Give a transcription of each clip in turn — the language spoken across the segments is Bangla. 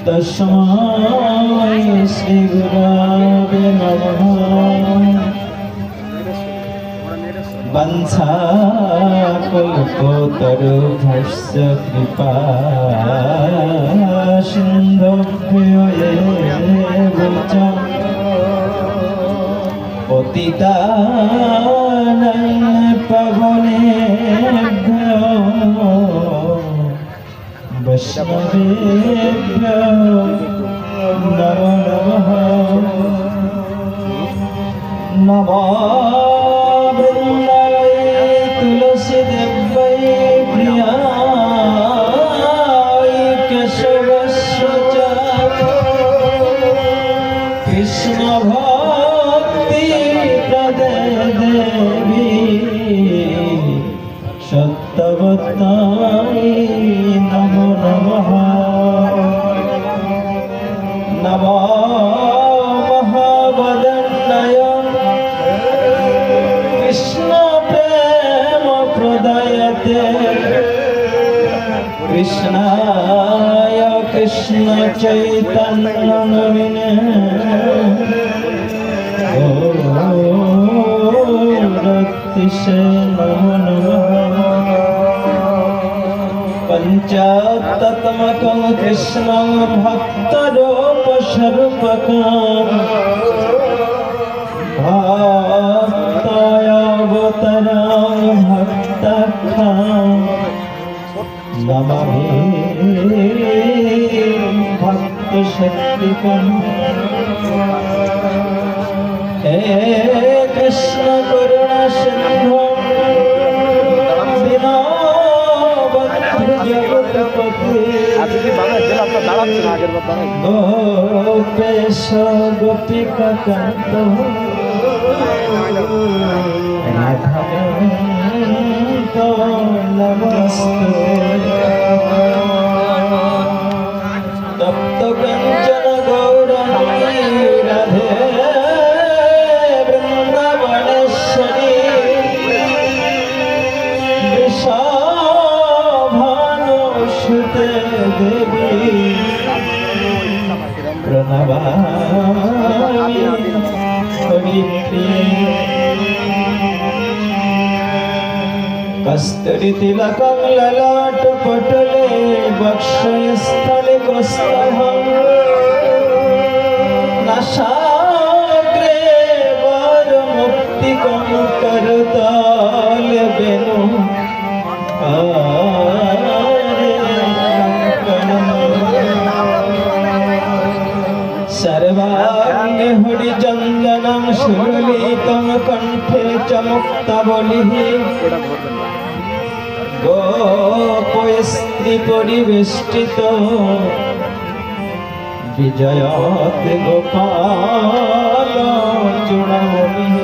तस्मै श्री गुरवे नमः। वंशाकल्पतरुभ्यश्च कृपा सिन्धुभ्यो एव च पतितानां पावनेभ्यो वैष्णवेभ्यो नमो नमः। नमो तुलसी देव्यै प्रियाय केशवस्य च कृष्ण भक्ति प्रदे देवी सत्यवताय नमो नमः। नमो महावदन्नाय कृष्ण प्रदयते कृष्णाय कृष्ण चैतन्य नमिने रक्तिसे नमो नमः। पंचात्मकं कृष्णं भक्तरूपस्वरूपकं भक्तायावतारं भक्ताख्यं नमामि भक्तशक्तिकं। हे कृष्ण करुणा सिन्धु दीनबन्धु जगत्पते गोपेश गोपिका कान्त राधाकान्त नमस्ते। तप्त कंचन गौरांगी राधे वृंदावनेश्वरी वृषभानुसुते देवी प्रणमामि हरिप्रिये। कस्तूरितिलकं ललाटपटले वक्षस्थले कौस्तुभं नासाग्रे वरमुक्तिकं करताले वेणु सर्वांगे हरिचन्दनं सुललितं कण्ठे च मुक्तावलिः गोपस्त्री परिवेष्टित विजयते गोपाल चूड़ामणिः।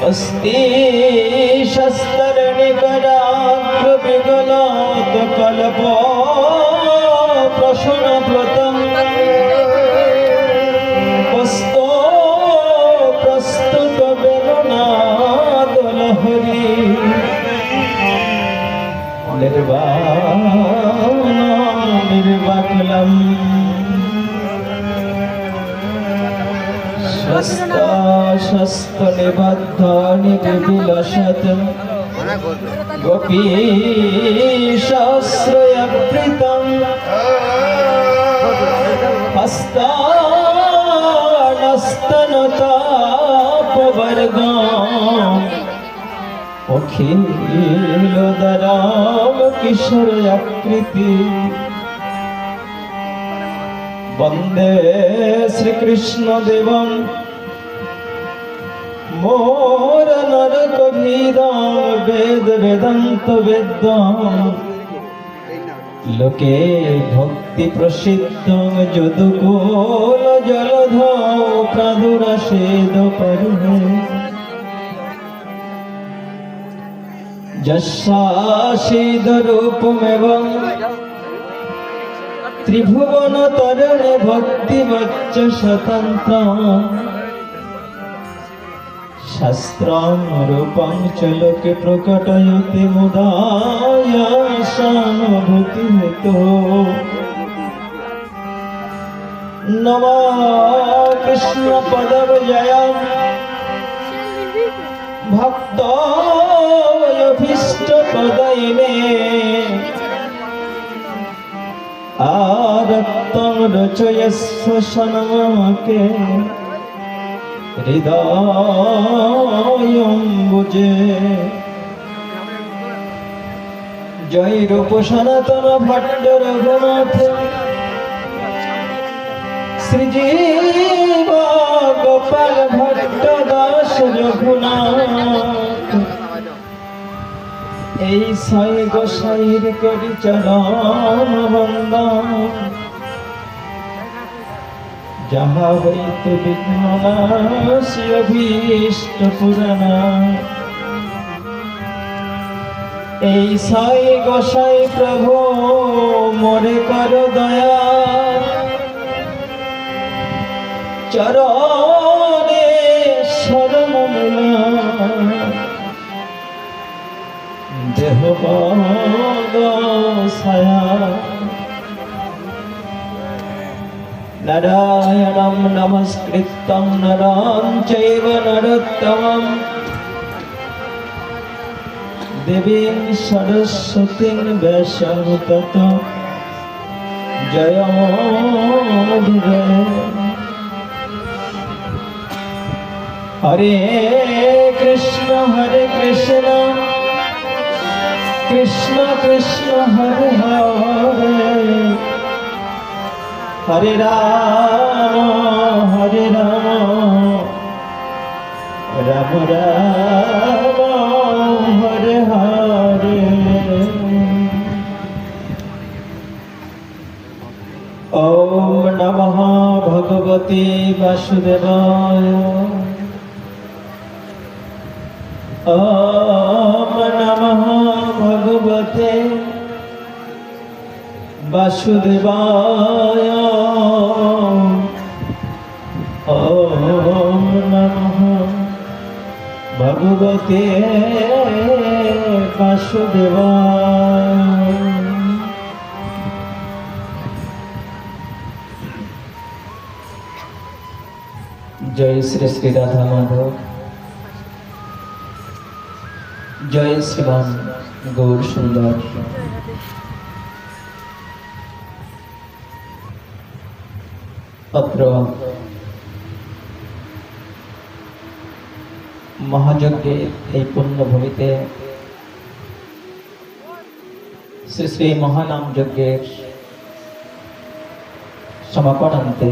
अस्ति शस्त्रनिकराग्र विगलात कल्प प्रशनप्लुतं वस्तो प्रस्तुत वेणुनाद लहरी निर्वाणं शस्त्रनिबद्धानि विलसतं गोपीशाश्रयप्रीतं हस्तानस्तनतापवर्गम् अखिलोदरां किशोराकृति वन्दे श्रीकृष्णदेवं मोर नरकभीदां वेद वेदान्त वेद्यं लोके भक्ति प्रसिद्धं यदुकुल जलधौ प्रादुरासेद परिहे यस्यासीदरूपमेवं त्रिभुवन तरणे भक्तिवच्च स्वतन्त्रं शास्त्रं रूपं च लोके प्रकटयति मुदायासानुभूति হেতু নমো কৃষ্ণ পদবজয় ভক্ত অভীষ্ট প্রদয়িনে আরক্তং রচয়স্ব সনমকে হৃদয়ম্বুজে জয় রূপ সনাতন ভট্ট রঘুনাথ শ্রীজীব গোপাল ভট্ট দাস রঘুনাথ এই সাই গোসাইর করি চরণ বন্দন যাহা হইতে বিঘ্ন নাশী অভীষ্ট পুরানা এই সাই গোসাই প্রভু মোরে কর দয়া চরণে শরণ মিলা দেহ পদ ছায়া নারায়ণং নমস্কৃত্যং নরং চৈব নরোত্তমং দেবীং সরস্বতীং ব্যাসং ততো জয়মুদিরে হরে কৃষ্ণ কৃষ্ণ কৃষ্ণ হরে হরে হরে রাম রাম রাম হরে হরে ওম নমঃ ভগবতে বাসুদেবায় ওম নমঃ ভগবতে বাসুদেবায় ওম নমঃ ভগবতে বাসুদেবায়। জয় শ্রী শ্রী রাধা মাধব, জয় শ্রীমান গৌর সুন্দর। অত্র মহাযজ্ঞের এই পুণ্যভূমিতে শ্রী শ্রী মহানাম যজ্ঞের সমাপনান্তে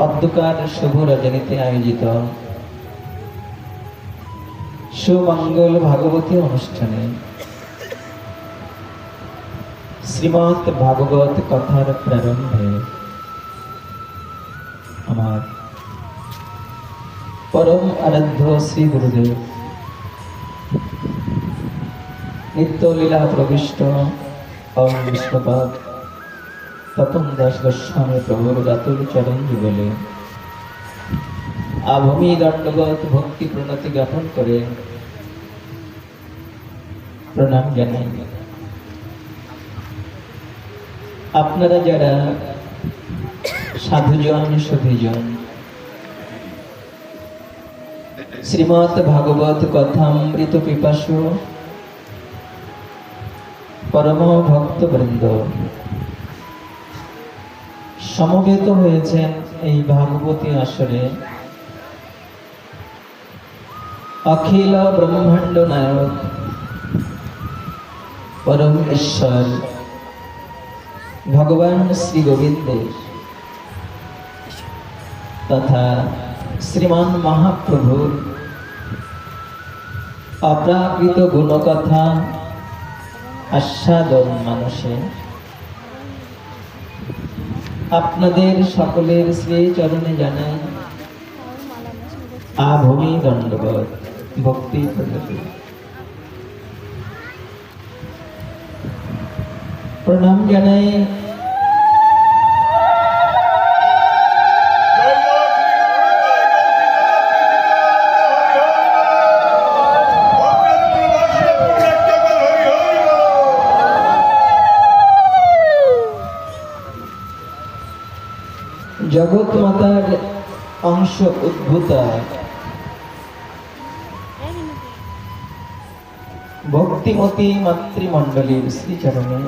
অন্ধকার শুভ রজনীতে আয়োজিত সুমঙ্গল ভাগবতী অনুষ্ঠানে শ্রীমৎ ভাগবত কথার প্রারম্ভে আমার পরম আরাধ্য শ্রী গুরুদেব নিত্য লীলা প্রবিষ্ট ওম বিষ্ণুপাদ তপন দাস গোস্বামী প্রভুর রাতুল চরণ যুগলে আভূমি দণ্ডবত ভক্তি প্রণতি জ্ঞাপন করে প্রণাম জানাই। আপনারা যারা সাধুজন সুধীজন শ্রীমৎ ভাগবত কথামৃত পিপাসু পরম ভক্তবৃন্দ সমবেত হয়েছেন এই ভাগবতী আসরে, অখিল ব্রহ্মাণ্ড নায়ক পরম ঈশ্বর ভগবান শ্রী গোবিন্দের তথা শ্রীমান মহাপ্রভুর অপ্রাকৃত গুণকথা আস্বাদন মানুষে আপনাদের সকলের শ্রী চরণে জানাই আভূমি দণ্ডবত ভক্তি প্রণতি প্রণাম জানাই জগৎ মাতার অংশ উদ্ভূতা ভক্তিমতী মাতৃমণ্ডলীর শ্রীচরণে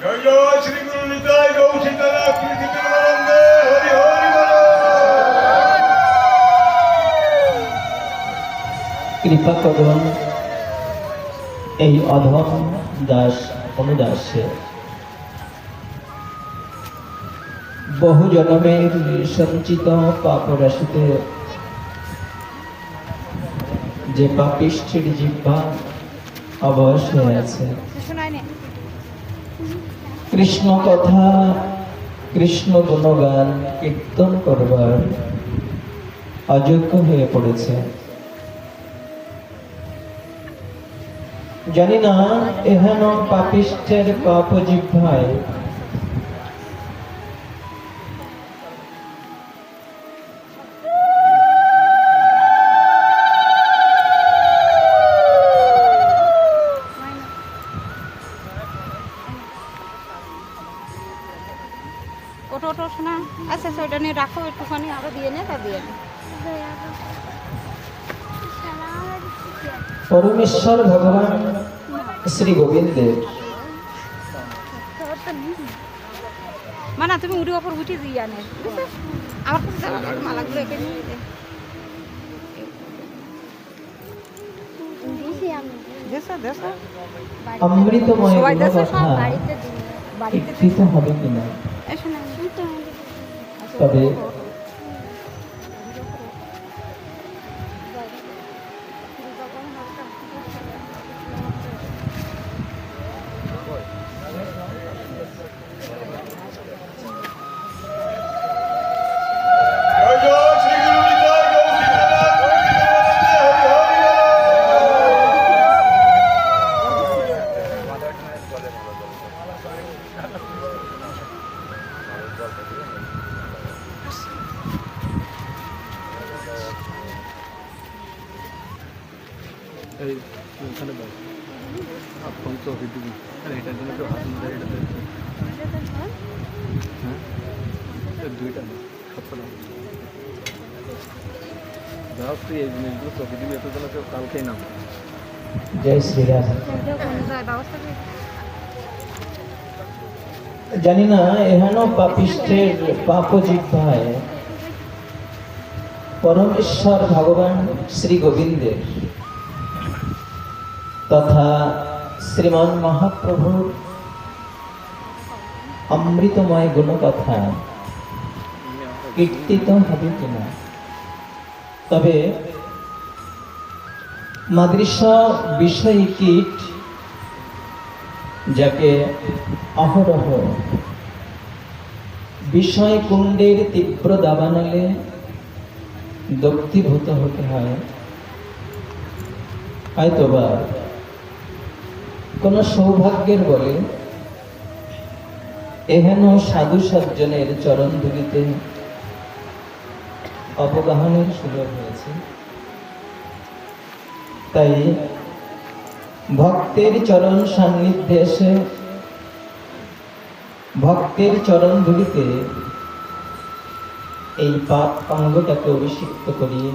জয় জয় শ্রী গুরু নিতাই গৌ সীতানাথ কৃতিকানন্দে হরি হরি বল। কৃপা করুন এই অধম দাস অনুদাসে বহু জন্মের সঞ্চিত পাপরাশিতে যে পাপিষ্ঠির জিহ্বা অবশ হয়ে আছে, কৃষ্ণ কথা কৃষ্ণ গুণগান কীর্তন করবার অযোগ্য হয়ে পড়েছে। জানি না এহেন পাপিষ্ঠের পাপ জিহ্বায় ওটো শোনা। আচ্ছা ওইটা নিয়ে রাখো, একটুখানি আরো দিয়ে নে, তা দিয়ে নে। পরমেশ্বর ভগবান শ্রী গোবিন্দের মানা তুমি উড়ি ওপর উঠে দিয়ে আনে আমার কাছে যাওয়া লাগবে, মালাগুলো এঁকে নিয়ে দে। দেশো দেশো অমৃতময় সবাই গুণ দেশো, কথা বাড়িতে কীর্তিত হবে কিনা, এসো না। তবে জয় জয় শ্রী গুরু নিতাই গৌ সীতানাথ কৃতিকানন্দে হরি এই ওখানে দাও ফোন তো দিবি, আরে এটার জন্য তো হাত ধরে এটা হ্যাঁ দুইটা না সবটা না দাও, তুই এই জিনিসগুলো চোখে দিবি, এত জন্য কেউ কালকেই নাম। জয় শ্রীরাম। ব্যবস্থা করে জানি না এহেন পাপিষ্ঠের পাপ জিহ্বায় পরমেশ্বর ভগবান শ্রী গোবিন্দের তথা শ্রীমান মহাপ্রভুর অমৃতময় গুণকথা কীর্তিত হবে কিনা। তবে মাদৃশ বিষয়ী কীট যাকে অহরহ বিষয় কুণ্ডের তীব্র দাবানলে দগ্ধীভূত হতে হয়, হয়তোবা কোন সৌভাগ্যের বলে এহেন সাধু সজ্জনের চরণ ধুলিতে অবগাহনের সুযোগ হয়েছে। তাই ভক্তের চরণ সান্নিধ্যে এসে ভক্তের চরণ ধুলিতে এই পাপ অঙ্গটাকে অভিষিক্ত করিয়ে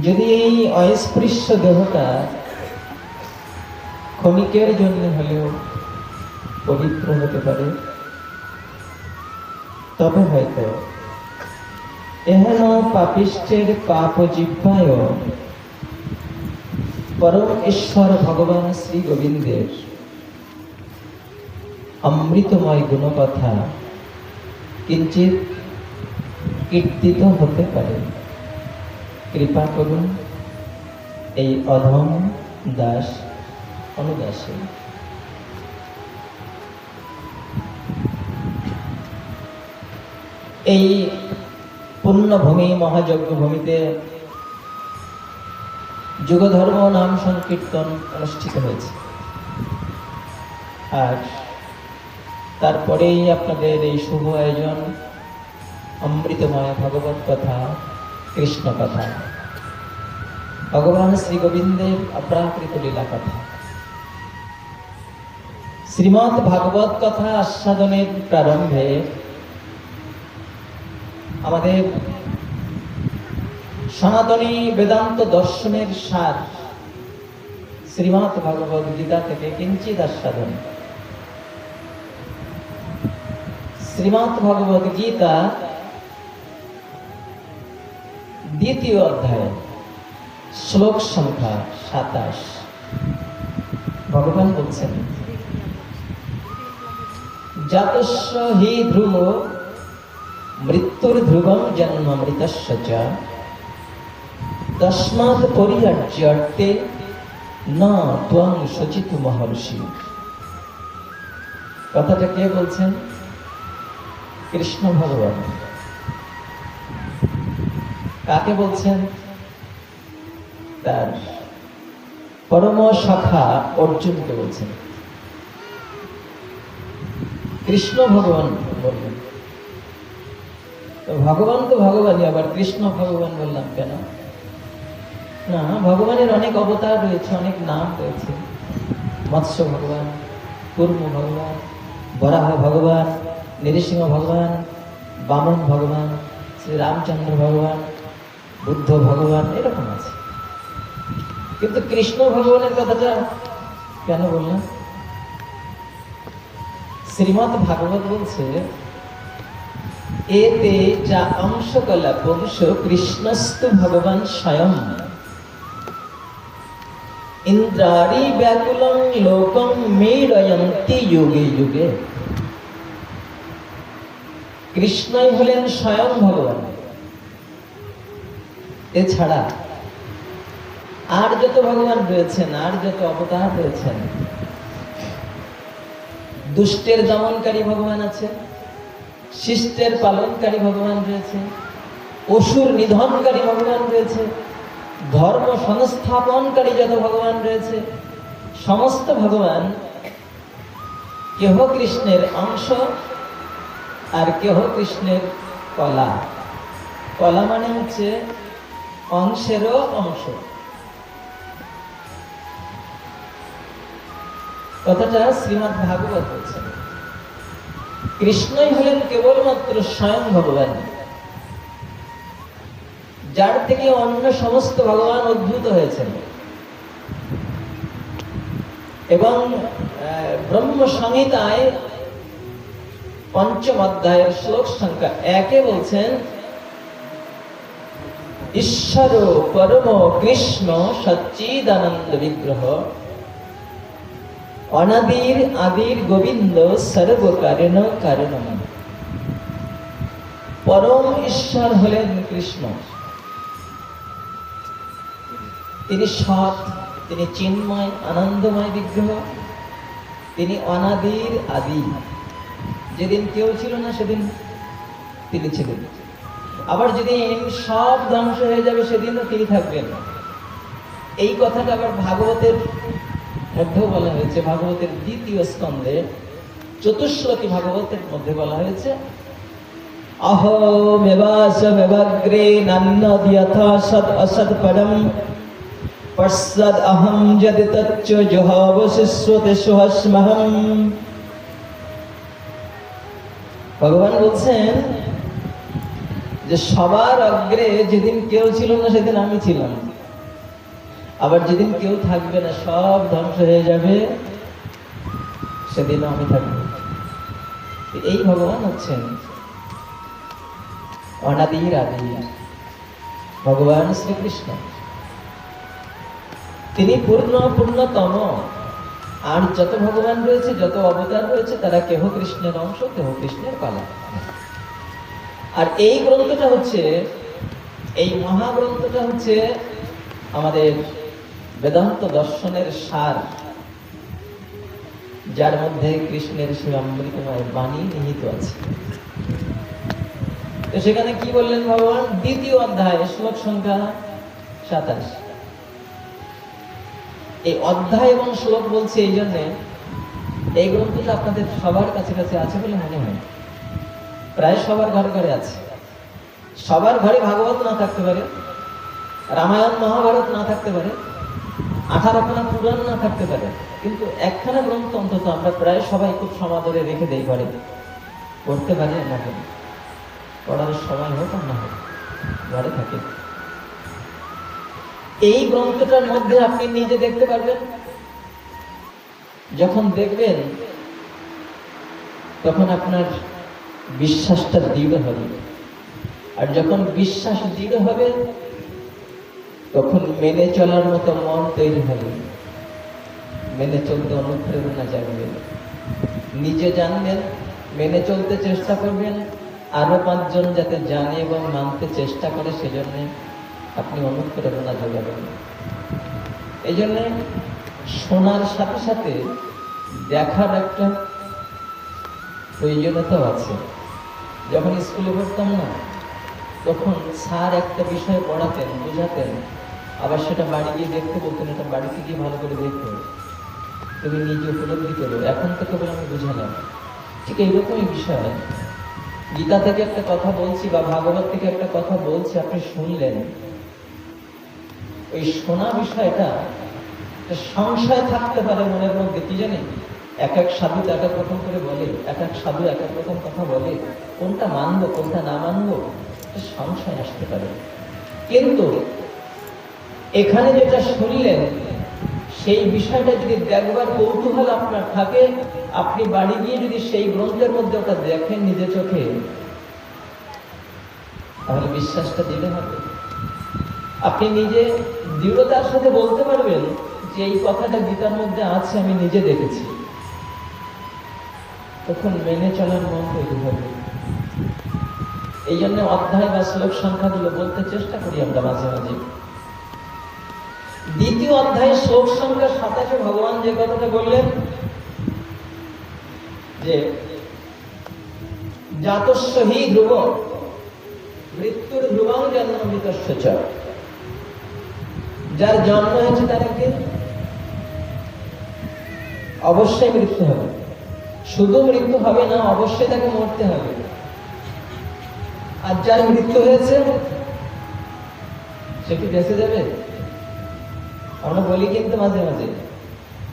যদি এই অস্পৃশ্য দেহটা ক্ষণিকের জন্য হলেও পবিত্র হতে পারে, তবে হয়তো এহেন পাপিষ্ঠের পাপ জিহ্বায় পরম ঈশ্বর ভগবান শ্রী গোবিন্দের অমৃতময় গুণকথা কিঞ্চিত কীর্তিত হতে পারে। কৃপা করুন এই অধম দাস অনুদাসী। এই পুণ্যভূমি মহাযজ্ঞ ভূমিতে যুগধর্ম নাম সংকীর্তন অনুষ্ঠিত হয়েছে। আর তারপরেই আপনাদের এই শুভ আয়োজন অমৃতময় ভগবত কথা, কৃষ্ণ কথা, ভগবান শ্রী গোবিন্দের অপ্রাকৃত লীলা কথা, শ্রীমৎ ভাগবত কথা আস্বাদনের প্রারম্ভে আমাদের সনাতনী বেদান্ত দর্শনের সার শ্রীমৎ ভাগবত গীতা থেকে কিঞ্চিত আস্বাদন। শ্রীমৎ ভগবত গীতা দ্বিতীয় অধ্যায় শ্লোক সংখ্যা 27। ভগবান বলছেন, জাতস্য হি ধ্রুব মৃত্যুর ধ্রুবম জন্ম মৃতস্য চ তস্মাৎ পরিহার্যর্তে না ত্বং শচিত মহর্ষি। কথাটা কে বলছেন? কৃষ্ণ ভগবান। কাকে বলছেন? তার পরম সখা অর্জুনকে বলছেন। কৃষ্ণ ভগবান বললেন। ভগবান তো ভগবানই, আবার কৃষ্ণ ভগবান বললাম কেন? না, ভগবানের অনেক অবতার রয়েছে, অনেক নাম রয়েছে। মৎস্য ভগবান, কুর্ম ভগবান, বরাহ ভগবান, নৃসিংহ ভগবান, বামন ভগবান, শ্রী রামচন্দ্র ভগবান, বুদ্ধ ভগবান, এরকম আছে। কিন্তু কৃষ্ণ ভগবানের কথাটা কেন বললাম? শ্রীমৎ ভাগবত বলছে, এতে যা অংশ কলা বংশ কৃষ্ণস্তু ভগবান স্বয়ং ইন্দ্রারি ব্যাকুলং লোকং মেড়য়ন্তি যুগে যুগে। কৃষ্ণই হলেন স্বয়ং ভগবান। এছাড়া আর যত ভগবান রয়েছেন, আর যত অবতার রয়েছেন, দুষ্টের দমনকারী ভগবান আছে, শিষ্টের পালনকারী ভগবান রয়েছে, অসুর নিধনকারী ভগবান রয়েছে, ধর্ম সংস্থাপনকারী যত ভগবান রয়েছে, সমস্ত ভগবান কেহ কৃষ্ণের অংশ আর কেহ কৃষ্ণের কলা। কলা মানে হচ্ছে অংশেরও অংশ। কথাটা শ্রীমৎ ভাগবত বলছে। কৃষ্ণই হলেন কেবলমাত্র স্বয়ং ভগবান, যার থেকে অন্য সমস্ত ভগবান উদ্ভূত হয়েছেন। এবং ব্রহ্ম সংহিতায় পঞ্চম অধ্যায়ের শ্লোক সংখ্যা 1 বলছেন, ঈশ্বর পরম কৃষ্ণ সচ্চিদানন্দ বিগ্রহ অনাদির আদির গোবিন্দ সর্বকারণ কারণম। পরম ঈশ্বর হলেন কৃষ্ণ। তিনি সৎ, তিনি চিন্ময় আনন্দময় বিগ্রহ, তিনি অনাদির আদি। যেদিন কেউ ছিল না সেদিন তিনি ছিলেন। আবার যেদিন সব ধ্বংস হয়ে যাবে সেদিনও তিনি থাকবেন। এই কথাটা আবার ভাগবতের মধ্যেও বলা হয়েছে। ভাগবতের দ্বিতীয় স্কন্ধে চতুশ্লোকী ভাগবতের মধ্যে বলা হয়েছে, অহমেবাগ্রে নান্যদ যথা সদ অসদ পরম পশ্চাদ অহম যদি তচ্চ জুহাবশিষ্যতে সুহস্মহম। ভগবান বলছেন যে সবার অগ্রে যেদিন কেউ ছিল না সেদিন আমি ছিলাম, আবার যেদিন কেউ থাকবে না, সব ধ্বংস হয়ে যাবে, সেদিনও আমি থাকবো। এই ভগবান হচ্ছেন অনাদির আদি ভগবান শ্রীকৃষ্ণ। তিনি পূর্ণতম। আর যত ভগবান রয়েছে, যত অবতার রয়েছে, তারা কেহ কৃষ্ণের অংশ, কেহ কৃষ্ণের পালা। আর এই গ্রন্থটা হচ্ছে, এই মহাগ্রন্থটা হচ্ছে আমাদের বেদান্ত দর্শনের সার। যার মধ্যে কৃষ্ণের সেই অমৃতময় বাণী নিহিত আছে। তো সেখানে কি বললেন ভগবান? দ্বিতীয় অধ্যায়, শ্লোক সংখ্যা 27। এই অধ্যায় এবং শ্লোক বলছে এই জন্যে, এই গ্রন্থটা আপনাদের সবার কাছে কাছে আছে বলে মনে হয়, প্রায় সবার ঘরে ঘরে আছে। সবার ঘরে ভাগবত না থাকতে পারে, রামায়ণ মহাভারত না থাকতে পারে, 18খানা পুরাণ না থাকতে পারে, কিন্তু একখানা গ্রন্থ অন্তত আমরা প্রায় সবাই খুব সমাদরে রেখে দেই ঘরে, পড়তে পারি না পারি, পড়ার সময় হোক আর না হোক ঘরে থাকে। এই গ্রন্থটার মধ্যে আপনি নিজে দেখতে পারবেন, যখন দেখবেন তখন আপনার বিশ্বাসটা দৃঢ় হবে, আর যখন বিশ্বাস দৃঢ় হবে তখন মেনে চলার মতো মন তৈরি হবে, মেনে চলতে অনুপ্রেরণা জাগবে। নিজে জানবেন, মেনে চলতে চেষ্টা করবেন, আরো 5 জন যাতে জানে এবং মানতে চেষ্টা করে, সেজন্য আপনি অনুপ্রেরণা যোগাবেন। এই জন্য শোনার সাথে সাথে দেখার একটা প্রয়োজনীয়তাও আছে। যখন স্কুলে পড়তাম না, তখন স্যার একটা বিষয় পড়াতেন, বোঝাতেন, আবার সেটা বাড়ি গিয়ে দেখতে বলতেন, এটা বাড়িতে গিয়ে ভালো করে দেখো, তুমি নিজে উপলব্ধি করো, এখন তো কেবল আমি বুঝালাম। ঠিক এইরকমই বিষয়, গীতা থেকে একটা কথা বলছি বা ভাগবত থেকে একটা কথা বলছি, আপনি শুনলেন, ওই শোনা বিষয়টা সংশয় থাকতে পারে মনের মধ্যে, কি জানি এক এক সাধু এক এক রকম করে বলে, এক এক সাধু এক এক রকম কথা বলে, কোনটা মানবো কোনটা না মানবো সংশয় আসতে পারে। কিন্তু এখানে যেটা শুনলেন, সেই বিষয়টা যদি দেখবার কৌতূহল আপনার থাকে, আপনি বাড়ি গিয়ে যদি সেই গ্রন্থের মধ্যে ওটা দেখেন নিজে চোখে, তাহলে বিশ্বাসটা দিলে হবে। আপনি নিজে দৃঢ়তার সাথে বলতে পারবেন যে এই কথাটা গীতার মধ্যে আছে, আমি নিজে দেখেছি, তখন মেনে চলার মন তৈরি হবে। এই জন্য অধ্যায় বা শ্লোক সংখ্যাগুলো বলতে চেষ্টা করি আমরা মাঝে মাঝে। দ্বিতীয় অধ্যায় শ্লোক সংখ্যা 27 ভগবান যে কথাটা বললেন যে জাতস্য হি ধ্রুব মৃত্যুর ধ্রুবং জন্মমৃতস্য চ, যার জন্ম হয়েছে তার একদিন অবশ্যই মৃত্যু হবে। শুধু মৃত্যু হবে না, অবশ্যই তাকে মরতে হবে। আর যার মৃত্যু হয়েছে সে কি বেঁচে যাবে? আমরা বলি কিন্তু মাঝে মাঝে,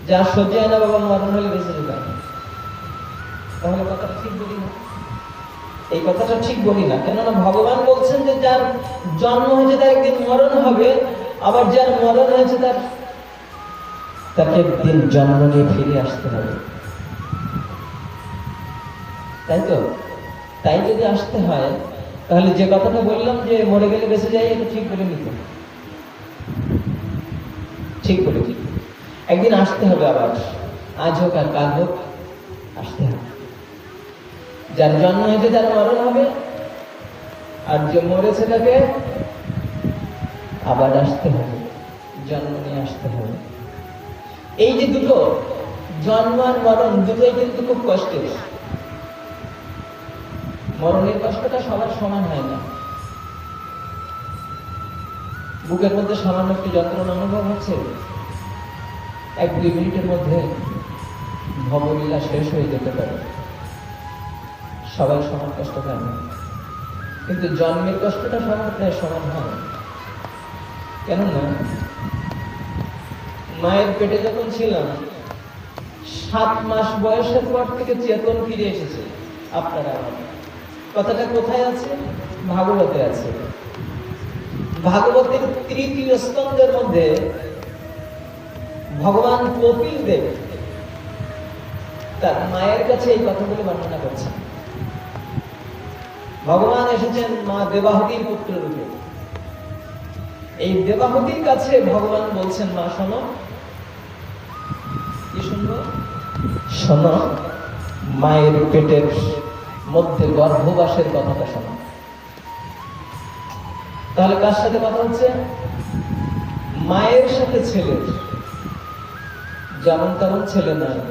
যার সহ্য হয় না বাবা মরণ হলে বেঁচে যাবে, তাহলে কথাটা ঠিক বলি না। এই কথাটা ঠিক বলি না, কেননা ভগবান বলছেন যে যার জন্ম হয়েছে তার একদিন মরণ হবে, আবার যার মরণ হয়েছে তাকে একদিন জন্ম নিয়ে ফিরে আসতে হবে। তাই তো? তাই যদি আসতে হয়, তাহলে যে কথাটা বললাম যে মরে গেলে বেঁচে যায়, এটা ঠিক বলে নিত, ঠিক বলে ঠিক একদিন আসতে হবে, আবার আজ হোক আর কাল হোক আসতে হবে। যার জন্ম হয়েছে তার মরণ হবে, আর যে মরেছে তাকে আবার আসতে হবে, জন্ম নিয়ে আসতে হবে। এই যে দুটো, জন্ম আর মরণ, দুটোই কিন্তু খুব কষ্টের। মরণের কষ্টটা সবার সমান হয় না। বুকের মধ্যে সামান্য একটি যন্ত্রণা অনুভব হচ্ছে, 1-2 মিনিটের মধ্যে ভবলীলা শেষ হয়ে যেতে পারে। সবাই সমান কষ্ট পায় না, কিন্তু জন্মের কষ্টটা সবার প্রায় সমান হয়। কেননা মায়ের পেটে যখন ছিলাম, 7 মাস বয়সের পর থেকে চেতন ফিরে এসেছে আপনারা। কথাটা কোথায় আছে? ভাগবতে আছে। ভাগবতের 3য় স্কন্ধের মধ্যে ভগবান কপিল দেব তার মায়ের কাছে এই কথাগুলো বর্ণনা করছেন। ভগবান এসেছেন মা দেবাহুতির পুত্র রূপে। এই দেবাহুতির কাছে ভগবান বলছেন, মা শোনো, কি শুনবো? শোনো, মায়ের পেটের মধ্যে গর্ভবাসের কথাটা শোনো। তাহলে কার সাথে কথা হচ্ছে? মায়ের সাথে ছেলের। যেমন তেমন ছেলে নয়,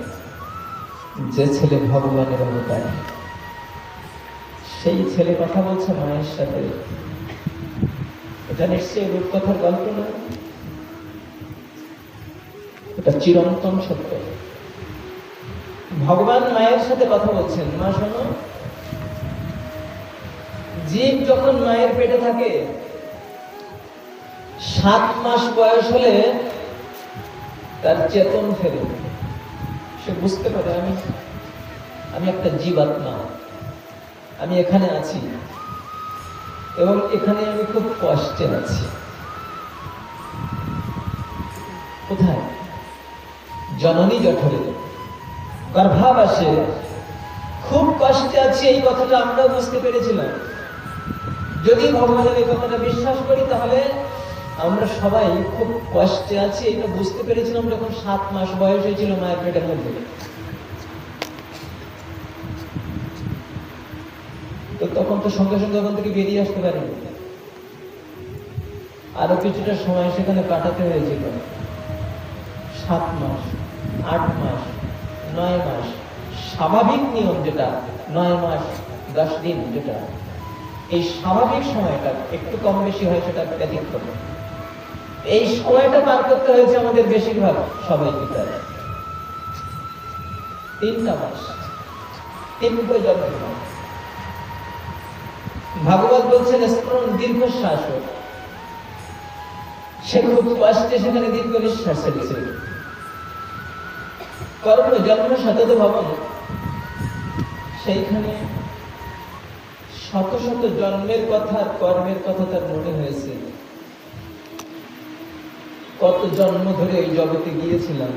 যে ছেলে ভগবানের অবতার, সেই ছেলে কথা বলছে মায়ের সাথে। এটা নিশ্চয়ই রূপকথার গল্প নয়, এটা চিরন্তন সত্য। ভগবান মায়ের সাথে কথা বলছেন, মা শোনো, জীব যখন মায়ের পেটে থাকে 7 মাস বয়স হলে তার চেতন ফেরে। সে বুঝতে পারে আমি একটা জীবাত্মা, আমি এখানে আছি এবং এখানে আমি খুব কষ্টে আছি। কোথায়? জননী জঠরে, গর্ভাবাসে খুব কষ্টে আছি, এই কথাটা আমরা বুঝতে পেরেছিলাম। যদি ভগবানের এই কথাটা বিশ্বাস করি তাহলে আমরা সবাই খুব কষ্টে আছি এটা বুঝতে পেরেছিলাম যখন 7 মাস বয়স হয়েছিল মায়ের পেটের মধ্যে। তো তখন তো সঙ্গে সঙ্গে ওখান থেকে বেরিয়ে আসতে পারিনি, আরো কিছুটা সময় সেখানে কাটাতে হয়েছিল। 7 মাস, 8 মাস, 9 মাস, স্বাভাবিক নিয়ম যেটা 9 মাস 10 দিন, যেটা এই স্বাভাবিক সময়টা একটু কম বেশি হয় সেটা ব্যতিক্রম। এই সময়টা পার করতে হয়েছে আমাদের বেশিরভাগ সবাইকে। 3টা মাস, 3 জন্ম। ভাগবত বলছেন স্মরণ দীর্ঘশ্বাস, সে খুব কষ্টে সেখানে দীর্ঘ নিঃশ্বাস ছেড়েছে। কর্ম জন্ম শতত ভবন, সেইখানে শত শত জন্মের কথা কর্মের কথা তার মনে হয়েছে। কত জন্ম ধরে এই জগতে গিয়েছিলাম,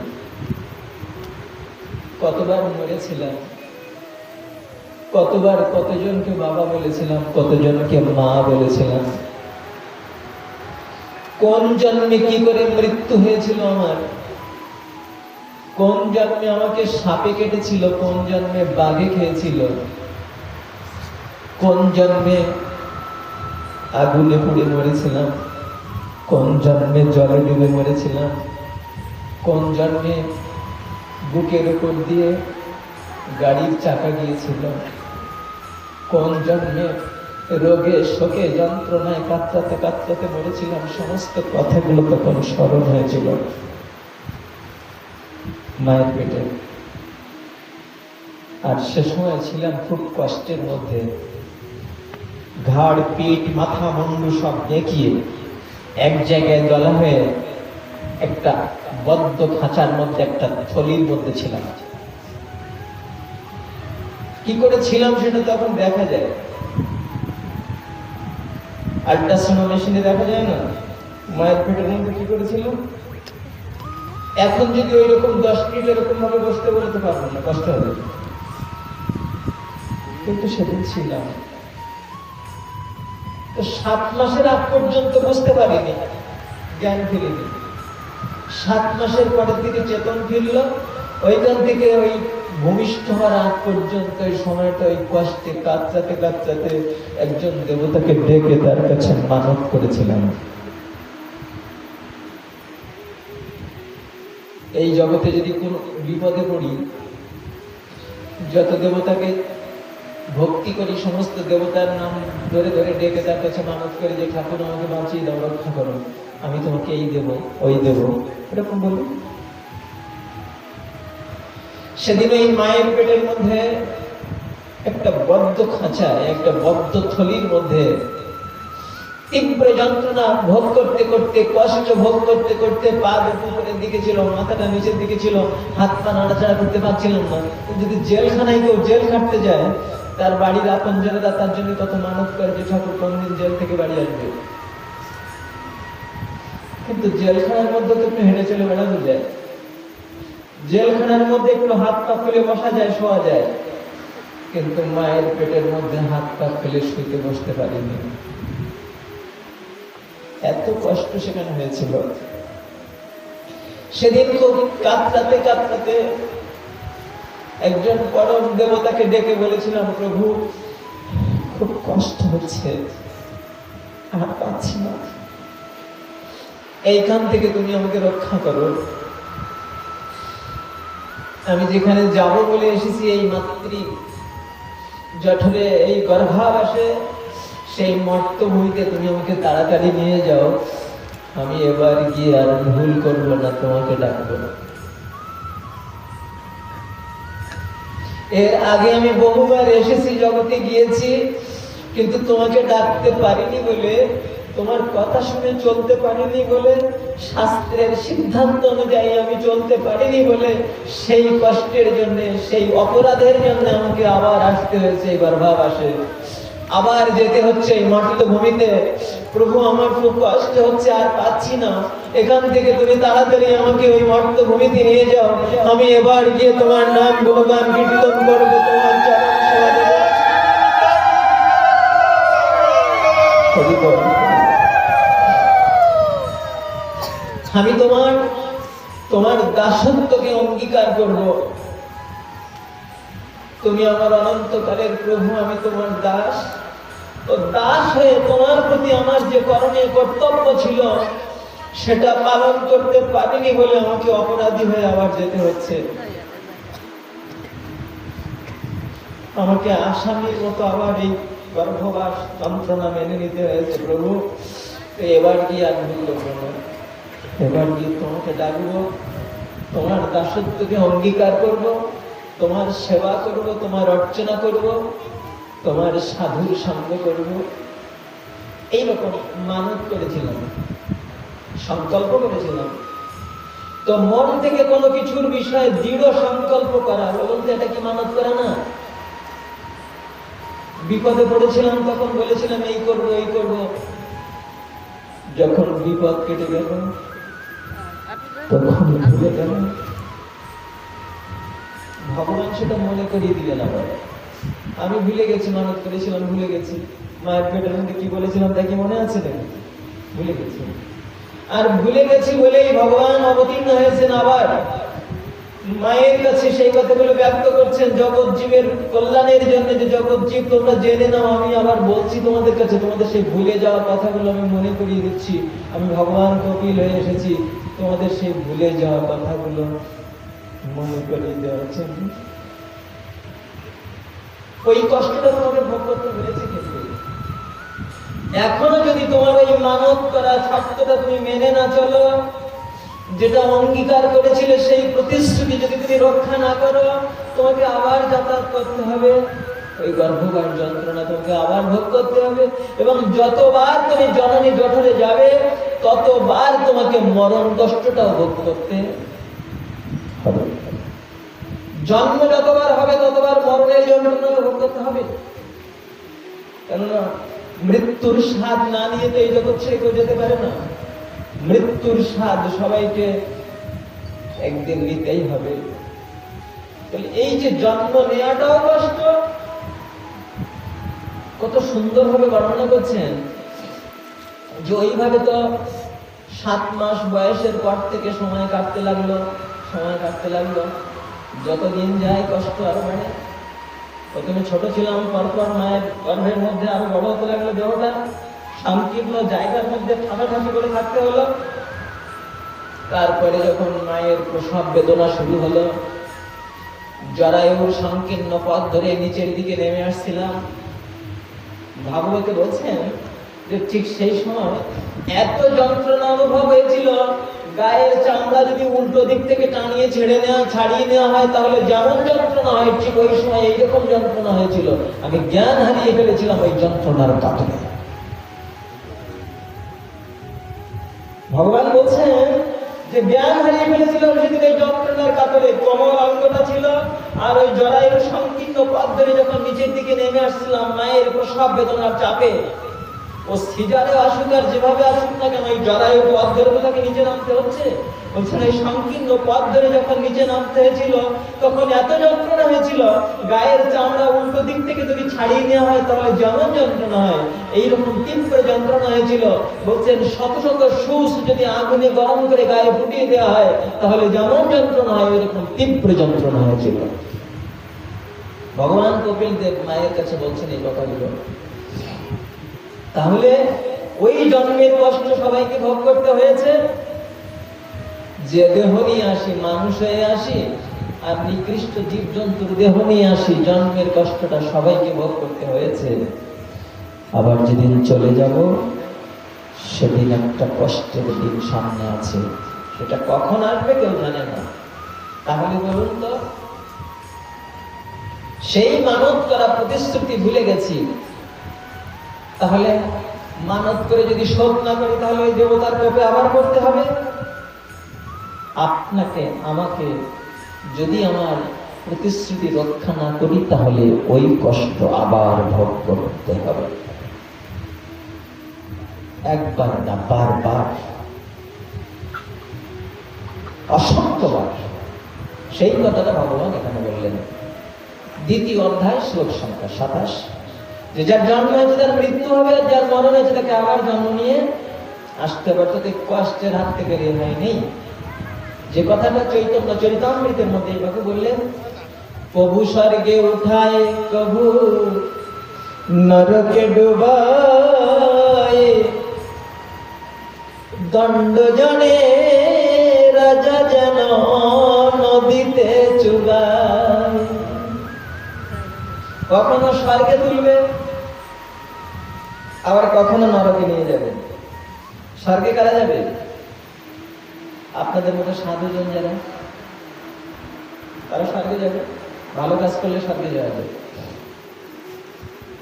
কতবার মরেছিলাম, কতবার কতজনকে বাবা বলেছিলাম, কতজনকে মা বলেছিলাম, কোন জন্মে কি করে মৃত্যু হয়েছিল আমার, কোন জন্মে আমাকে সাপে কেটেছিল, কোন জন্মে বাঘে খেয়েছিল, কোন জন্মে আগুনে পুড়ে মরেছিলাম, কোন জন্মে জলে ডুবে মরেছিলাম, কোন জন্মে বুকের উপর দিয়ে গাড়ির চাকা গিয়েছিল, কোন জন্মে রোগে শোকে যন্ত্রণায় কাতরাতে কাতরাতে মরেছিলাম। সমস্ত কথাগুলো তখন স্মরণ হয়েছিল মায়ের পেটে। আর সে সময় ছিলাম খুব কষ্টের মধ্যে, ঘাড় পিঠ মাথা মুন্ডু সব দেখিয়ে এক জায়গায় দলা হয়ে একটা বদ্ধ খাঁচার মধ্যে, একটা থলির মধ্যে ছিলাম। কি করে ছিলাম সেটা তখন দেখা যায়, আল্ট্রাসাউন্ড মেশিনে দেখা যায় না মায়ের পেটের মধ্যে কি করেছিল। এখন যদি ওই রকম 10 মিনিট এরকম ভাবে বসতে বলতে পারবো না, কষ্ট হবে, কিন্তু সেদিন ছিলাম। তো 7 মাসের আগ পর্যন্ত বুঝতে পারিনি, জ্ঞান ফিরিনি। 7 মাসের পরের দিকে চেতন ফিরল। ওইখান থেকে ওই ভূমিষ্ঠ হওয়ার আগ পর্যন্ত এই সময়টা ওই কষ্টে কাতরাতে কাতরাতে একজন দেবতাকে ডেকে তার কাছে মানত করেছিলাম। এই জগতে যদি কোন বিপদে পড়ি, যত দেবতাকে ভক্তি করি, সমস্ত দেবতার নাম ধরে ধরে ডেকে তার কাছে মানত করি যে ঠাকুর আমাকে বাঁচিয়ে দাও, রক্ষা করো, আমি তোমাকে এই দেব ওই দেব, এরকম বলি। সেদিন ওই মায়ের পেটের মধ্যে একটা বদ্ধ খাঁচায়, একটা বদ্ধ থলির মধ্যে তীব্র যন্ত্রণা ভোগ করতে করতে, কষ্ট ভোগ করতে করতে, পা উপরের দিকে ছিল, মাথাটা নিচের দিকে ছিল, হাত পা নাড়াচাড়া করতে পারছিলাম না। যদি জেলখানায় কেউ জেল খাটতে যায়, তার বাড়ির আপনজনেরা তার জন্য কত মানত করে যে ঠাকুর কোনদিন জেল থেকে বাড়ি আসবে। কিন্তু জেলখানার মধ্যে তো একটু হেঁটে চলে বেড়ানো যায়, জেলখানার মধ্যে একটু হাত পা ফেলে বসা যায়, শোয়া যায়, কিন্তু মায়ের পেটের মধ্যে হাত পা ফেলে শুইতে বসতে পারিনি। এত কষ্ট সেখানে হয়েছিল। সেদিন খুব কাতরাতে কাতরাতে একজন পরম দেবতাকে ডেকে বলেছিলাম, প্রভু খুব কষ্ট হচ্ছে, আর পাচ্ছি না, এইখান থেকে তুমি আমাকে রক্ষা করো। আমি যেখানে যাব বলে এসেছি এই মাতৃ জঠরে, এই গর্ভাবাসে, সেই মর্তভূমিতে তুমি আমাকে তাড়াতাড়ি নিয়ে যাও। আমি এবার গিয়ে আর ভুল করবো না, তোমাকে ডাকবো না। এর আগে আমি বহুবার এসেছি, জগতে গিয়েছি, কিন্তু তোমাকে ডাকতে পারিনি বলে, তোমার কথা শুনে চলতে পারিনি বলে, শাস্ত্রের সিদ্ধান্ত অনুযায়ী আমি চলতে পারিনি বলে, সেই কষ্টের জন্য, সেই অপরাধের জন্য আমাকে আবার আসতে হয়েছে এই গর্ভাবাসে, আবার যেতে হচ্ছে এই মর্তভূমিতে। প্রভু, আমার খুব কষ্ট হচ্ছে, আর পাচ্ছি না, এখান থেকে তুমি তাড়াতাড়ি আমাকে ওই মর্তভূমিতে নিয়ে যাও। আমি এবার গিয়ে তোমার নাম গুণগান কীর্তন করবো, তোমার চরণ সেবা দেব। হরি বল। আমি তোমার দাসত্বকে অঙ্গীকার করব। তুমি আমার অনন্তকালের প্রভু, আমি তোমার দাস। তো দাস হয়ে তোমার প্রতি আমার যে করণীয় কর্তব্য ছিল সেটা পালন করতে পারিনি বলে আমাকে অপরাধী হয়ে আবার যেতে হচ্ছে। আমাকে আসামির মতো আবার এই গর্ভবাস যন্ত্রণা মেনে নিতে হয়েছে প্রভু। এবার গিয়ে আর ভুল করবো না, এবার গিয়ে তোমাকে ডাকবো, তোমার দাসত্বকে অঙ্গীকার করব, তোমার সেবা করব, তোমার অর্চনা করব, তোমার সাধুর সঙ্গ করব। এইরকম মানত করেছিলাম, সংকল্প করেছিলাম। তো মন থেকে কোনো কিছুর বিষয়ে দৃঢ় সংকল্প করা, বলুন তো এটা কি মানত করা না? বিপদে পড়েছিলাম তখন বলেছিলাম এই করব এই করব, যখন বিপদ কেটে গেল তখন ভুলে গেল। ভগবান সেটা মনে করিয়ে দিলেন আবার। আমি ভুলে গেছি, মানত করেছিলাম, ভুলে গেছি। মায়ের পেটের মধ্যে কি বলেছিলাম তা কি মনে আছে নাকি? ভুলে গেছি। আর ভুলে গেছি বলেই ভগবান অবতীর্ণ হয়েছেন আবার মায়ের কাছে সেই কথাগুলো ব্যক্ত করছেন জগৎ জীবের কল্যাণের জন্য। যে জগৎ জীব তোমরা জেনে নাও, আমি আবার বলছি তোমাদের কাছে, তোমাদের সেই ভুলে যাওয়া কথাগুলো আমি মনে করিয়ে দিচ্ছি। আমি ভগবান কপিল হয়ে এসেছি তোমাদের সেই ভুলে যাওয়া কথাগুলো মনে করিয়ে দেওয়ার জন্য। ওই কষ্টটা তোমাকে ভোগ করতে পেরেছে কিন্তু এখনো যদি তোমার ওই মানত করা শর্তটা তুমি মেনে না চলো, যেটা অঙ্গীকার করেছিলে সেই প্রতিশ্রুতি যদি তুমি রক্ষা না করো, তোমাকে আবার যাতায়াত করতে হবে, ওই গর্ভকার যন্ত্রণা তোমাকে আবার ভোগ করতে হবে। এবং যতবার তুমি জননী জঠরে যাবে ততবার তোমাকে মরণ কষ্টটাও ভোগ করতে হবে। জন্ম যতবার হবে ততবার মরণের যন্ত্রণা ভোগ করতে হবে। কেননা মৃত্যুর স্বাদ না নিয়ে তো এই জগৎ ছেড়ে কেউ যেতে পারে না। মৃত্যুর স্বাদ সবাইকে একদিন নিতেই হবে। এই যে জন্ম নেওয়াটাও কষ্ট, কত সুন্দর ভাবে বর্ণনা করছেন যে ওইভাবে তো 7 মাস বয়সের পর থেকে সময় কাটতে লাগলো। যতদিন যায় কষ্ট আরো বাড়ে। প্রথমে ছোট ছিলাম, পরপর মায়ের গর্ভের মধ্যে আরো বড় হতে লাগলো দেহটা, সংকীর্ণ জায়গার মধ্যে ঠাঁটাঠাঁটি করে থাকতে হলো। তারপরে যখন মায়ের প্রসব বেদনা শুরু হলো, জরায়ুর সংকীর্ণ পথ ধরে নিচের দিকে নেমে আসছিলাম। ভাগবতে বলছেন যে ঠিক সেই সময় এত যন্ত্রণা অনুভব হয়েছিল, গায়ের চামড়া যদি উল্টো দিক থেকে ছাড়িয়ে নেওয়া হয় তাহলে যেমন যন্ত্রণা হয় ঠিক ওই সময় এইরকম যন্ত্রণা হয়েছিল। আমি জ্ঞান হারিয়ে ফেলেছিলাম ওই যন্ত্রণার কারণে। ভগবান বলছেন যে জ্ঞান হারিয়ে ফেলেছিলাম সেদিন এই যন্ত্রণার কাতরে। কোমল অঙ্গটা ছিল আর ওই জরায়ুর সংকীর্ণ পথ ধরে যখন নিচের দিকে নেমে আসছিলাম মায়ের প্রসব বেদনার চাপে, ও সিজারে আসুক আর যেভাবে আসুক না কেন, এই জরায়ু পথ ধরে তো তাকে নিচে নামতে হচ্ছে। বলছেন এই সংকীর্ণ পথ ধরে যখন নিচে নামতে হয়েছিল তখন এত যন্ত্রণা হয়েছিল, গায়ের চামড়া উল্টো দিক থেকে যদি ছাড়িয়ে নেওয়া হয় তাহলে যেমন যন্ত্রণা হয় এইরকম তীব্র যন্ত্রণা হয়েছিল। বলছেন শত শত সুস যদি আগুনে গরম করে গায়ে ফুটিয়ে দেওয়া হয় তাহলে যেমন যন্ত্রণা হয় ওইরকম তীব্র যন্ত্রণা হয়েছিল। ভগবান কপিল দেব মায়ের কাছে বলছেন এই কথাগুলো। তাহলে ওই জন্মের কষ্ট সবাইকে ভোগ করতে হয়েছে। যে দেহ নিয়ে আসি, মানুষ হয়ে আসি, আর নিকৃষ্ট জীবজন্তুর দেহ নিয়ে আসি, জন্মের কষ্টটা সবাইকে ভোগ করতে হয়েছে। আবার যেদিন চলে যাব সেদিন একটা কষ্টের দিন সামনে আছে, সেটা কখন আসবে কেউ জানে না। তাহলে বলুন তো, সেই মানত করা প্রতিশ্রুতি ভুলে গেছি, তাহলে মানত করে যদি শোধ না করি তাহলে ওই দেবতার কোপে আবার করতে হবে। আপনাকে আমাকে যদি আমার প্রতিশ্রুতি রক্ষা না করি তাহলে ওই কষ্ট আবার ভোগ করতে হবে, একবার না বারবার, অসংখ্যবার। সেই কথাটা ভগবান এখানে বললেন। দ্বিতীয় অধ্যায় শ্লোক সংখ্যা 27, যে যার জন্ম হয়েছে তার মৃত্যু হবে, আর যার মরণ হয়েছে তাকে আবার জন্ম নিয়ে আসতে হবে। অর্থাৎ কষ্টের হাত থেকে রেহাই নেই। যে কথাটা চৈতন্য চরিতামৃতের মধ্যে এইভাবে বললেন, প্রভু স্বর্গে উঠায় প্রভু নরকে ডুবায়, দণ্ড জনে রাজা যেন নদীতে চুবায়। কখনো স্বর্গে তুলবে, আবার কখনো নরকে নিয়ে যাবে। স্বর্গে কারা যাবে? আপনাদের মতো সাধুজন যারা, তারা স্বর্গে যাবে। ভালো কাজ করলে স্বর্গে যাওয়া যাবে।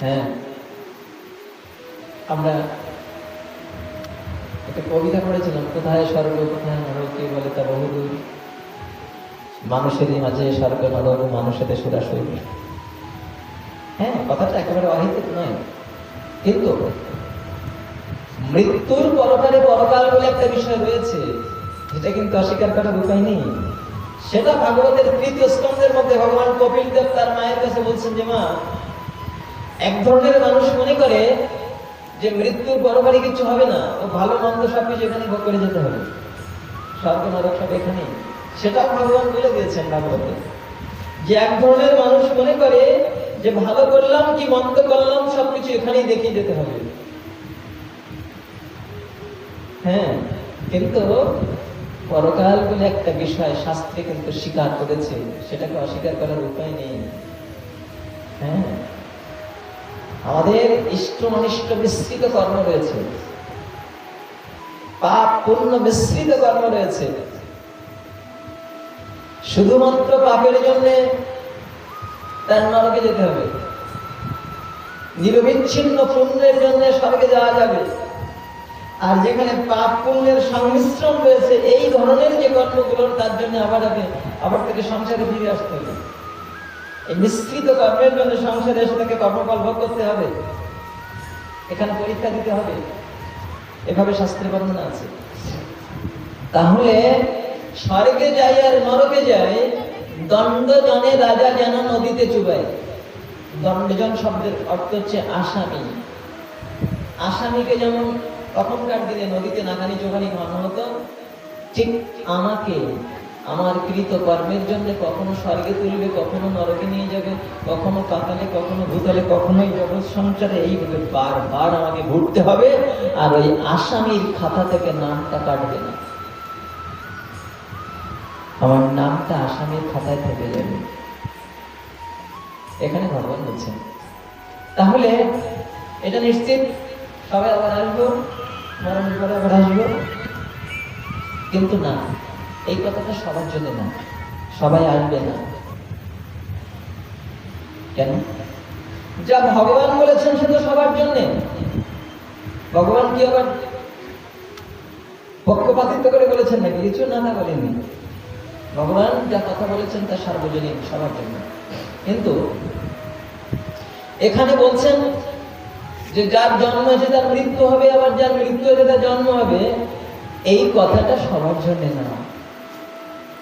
হ্যাঁ, আমরা একটা কবিতা পড়েছিলাম, কোথায় স্বর্গ কোথায় নরক, কে বলে তা বহুদূর, মানুষেরই মাঝে স্বর্গ নরক, মানুষের সুরাসুর। হ্যাঁ, কথাটা একেবারে অহিত নয়, কিন্তু মৃত্যুর পরকালে পরকাল বলে একটা বিষয় রয়েছে, যেটা কিন্তু অস্বীকার করার উপায় নেই। সেটা ভাগবতের 3য় স্কন্ধের মধ্যে ভগবান কপিল দেব তার মায়ের কাছে বলছেন যে মা, এক ধরনের মানুষ মনে করে যে মৃত্যুর পরকালে কিছু হবে না, ও ভালো মন্দ সবকিছু এখানে ভোগ করে যেতে হবে, স্বর্গ নরক সব এখানে। সেটা ভগবান বলে দিয়েছেন ভাগবতে, যে এক ধরনের মানুষ মনে করে যে ভালো করলাম কি মন্দ করলাম সবকিছু এখানেই দেখিয়ে যেতে হবে। হ্যাঁ, কিন্তু পরকাল বলে একটা বিষয় শাস্ত্রে কিন্তু স্বীকার করেছে, সেটাকে অস্বীকার করার উপায় নেই। হ্যাঁ, আমাদের ইষ্ট অনিষ্ট মিশ্রিত কর্ম রয়েছে, পাপ পুণ্য মিশ্রিত কর্ম রয়েছে। শুধুমাত্র পাপের জন্য তার নরকে যেতে হবে, নিরবিচ্ছিন্ন পুণ্যের জন্য স্বর্গে যাওয়া যাবে। আর যেখানে পাপ পুণ্যের সংমিশ্রণ রয়েছে এই ধরনের যে কর্মগুলোর, তার জন্য আবার তাকে সংসারে ফিরে আসতে হবে। এই মিশ্রিত কর্মের জন্য সংসারে এসে তাকে কর্মফল ভোগ করতে হবে, এখানে পরীক্ষা দিতে হবে, এভাবে শাস্ত্রে বর্ণনা আছে। তাহলে স্বর্গে যাই আর নরকে যাই, দণ্ড জনে রাজা যেন নদীতে চুবায়। দণ্ডজন শব্দের অর্থ হচ্ছে আসামি। আসামিকে যেমন তখনকার দিনে নদীতে নাকানি চোখানি খাওয়ানো হতো, ঠিক আমাকে আমার কৃত কর্মের জন্য কখনো স্বর্গে তুলবে, কখনো নরকে নিয়ে যাবে, কখনো পাতালে, কখনো ভূতলে, কখনোই জগৎ সংসারে, এইভাবে বারবার আমাকে ঘুরতে হবে। আর ওই আসামির খাতা থেকে নামটা কাটবে না, আমার নামটা আসামির খাতায় থেকে যাবে। এখানে ভগবান বলছেন। তাহলে এটা নিশ্চিত সবাই আবার আসবো, মরণের পরে আবার আসবো, কিন্তু না, এই কথাটা সবার জন্য না, সবাই আসবে না। কেন? যা ভগবান বলেছেন সে তো সবার জন্যে। ভগবান কি আবার পক্ষপাতিত্ব করে বলেছেন নাকি? কিছু না, তা বলেননি। ভগবান যা কথা বলেছেন তা সার্বজনীন, সবার জন্য। কিন্তু এখানে বলছেন যে যার জন্ম হয়েছে তার মৃত্যু হবে, আবার যার মৃত্যু হয়েছে তার জন্ম হবে, এই কথাটা সবার জন্য না।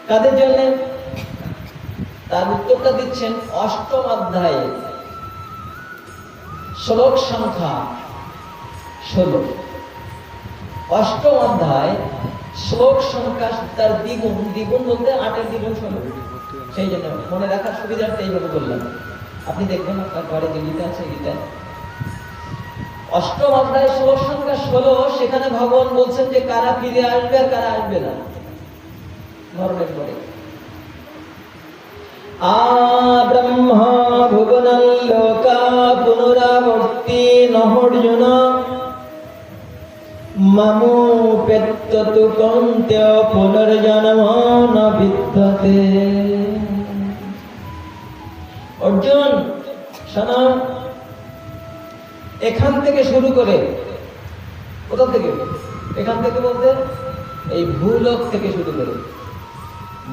কাদের জন্য? তার উত্তরটা দিচ্ছেন 8ম অধ্যায়ে শ্লোক সংখ্যা 16। 8ম অধ্যায় শ্লোক সংখ্যা তার দ্বিগুণ, দ্বিগুণ বলতে 8-এর দ্বিগুণ 16। সেই জন্য মনে রাখার সুবিধার্থে এইভাবে বললাম। আপনি দেখবেন আপনার ঘরে যে গীতা আছে, গীতা 8ম অধ্যায় শ্লোক সংখ্যা 16, সেখানে ভগবান বলছেন যে কারা ফিরে আসবে আর কারা আসবে না মরণের পরে। ব্রহ্মা ভুবনল্লোকা পুনরাবর্তি নহর্জুন মামুপেত্যতু কৌন্তেয় পুনর্জন্ম ন বিদ্যতে। অর্জুন শোনো, এখান থেকে শুরু করে, কোথা থেকে? এখান থেকে বলতে এই ভূলোক থেকে শুরু করে,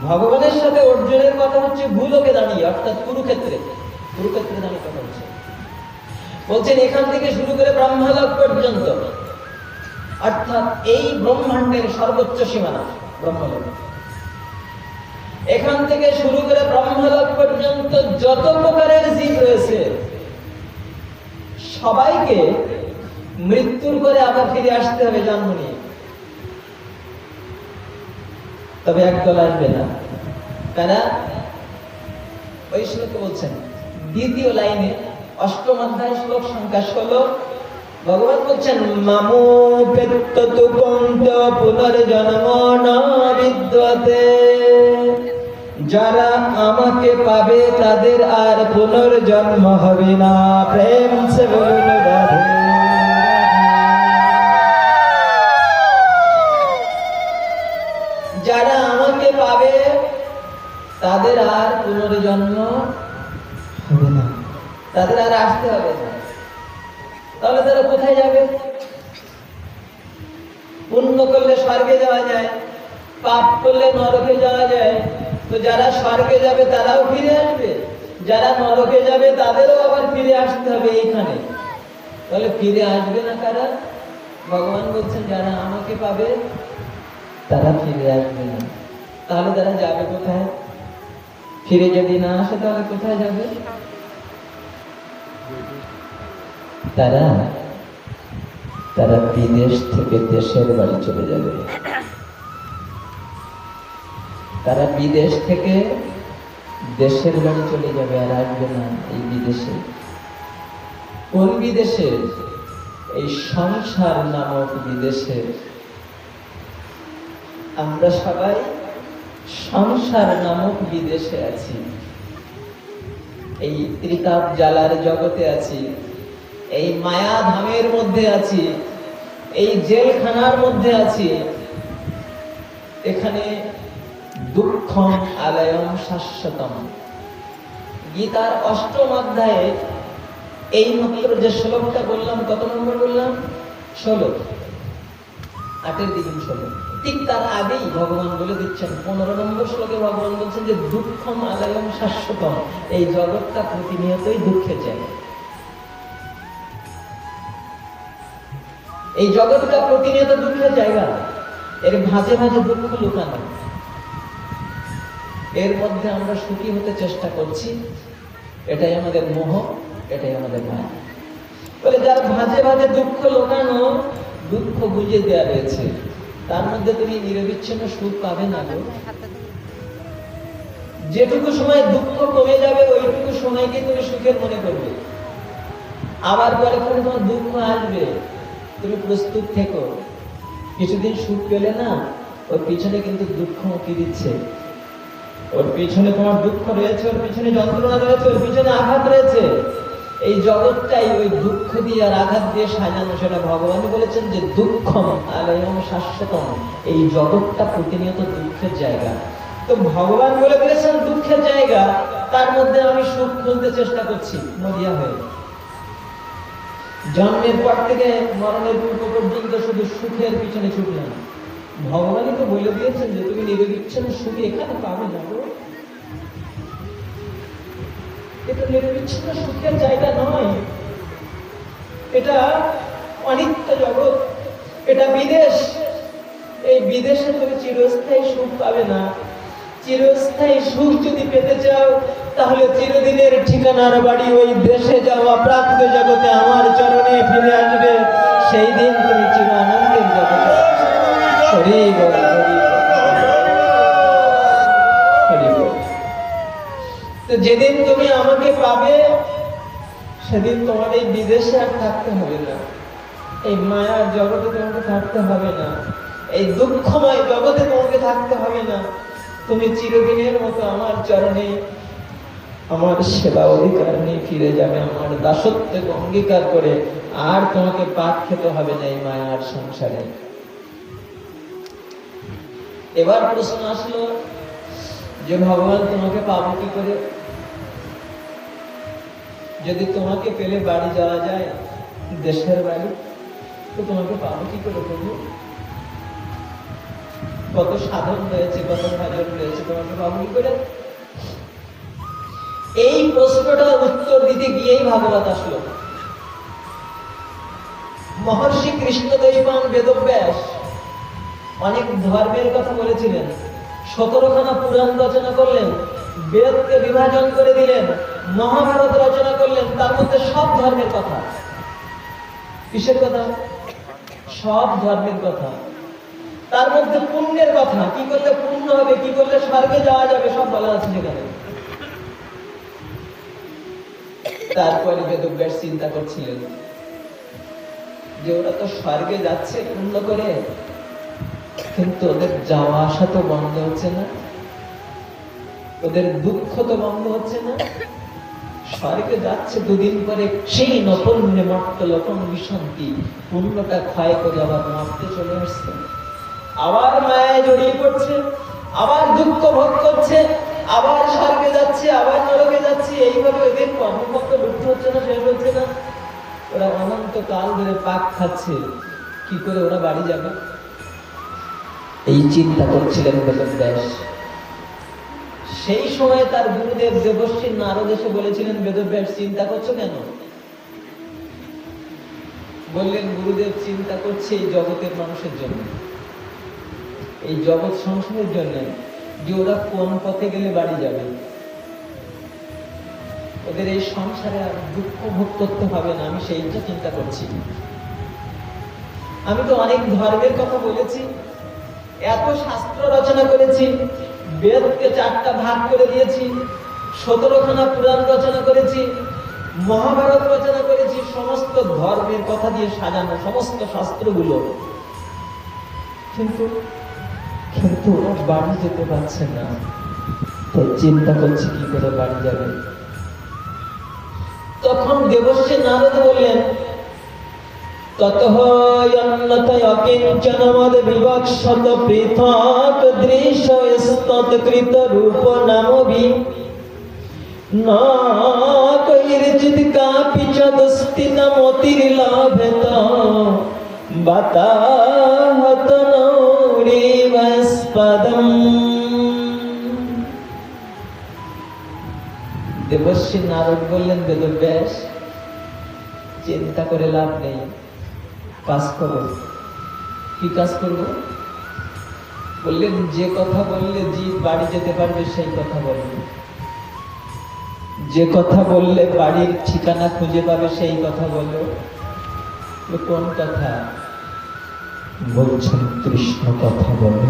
ভগবানের সাথে অর্জুনের কথা হচ্ছে ভূলোকে দাঁড়িয়ে, অর্থাৎ কুরুক্ষেত্রে দাঁড়িয়ে কথা হচ্ছে। বলছেন এখান থেকে শুরু করে ব্রহ্মলোক পর্যন্ত, অর্থাৎ এই ব্রহ্মাণ্ডের সর্বোচ্চ সীমানা ব্রহ্মলোক। এখান থেকে শুরু করে ব্রহ্মলোক পর্যন্ত যত প্রকারের জীব রয়েছে সবাইকে মৃত্যুর পরে আবার ফিরে আসতে হবে জন্ম নিয়ে। তবে একদল আসবে না, কারা? ওই শ্লোকে বলছেন দ্বিতীয় লাইনে, অষ্টম অধ্যায় শ্লোক সংখ্যা 16, ভগবান বলছেন মামুপেত্যতু কৌন্তেয় পুনর্জন্ম ন বিদ্যতে। যারা আমাকে পাবে তাদের আর পুনর্জন্ম হবে না। প্রেম সে বলুন রাধে। যারা আমাকে পাবে তাদের আর পুনর্জন্ম হবে না, তাদের আর আসতে হবে না। তাহলে তারা কোথায় যাবে? পুণ্য করলে স্বর্গে যাওয়া যায়, পাপ করলে নরকে যাওয়া যায়। তো যারা স্বর্গে যাবে তারাও ফিরে আসবে, যারা নরকে যাবে তাদেরও আবার ফিরে আসতে হবে এইখানে। তাহলে ফিরে আসবে না কারা? ভগবান বলছেন যারা আমাকে পাবে তারা ফিরে আসবে না। তাহলে তারা যাবে কোথায়? ফিরে যদি না আসে তাহলে কোথায় যাবে? তারা বিদেশ থেকে দেশের বাড়ি চলে যাবে। তারা বিদেশ থেকে দেশের বাড়ি চলে যাবে, আর আসবে না এই বিদেশে। কোন বিদেশে? এই সংসার নামক বিদেশে। আমরা সবাই সংসার নামক বিদেশে আছি, এই ত্রিতাপ জ্বালার জগতে আছি, এই মায়া ধামের মধ্যে আছি, এই জেলখানার মধ্যে আছি। এখানে দুঃখম আলয়ম শাশ্বতম। গীতার অষ্টম অধ্যায়ে এই মাত্র যে শ্লোকটা বললাম, কত নম্বর বললাম? 16, 8-এর দ্বিগুণ 16। ঠিক তার আগেই ভগবান বলে দিচ্ছেন 15 নম্বর শ্লোকে ভগবান বলছেন যে দুঃখম আলয়ম শাশ্বতম। এই জগৎটা প্রতিনিয়তই দুঃখের জায়গা। এই জগৎটা প্রতিনিয়ত দুঃখের জায়গা। এর ভাঁজে ভাঁজে দুঃখ লুকানো। এর মধ্যে আমরা সুখী হতে চেষ্টা করছি, এটাই আমাদের মোহ, এটাই আমাদের মায়া। বলে যার ভাঁজে ভাঁজে দুঃখ লুকানো, দুঃখ বুঝে দেওয়া রয়েছে, তার মধ্যে তুমি নিরবিচ্ছিন্ন সুখ পাবে না গো। যেটুকু সময় দুঃখ কমে যাবে ওইটুকু সময়কে তুমি সুখের মনে করবে। আবার পরে তোমার দুঃখ আসবে, তুমি প্রস্তুত থেকো। কিছুদিন সুখ পেলে না, ওর পিছনে কিন্তু দুঃখ উঁকি দিচ্ছে। ওর পিছনে তোমার দুঃখ রয়েছে, ওর পিছনে যন্ত্রণা রয়েছে, ওর পিছনে আঘাত রয়েছে। এই জগৎটাই ওই দুঃখ দিয়ে আর আঘাত দিয়ে সাজানো। সেটা ভগবান বলেছেন যে দুঃখম আলয়ম শাশ্বতম। এই জগৎটা প্রতিনিয়ত দুঃখের জায়গা। তো ভগবান বলে দিয়েছেন দুঃখের জায়গা, তার মধ্যে আমি সুখ খুঁজতে চেষ্টা করছি মরিয়া হয়ে। জন্মের পর থেকে মরণের পূর্ব পর্যন্ত শুধু সুখের পিছনে ছুটলাম। ভগবানই তো বলে দিয়েছেন যে তুমি নিরবিচ্ছিন্ন সুখ এখানে পাবে না গো। এটা নিরবিচ্ছিন্ন সুখের জায়গা নয়, এটা অনিত্য জগৎ, এটা বিদেশ। এই বিদেশে তুমি চিরস্থায়ী সুখ পাবে না। চিরস্থায়ী সুখ যদি পেতে চাও তাহলে চিরদিনের ঠিকানার বাড়ি ওই দেশে যাওয়া, প্রাপ্ত জগতে আমার চরণে ফিরে আসবে। সেই দিন তুমি চির আনন্দের জগতে। হরি বল, হরি বল। তো যেদিন তুমি আমাকে পাবে সেদিন তোমার এই বিদেশে আর থাকতে হবে না, এই মায়ার জগতে তোমাকে থাকতে হবে না, এই দুঃখময় জগতে তোমাকে থাকতে হবে না। তুমি চিরদিনের মতো আমার চরণে আমার সেবা অধিকার নিয়ে ফিরে যাবে, আমার দাসত্বকে অঙ্গীকার করে আর তোমাকে পাক খেতে হবে না এই মায়ার সংসারে। এবার প্রশ্ন আসলো যে ভগবান তোমাকে পাবো কি করে? যদি তোমাকে পেলে বাড়ি যাওয়া যায়, দেশের বাড়ি, তো তোমাকে পাবো কি করে প্রভু? কত সাধন রয়েছে, কত ভজন রয়েছে, তোমাকে পাবো কি করে? এই প্রশ্নটার উত্তর দিতে গিয়েই ভাগবত আসলো। মহর্ষি কৃষ্ণদৈবান বেদব্যাস অনেক ধর্মের কথা বলেছিলেন, 17খানা পুরাণ রচনা করলেন, বেদকে বিভাজন করে দিলেন, মহাভারত রচনা করলেন, তার মধ্যে সব ধর্মের কথা। কিসের কথা? সব ধর্মের কথা। তার মধ্যে পুণ্যের কথা, কি করলে পুণ্য হবে, কি করলে স্বর্গে যাওয়া যাবে, সব বলা আছে সেখানে। তারপরে বেদব্যাস চিন্তা করছিলেন যে ওরা তো স্বর্গে যাচ্ছে পুণ্য করে, কিন্তু ওদের যাওয়া আসা তো বন্ধ হচ্ছে না, ওদের দুঃখ তো বন্ধ হচ্ছে না। স্বর্গে যাচ্ছে, দুদিন পরে সেই নপুণ্যে মর্ত লোকম বিশান্তি, পুণ্যটা ক্ষয় করে আবার মর্তে চলে আসছে, আবার মায়ায় জড়িয়ে পড়ছে, আবার দুঃখ ভোগ করছে, আবার স্বর্গে যাচ্ছে, আবার নরকে যাচ্ছে। এইভাবে ওদের কর্মপক্ষ লুপ্ত হচ্ছে না, শেষ হচ্ছে না। ওরা অনন্ত কাল ধরে পাক খাচ্ছে, কি করে ওরা বাড়ি যাবে? এই চিন্তা করছিলেন বেদব্যাস। সেই সময় তার গুরুদেব দেবশ্রী নারদ এসে বলেছিলেন, বেদব্যাস চিন্তা করছো কেন? বললেন, গুরুদেব চিন্তা করছে এই জগতের মানুষের জন্য, এই জগৎ সংসারের জন্য, যে ওরা কোন পথে গেলে বাড়ি যাবে, ওদের এই সংসারে আর দুঃখ ভোগ করতে হবে না, আমি সেইটা চিন্তা করছি। আমি তো অনেক ধর্মের কথা বলেছি, এত শাস্ত্র রচনা করেছি, বেদকে 4টা ভাগ করে দিয়েছি, 17খানা পুরাণ রচনা করেছি, মহাভারত রচনা করেছি, সমস্ত ধর্মের কথা দিয়ে সাজানো সমস্ত শাস্ত্রগুলো, কিন্তু ওরা বাড়ি যেতে পারছে না। তো চিন্তা করছি কি করে বাড়ি যাবে। তখন দেবশ্রী নারদ বললেন, ততঃ অন্যতয় অকিঞ্চনমদ বিবক্ষত পৃথক দৃশ্যস্তৎকৃত রূপ নামভি না কৈর্চিৎ কাপি চ দুস্থিতমতির্লভত বাতাহত নৌরিবস্পদম। দেবশ্রী নারদ বললেন, বেদব্যাস চিন্তা করে লাভ নেই, কাজ করো। কি কাজ করবো? বললেন, যে কথা বললে জীব বাড়ি যেতে পারবে সেই কথা বলবে, যে কথা বললে বাড়ির ঠিকানা খুঁজে পাবে সেই কথা বলো। কোন কথা? বলছেন কৃষ্ণ কথা বলো।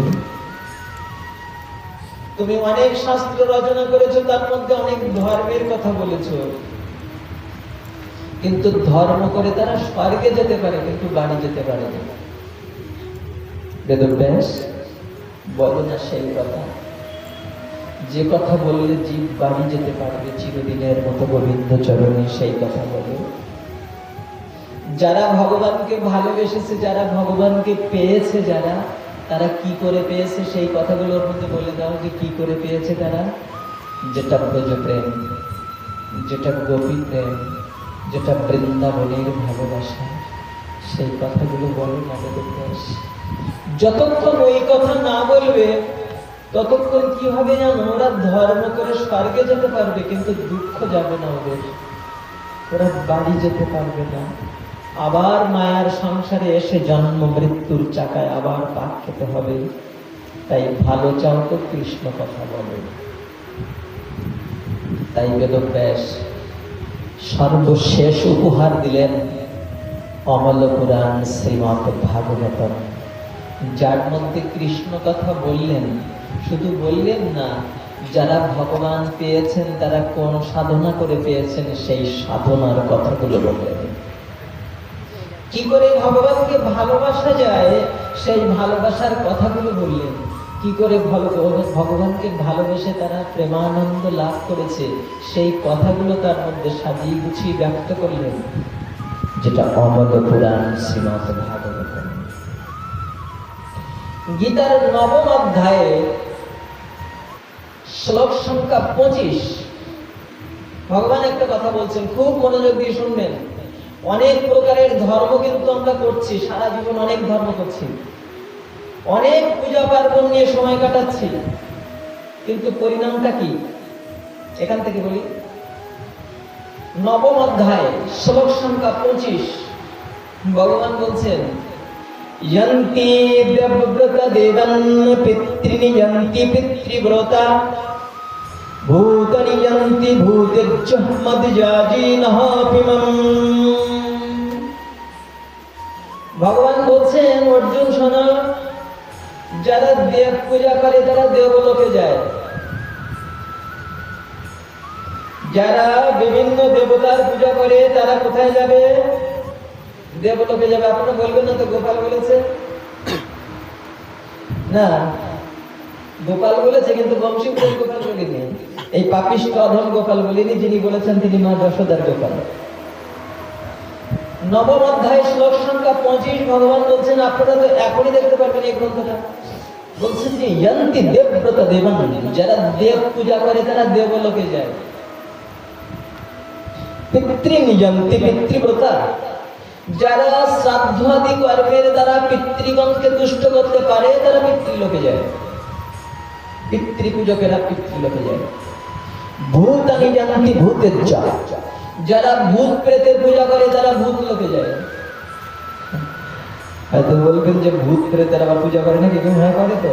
তুমি অনেক শাস্ত্র রচনা করেছো, তার মধ্যে অনেক ধর্মের কথা বলেছো, কিন্তু ধর্ম করে তারা স্বর্গে যেতে পারে, কিন্তু বাড়ি যেতে পারে না। বেদব্যাস বলো না সেই কথা, যে কথা বললে জীব বাড়ি যেতে পারবে চিরদিনের মতো গোবিন্দ চরণে, সেই কথা বলো। যারা ভগবানকে ভালোবেসেছে, যারা ভগবানকে পেয়েছে, যারা, তারা কি করে পেয়েছে সেই কথাগুলোর মধ্যে বলে দাও যে কি করে পেয়েছে তারা। যেটা ব্রজ প্রেম, যেটা গোপী প্রেম, যেটা বৃন্দাবনের ভালোবাসা, সেই কথাগুলো বলো না বেদব্যাস। যতক্ষণ ওই কথা না বলবে ততক্ষণ কি হবে জানো, ওরা ধর্ম করে স্বর্গে যেতে পারবে, কিন্তু দুঃখ যাবে না ওদের, ওরা বাড়ি যেতে পারবে না, আবার মায়ার সংসারে এসে জন্ম মৃত্যুর চাকায় আবার পাক খেতে হবে। তাই ভালো চাও তো কৃষ্ণ কথা বলো। তাই বেদব্যাস সর্বশেষ উপহার দিলেন অমল পুরাণ শ্রীমৎ ভাগবতম, যার মধ্যে কৃষ্ণ কথা বললেন। শুধু বললেন না, যারা ভগবান পেয়েছেন তারা কোন সাধনা করে পেয়েছেন সেই সাধনার কথাগুলো বললেন। কি করে ভগবানকে ভালোবাসা যায় সেই ভালোবাসার কথাগুলো বললেন। কি করে ভগবানকে ভালোবেসে তারা প্রেমানন্দ লাভ করেছে, সেই কথাগুলো তার মধ্যে সাজিয়ে গুছিয়ে ব্যক্ত করলেন, যেটা অমল পুরাণ শ্রীমৎ ভাগবত। গীতার 9ম অধ্যায়ে শ্লোক সংখ্যা 25 ভগবান একটা কথা বলছেন, খুব মনোযোগ দিয়ে শুনবেন। অনেক প্রকারের ধর্ম কিন্তু আমরা করছি, সারা জীবন অনেক ধর্ম করছি, অনেক পূজা পার্বণ নিয়ে সময় কাটাচ্ছি, কিন্তু পরিণামটা কি? এখান থেকে বলি, 9ম অধ্যায় শ্লোক সংখ্যা 25 ভগবান বলছেন, यन्ति देवव्रत देवन् पितृनि यन्ति पितृव्रता भूतनि यन्ति भूतेज्ज मद्याजिनः पिमम्। ভগবান বলছেন, অর্জুন শোনো, যারা দেব পূজা করে তারা দেবলোকে যায়, যারা বিভিন্ন দেবতার পূজা করে তারা কোথায় যাবে? দেবলোকে যাবে। আপনারা বলবেন না তো গোপাল বলেছে? না, গোপাল বলেছে, কিন্তু বংশীপুর গোপাল বলিনি, এই পাপিষ্ঠ অধম গোপাল বলিনি, যিনি বলেছেন তিনি মা যশোদার গোপাল। 9ম অধ্যায় শ্লোক সংখ্যা 25 ভগবান বলছেন, আপনারা তো এখনই দেখতে পারবেন এই গ্রন্থটা, বলছেন যে यन्ति देवव्रत देवन्, যারা দেব পূজা করে তারা দেবলোকে যায়। পিতৃনি यन्ति পিতৃব্রতা, যারা শ্রাদ্ধ আদি কর্মের দ্বারা পিতৃগণকে তুষ্ট করতে পারে তারা পিতৃলোকে যায়, পিতৃপূজকেরা পিতৃলোকে যায়। ভূতানি यन्ति ভূতেজ্জ, যারা ভূত প্রেতের পূজা করে তারা ভূত লোকে যায়। হয়তো বলবেন যে ভূত প্রেতের আবার পূজা করে নাকি? হ্যাঁ করে তো।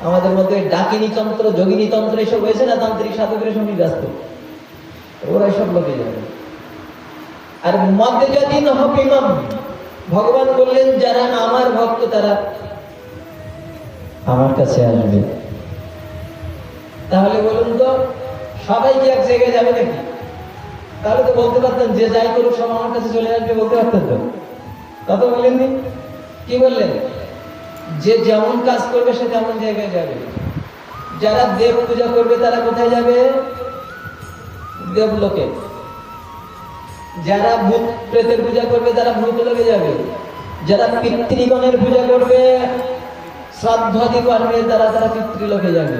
আমাদের মধ্যে ডাকিনী তন্ত্র, যোগিনী তন্ত্র এসব হয়েছে না, তান্ত্রিক সাধকের সঙ্গে ব্যস্ত, ওরা সব লোকে যাবে। আর মদ্যাজিন হপিমাম, ভগবান বললেন যারা আমার ভক্ত তারা আমার কাছে আসবে। তাহলে বলুন তো, সবাই কি এক জায়গায় যাবে নাকি? তাহলে তো বলতে পারতেন যে যাই করুক সব আমার কাছে চলে আসবে, বলতে পারতেন তো। তা তো বলেননি, কি বললেন? যে যেমন কাজ করবে সে তেমন জায়গায় যাবে। যারা দেব পূজা করবে তারা কোথায় যাবে? দেবলোকে। যারা ভূত প্রেতের পূজা করবে তারা ভূতলোকে যাবে। যারা পিতৃগণের পূজা করবে, শ্রাদ্ধাদি কর্মে তারা পিতৃলোকে যাবে।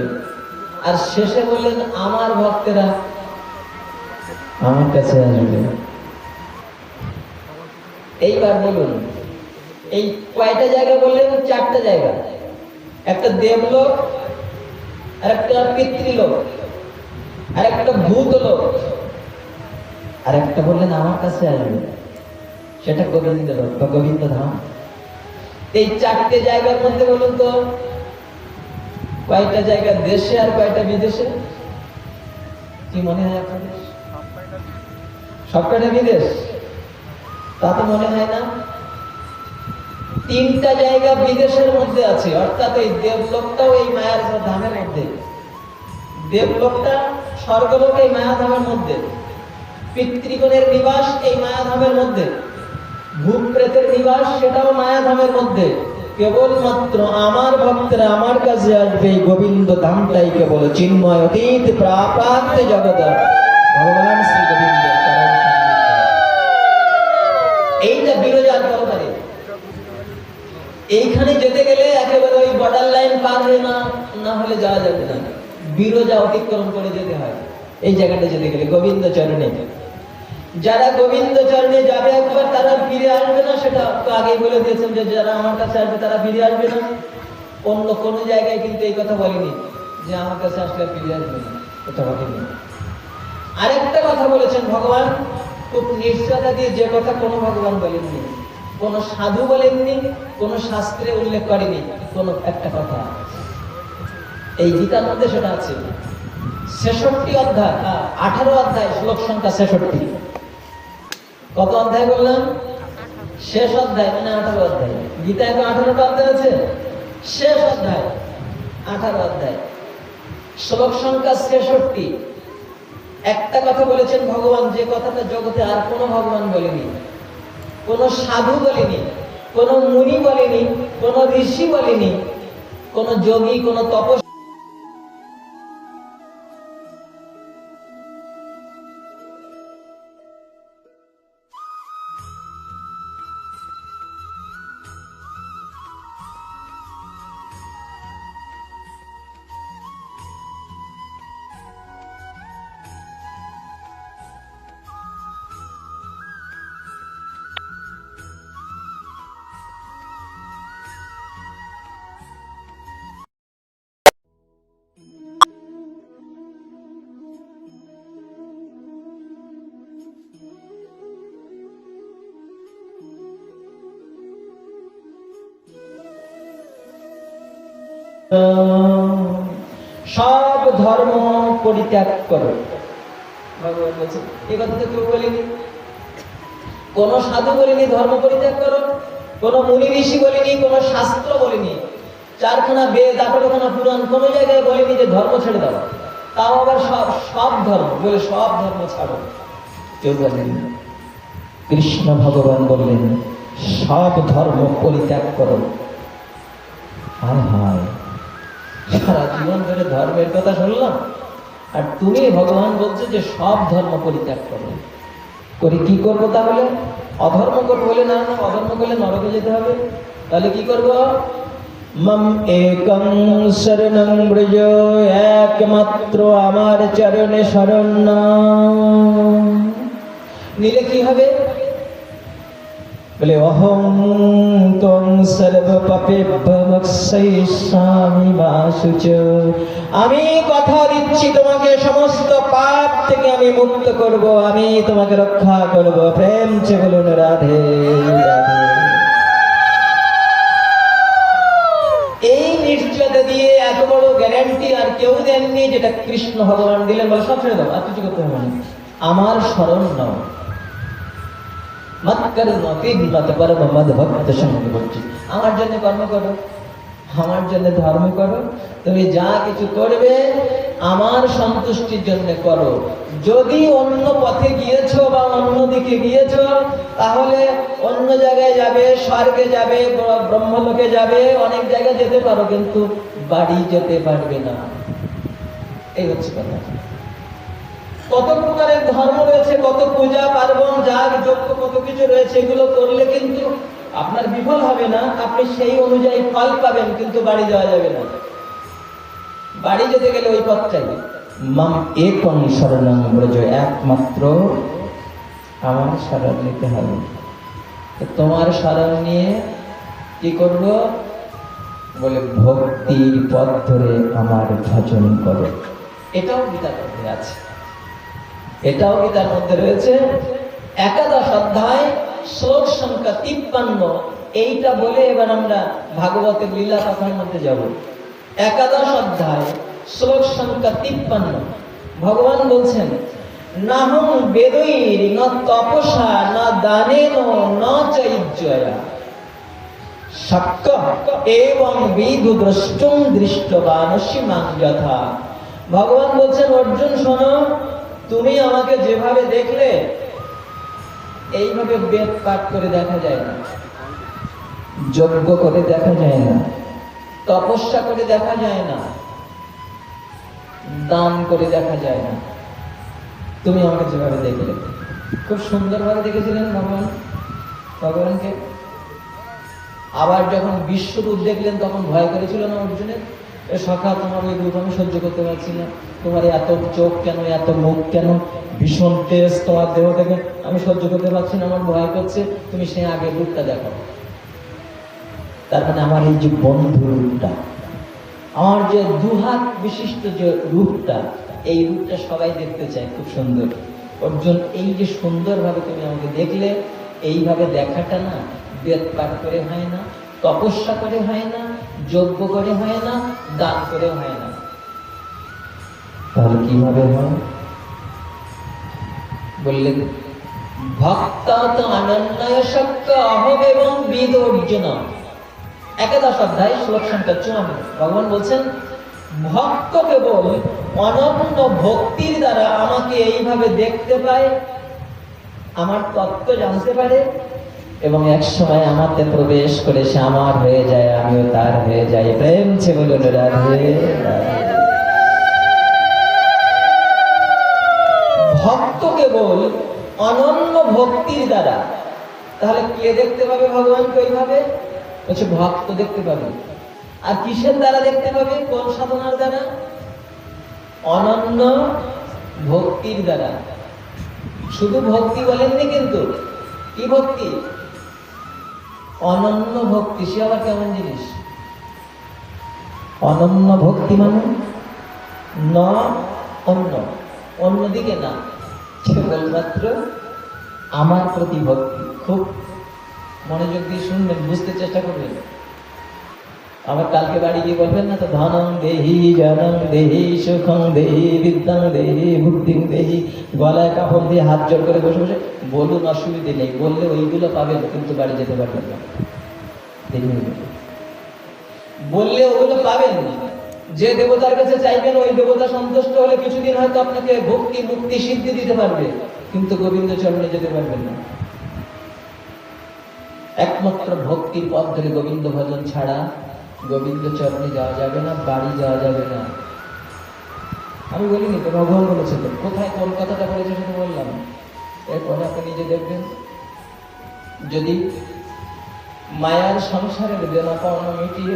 আর শেষে বললেন আমার ভক্তেরা আমার কাছে আসবে। এইবার বলুন, এই কয়টা জায়গা বললেন? 4টা জায়গা। একটা দেবলোক, আর একটা পিতৃলোক, আর একটা ভূতলোক, আর একটা বললেন আমার কাছে আসবে, সেটা গোবিন্দ লোক বা গোবিন্দ ধাম। এই 4টে জায়গার মধ্যে বলুন তো কয়টা জায়গা দেশে আর কয়টা বিদেশে? কি মনে হয় আপনাদের? সবকটা বিদেশ? তা তো মনে হয় না। 3টা জায়গা বিদেশের মধ্যে আছে, অর্থাৎ এই দেবলোকটাও এই মায়ার ধামের মধ্যে। দেবলোকটা স্বর্গলোক এই মায়াধামের মধ্যে, পিতৃগণের নিবাস এই মায়াধামের মধ্যে, ভূত প্রেতের নিবাস সেটাও মায়াধামের মধ্যে। কেবলমাত্র আমার ভক্তরা আমার কাছে আসবে, এই গোবিন্দ ধামটাই কেবল চিন্ময় অতীত প্রাপ্ত জগৎ ভগবান শ্রী গোবিন্দ। এইটা বিরজার পরপারে। এইখানে যেতে গেলে একেবারে ওই বর্ডার লাইন পার হয়ে না হলে যাওয়া যাবে না, বিরজা অতিক্রম করে যেতে হয়। এই জায়গাটা যেতে গেলে গোবিন্দ চরণে, যারা গোবিন্দ চরণে যাবে একবার তারা ফিরে আসবে না, সেটা তো আগেই বলে দিয়েছেন যে যারা আমার কাছে আসবে তারা ফিরে আসবে না। অন্য কোনো জায়গায় কিন্তু এই কথা বলেনি যে আমার কাছে আসলে ফিরে আসবে না, এটা বলেনি। আরেকটা কথা বলেছেন ভগবান খুব নিশ্চয়তা দিয়ে, যে কথা কোনো ভগবান বলেননি, কোনো সাধু বলেননি, কোনো শাস্ত্রে উল্লেখ করেনি, কোনো একটা কথা এই গীতার মধ্যে সেটা আছে। 66 অধ্যায়, 18 অধ্যায় শ্লোক সংখ্যা 66। কত অধ্যায় বললাম? শেষ অধ্যায় মানে 18 অধ্যায়। গীতায় তো 18টা অধ্যায় আছে, শেষ অধ্যায় 18 অধ্যায় শ্লোক সংখ্যা 66। একটা কথা বলেছেন ভগবান, যে কথাটা জগতে আর কোনো ভগবান বলেনি, কোনো সাধু বলেনি, কোনো মুনি বলেনি, কোনো ঋষি বলেনি, কোন যোগী, কোন তপস্বী সব ধর্ম পরিত্যাগ করো। ভগবান বলছে, এই কথা তো কেউ বলেনি, কোন সাধু বলেনি ধর্ম পরিত্যাগ করো, কোন মুনি ঋষি বলেনি, কোন শাস্ত্র বলেনি, 4খানা বেদ 18খানা পুরাণ কোন জায়গায় বলেনি যে ধর্ম ছেড়ে দাও। তাও আবার সব ধর্ম বলে সব ধর্ম ছাড়ো, কেউ বলেনি। কৃষ্ণ ভগবান বললেন সব ধর্ম পরিত্যাগ করো। হায় হায়, সারা জীবন ধরে ধর্মের কথা শুনলাম, আর তুমি ভগবান বলছো যে সব ধর্ম পরিত্যাগ করো। করে কি করবো তাহলে? অধর্ম করবো বলে না, অধর্ম করলে নরকে যেতে হবে। তাহলে কি করব? মম একং শরণং ব্রজ, একমাত্র আমার চরণে শরণ নাও। নিলে কি হবে? বলে অহং ত্বং সর্ব পাপেভ্যো মোক্ষয়িষ্যামি মা শুচ। আমি কথা দিচ্ছি তোমাকে সমস্ত পাপ থেকে আমি মুক্ত করব, আমি তোমাকে রক্ষা করব। প্রেম চে বলুন রাধে রাধে। এই নিশ্চয়তা দিয়ে এত বড় গ্যারান্টি আর কেউ দেননি, যেটা কৃষ্ণ ভগবান দিলেন। বলে সব ছেড়ে দাও, আর কিছু করতে হবে না, আমার শরণ নাও। আমার জন্য কর্ম করো, আমার জন্য ধর্ম করো। তুমি যা কিছু করবে আমার সন্তুষ্টির জন্য করো। যদি অন্য পথে গিয়েছো বা অন্য দিকে গিয়েছো, তাহলে অন্য জায়গায় যাবে, স্বর্গে যাবে, ব্রহ্মলোকে যাবে, অনেক জায়গায় যেতে পারো, কিন্তু বাড়ি যেতে পারবে না। এই হচ্ছে কথা। কত প্রকারের ধর্ম রয়েছে, কত পূজা পার্বণ, যাগ যজ্ঞ, কত কিছু রয়েছে, এগুলো করলে কিন্তু আপনার বিফল হবে না, আপনি সেই অনুযায়ী ফল পাবেন, কিন্তু বাড়ি যাওয়া যাবে না। বাড়ি যেতে গেলে ওই পথটাই, মাম একং শরণং ব্রজ, একমাত্র আমার শরণ নিতে হবে। তোমার শরণ নিয়ে কি করব? বলে ভক্তির পথ ধরে আমার ভজন করো। এটাও গীতার মধ্যে আছে, এটাও গীতার মধ্যে রয়েছে। 11 অধ্যায় শ্লোক সংখ্যা 53। এইটা বলে এবার আমরা ভাগবতের লীলা কথার মধ্যে যাব। 11 অধ্যায় শ্লোক সংখ্যা 53 ভগবান বলছেন, নাহং বেদৈর ন তপসা ন দানেন ন চৈজ্জয়া শক্য এবং বিদু দ্রষ্টুম দৃষ্টবানস্য মাং যথা। ভগবান বলছেন, অর্জুন শোনো, তুমি আমাকে যেভাবে দেখলে এইভাবে বেদ পাঠ করে দেখা যায় না, যজ্ঞ করে দেখা যায় না, তপস্যা করে দেখা যায় না, দান করে দেখা যায় না। তুমি আমাকে যেভাবে দেখলে, খুব সুন্দরভাবে দেখেছিলেন ভগবানকে। আবার যখন বিশ্বরূপ দেখলেন তখন ভয় করেছিল না অর্জুনের? সখা, তোমার ওই রূপ আমি সহ্য করতে পারছি না, তোমার এত চোখ কেন, এত মুখ কেন, ভীষণ তেজ তোমার দেহ থেকে, আমি সহ্য করতে পারছি না, আমার ভয় করছে, তুমি সেই আগের রূপটা দেখো। তার মানে আমার এই যে বন্ধু রূপটা, আমার যে দুহাত বিশিষ্ট যে রূপটা, এই রূপটা সবাই দেখতে চায়, খুব সুন্দর। অর্জুন, এই যে সুন্দরভাবে তুমি আমাকে দেখলে, এইভাবে দেখাটা না বেদ পাঠ করে হয় না, তপস্যা করে হয় না, যজ্ঞ করে হয় না, দান করে হয় না। তাহলে কিভাবে হয়? বললেন, ভক্তাৎ অনন্যয় শক্য অহম এবং বিদ অর্জুন। 11 অধ্যায় শ্লোক সংখ্যা 54 ভগবান বলছেন, ভক্ত কেবল অনন্য ভক্তির দ্বারা আমাকে এইভাবে দেখতে পায়, আমার তত্ত্ব জানতে পারে, এবং এক সময় আমাতে প্রবেশ করে সে আমার হয়ে যায়, আমিও তার হয়ে যাই। প্রেম ছে বলুন রাধে রাধে। ভক্ত কেবল অনন্য ভক্তির দ্বারা, তাহলে কে দেখতে পাবে ভগবানকে ওইভাবে? বলছে ভক্ত দেখতে পাবে। আর কিসের দ্বারা দেখতে পাবে? কোন সাধনার দ্বারা? অনন্য ভক্তির দ্বারা। শুধু ভক্তি বলেননি কিন্তু, কি ভক্তি? অনন্য ভক্তি। সে আবার কেমন জিনিস? অনন্য ভক্তি মানে ন অন্য, অন্যদিকে না, কেবলমাত্র আমার প্রতি ভক্তি। খুব মনোযোগ দিয়ে শুনবেন, বুঝতে চেষ্টা করবেন। আবার কালকে বাড়ি গিয়ে বলবেন না তো, ধনং দেহি জনং দেহি সুখং দেহি বিদ্যাং দেহি বুদ্ধিং দেহি। গলায় কাপড় দিয়ে হাত জোড় করে বসে বসে বলুন, অসুবিধে নেই। বললে ওইগুলো পাবেন, কিন্তু বাড়ি যেতে পারবেন না। বললে ওগুলো পাবেন। যে দেবতার কাছে চাইবেন, ওই দেবতা সন্তুষ্ট হলে কিছুদিন হয়তো আপনাকে ভক্তি মুক্তি সিদ্ধি দিতে পারবে, কিন্তু গোবিন্দ চরণে যেতে পারবেন না। একমাত্র ভক্তির পথ ধরে গোবিন্দ ভজন ছাড়া গোবিন্দ চরণে যাওয়া যাবে না, বাড়ি যাওয়া যাবে না। আমি বলিনি তো, ভগবান বলেছে তো। কোথায় কোন কথাটা বলেছে সেটা বললাম। এরপরে আপনি নিজে দেখবেন, যদি মায়ার সংসারের দেনা পাওনা মিটিয়ে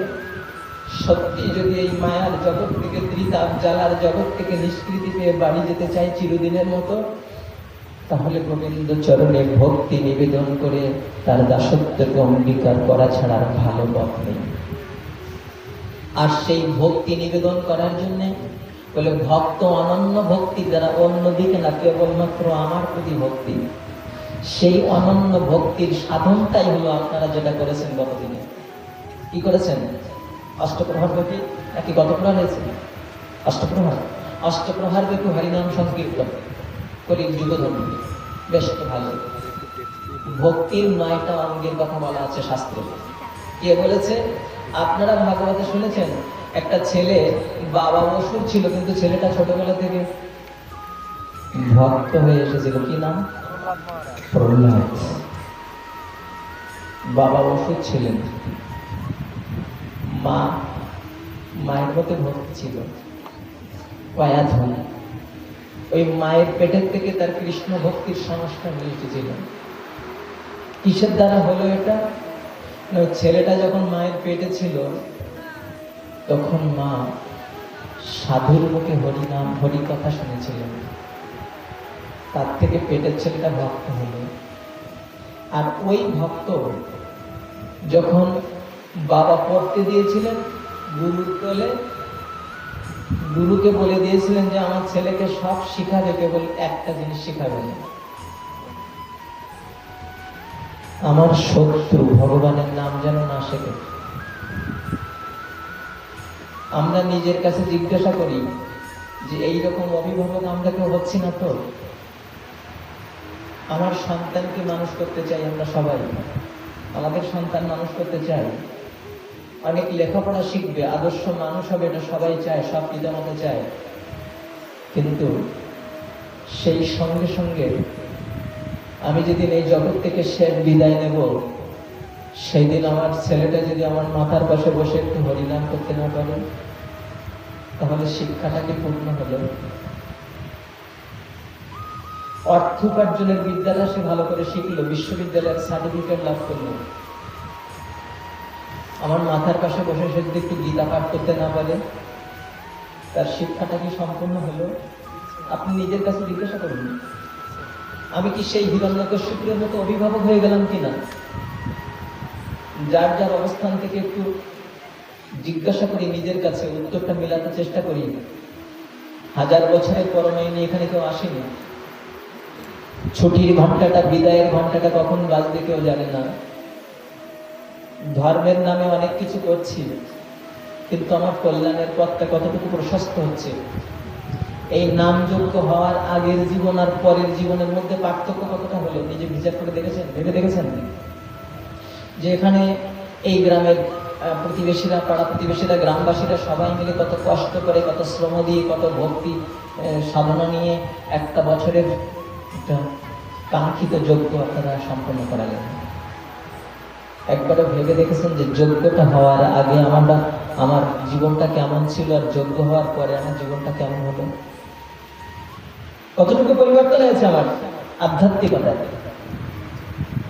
সত্যি যদি এই মায়ার জগৎ থেকে, ত্রিতাপ জ্বালার জগৎ থেকে নিষ্কৃতি পেয়ে বাড়ি যেতে চাই চিরদিনের মতো, তাহলে গোবিন্দ চরণে ভক্তি নিবেদন করে তার দাসত্বকে অঙ্গীকার করা ছাড়া আর ভালো পথ নেই। আর সেই ভক্তি নিবেদন করার জন্য বলে ভক্ত অনন্য ভক্তি দ্বারা, অন্যদিকে না, কেবলমাত্র আমার প্রতি ভক্তি। সেই অনন্য ভক্তির সাধনটাই হলো আপনারা যেটা করেছেন গতদিনে। কি করেছেন? অষ্টপ্রহার ব্যাপী নাকি গত প্রহার হয়েছে? অষ্টপ্রহার। অষ্টপ্রহার ব্যাপী হরিনাম সংকীর্তন কলির যুগধর্ম। বেশ ভালো। ভক্তির 9টা অঙ্গের কথা বলা আছে শাস্ত্রে। কে বলেছে? আপনারা ভাগবতে শুনেছেন, একটা ছেলে বাবা অসুর ছিল, কিন্তু ছেলেটা ছোটবেলা থেকে ভক্ত হয়ে এসেছিল। কি নাম? প্রহ্লাদ। বাবা অসুর ছিলেন, মায়ের প্রতি ভক্তি ছিল, পায়াধন। ওই মায়ের পেটের থেকে তার কৃষ্ণ ভক্তির সংস্কার হয়ে এসেছিল। কিসের দ্বারা হলো এটা? ছেলেটা যখন মায়ের পেটে ছিল, তখন মা সাধুর মুখে হরিনাম হরি কথা শুনেছিলেন। তার থেকে পেটের ছেলেটা ভক্ত হলো। আর ওই ভক্ত যখন বাবা পড়তে দিয়েছিলেন গুরুর তলে, গুরুকে বলে দিয়েছিলেন যে আমার ছেলেকে সব শিখাবে, কেবল একটা জিনিস শিখাবে না, আমার শত্রু ভগবানের নাম যেন না শেখে। আমরা নিজের কাছে জিজ্ঞাসা করি যে এইরকম অভিভাবক আমরা কেউ হচ্ছি না তো? আমার সন্তানকে মানুষ করতে চাই আমরা সবাই, আমাদের সন্তান মানুষ করতে চাই, অনেক লেখাপড়া শিখবে, আদর্শ মানুষ হবে, এটা সবাই চায়, সব পিতামাতা চায়। কিন্তু সেই সঙ্গে সঙ্গে আমি যেদিন এই জগৎ থেকে শেষ বিদায় নেব, সেই দিন আমার ছেলেটা যদি আমার মাথার পাশে বসে একটু হরিনাম করতে না পারে, তাহলে শিক্ষাটা কি পূর্ণ হলো? অর্থ উপার্জনের বিদ্যাটা সে ভালো করে শিখলো, বিশ্ববিদ্যালয়ের সার্টিফিকেট লাভ করলো, আমার মাথার পাশে বসে সে যদি একটু গীতা পাঠ করতে না পারে, তার শিক্ষাটা কি সম্পূর্ণ হলো? আপনি নিজের কাছে জিজ্ঞাসা করুন, আমি কি সেই হিরণ্যকশিপুরের মতো অভিভাবক হয়ে গেলাম কিনা? যার যার অবস্থান থেকে একটু জিজ্ঞাসা করি, নিজের কাছে উত্তরটা মেলাতে চেষ্টা করি। 1000 বছরের পরমাই নিয়ে এখানে কেউ আসেনি। ছুটির ঘন্টাটা, বিদায়ের ঘন্টাটা কখন বাজবে কেউ জানে না। ধর্মের নামে অনেক কিছু করছি, কিন্তু আমার কল্যাণের পথটা কতটুকু প্রশস্ত হচ্ছে? এই নামযোগ্য হওয়ার আগের জীবন আর পরের জীবনের মধ্যে পার্থক্য কতটা হলো? নিজে বিচার করে দেখেছেন? ভেবে দেখেছেন যে এখানে এই গ্রামের প্রতিবেশীরা, পাড়া প্রতিবেশীরা, গ্রামবাসীরা সবাই মিলে কত কষ্ট করে, কত শ্রম দিয়ে, কত ভক্তি সাধনা নিয়ে একটা বছরের একটা কাঙ্ক্ষিত যজ্ঞ আপনারা সম্পন্ন করালেন। একবারও ভেবে দেখেছেন যে যোগ্যটা হওয়ার আগে আমার জীবনটা কেমন ছিল, আর যোগ্য হওয়ার পরে আমার জীবনটা কেমন হলো? কতটুকু পরিবর্তন হয়েছে আমার আধ্যাত্মিকতায়,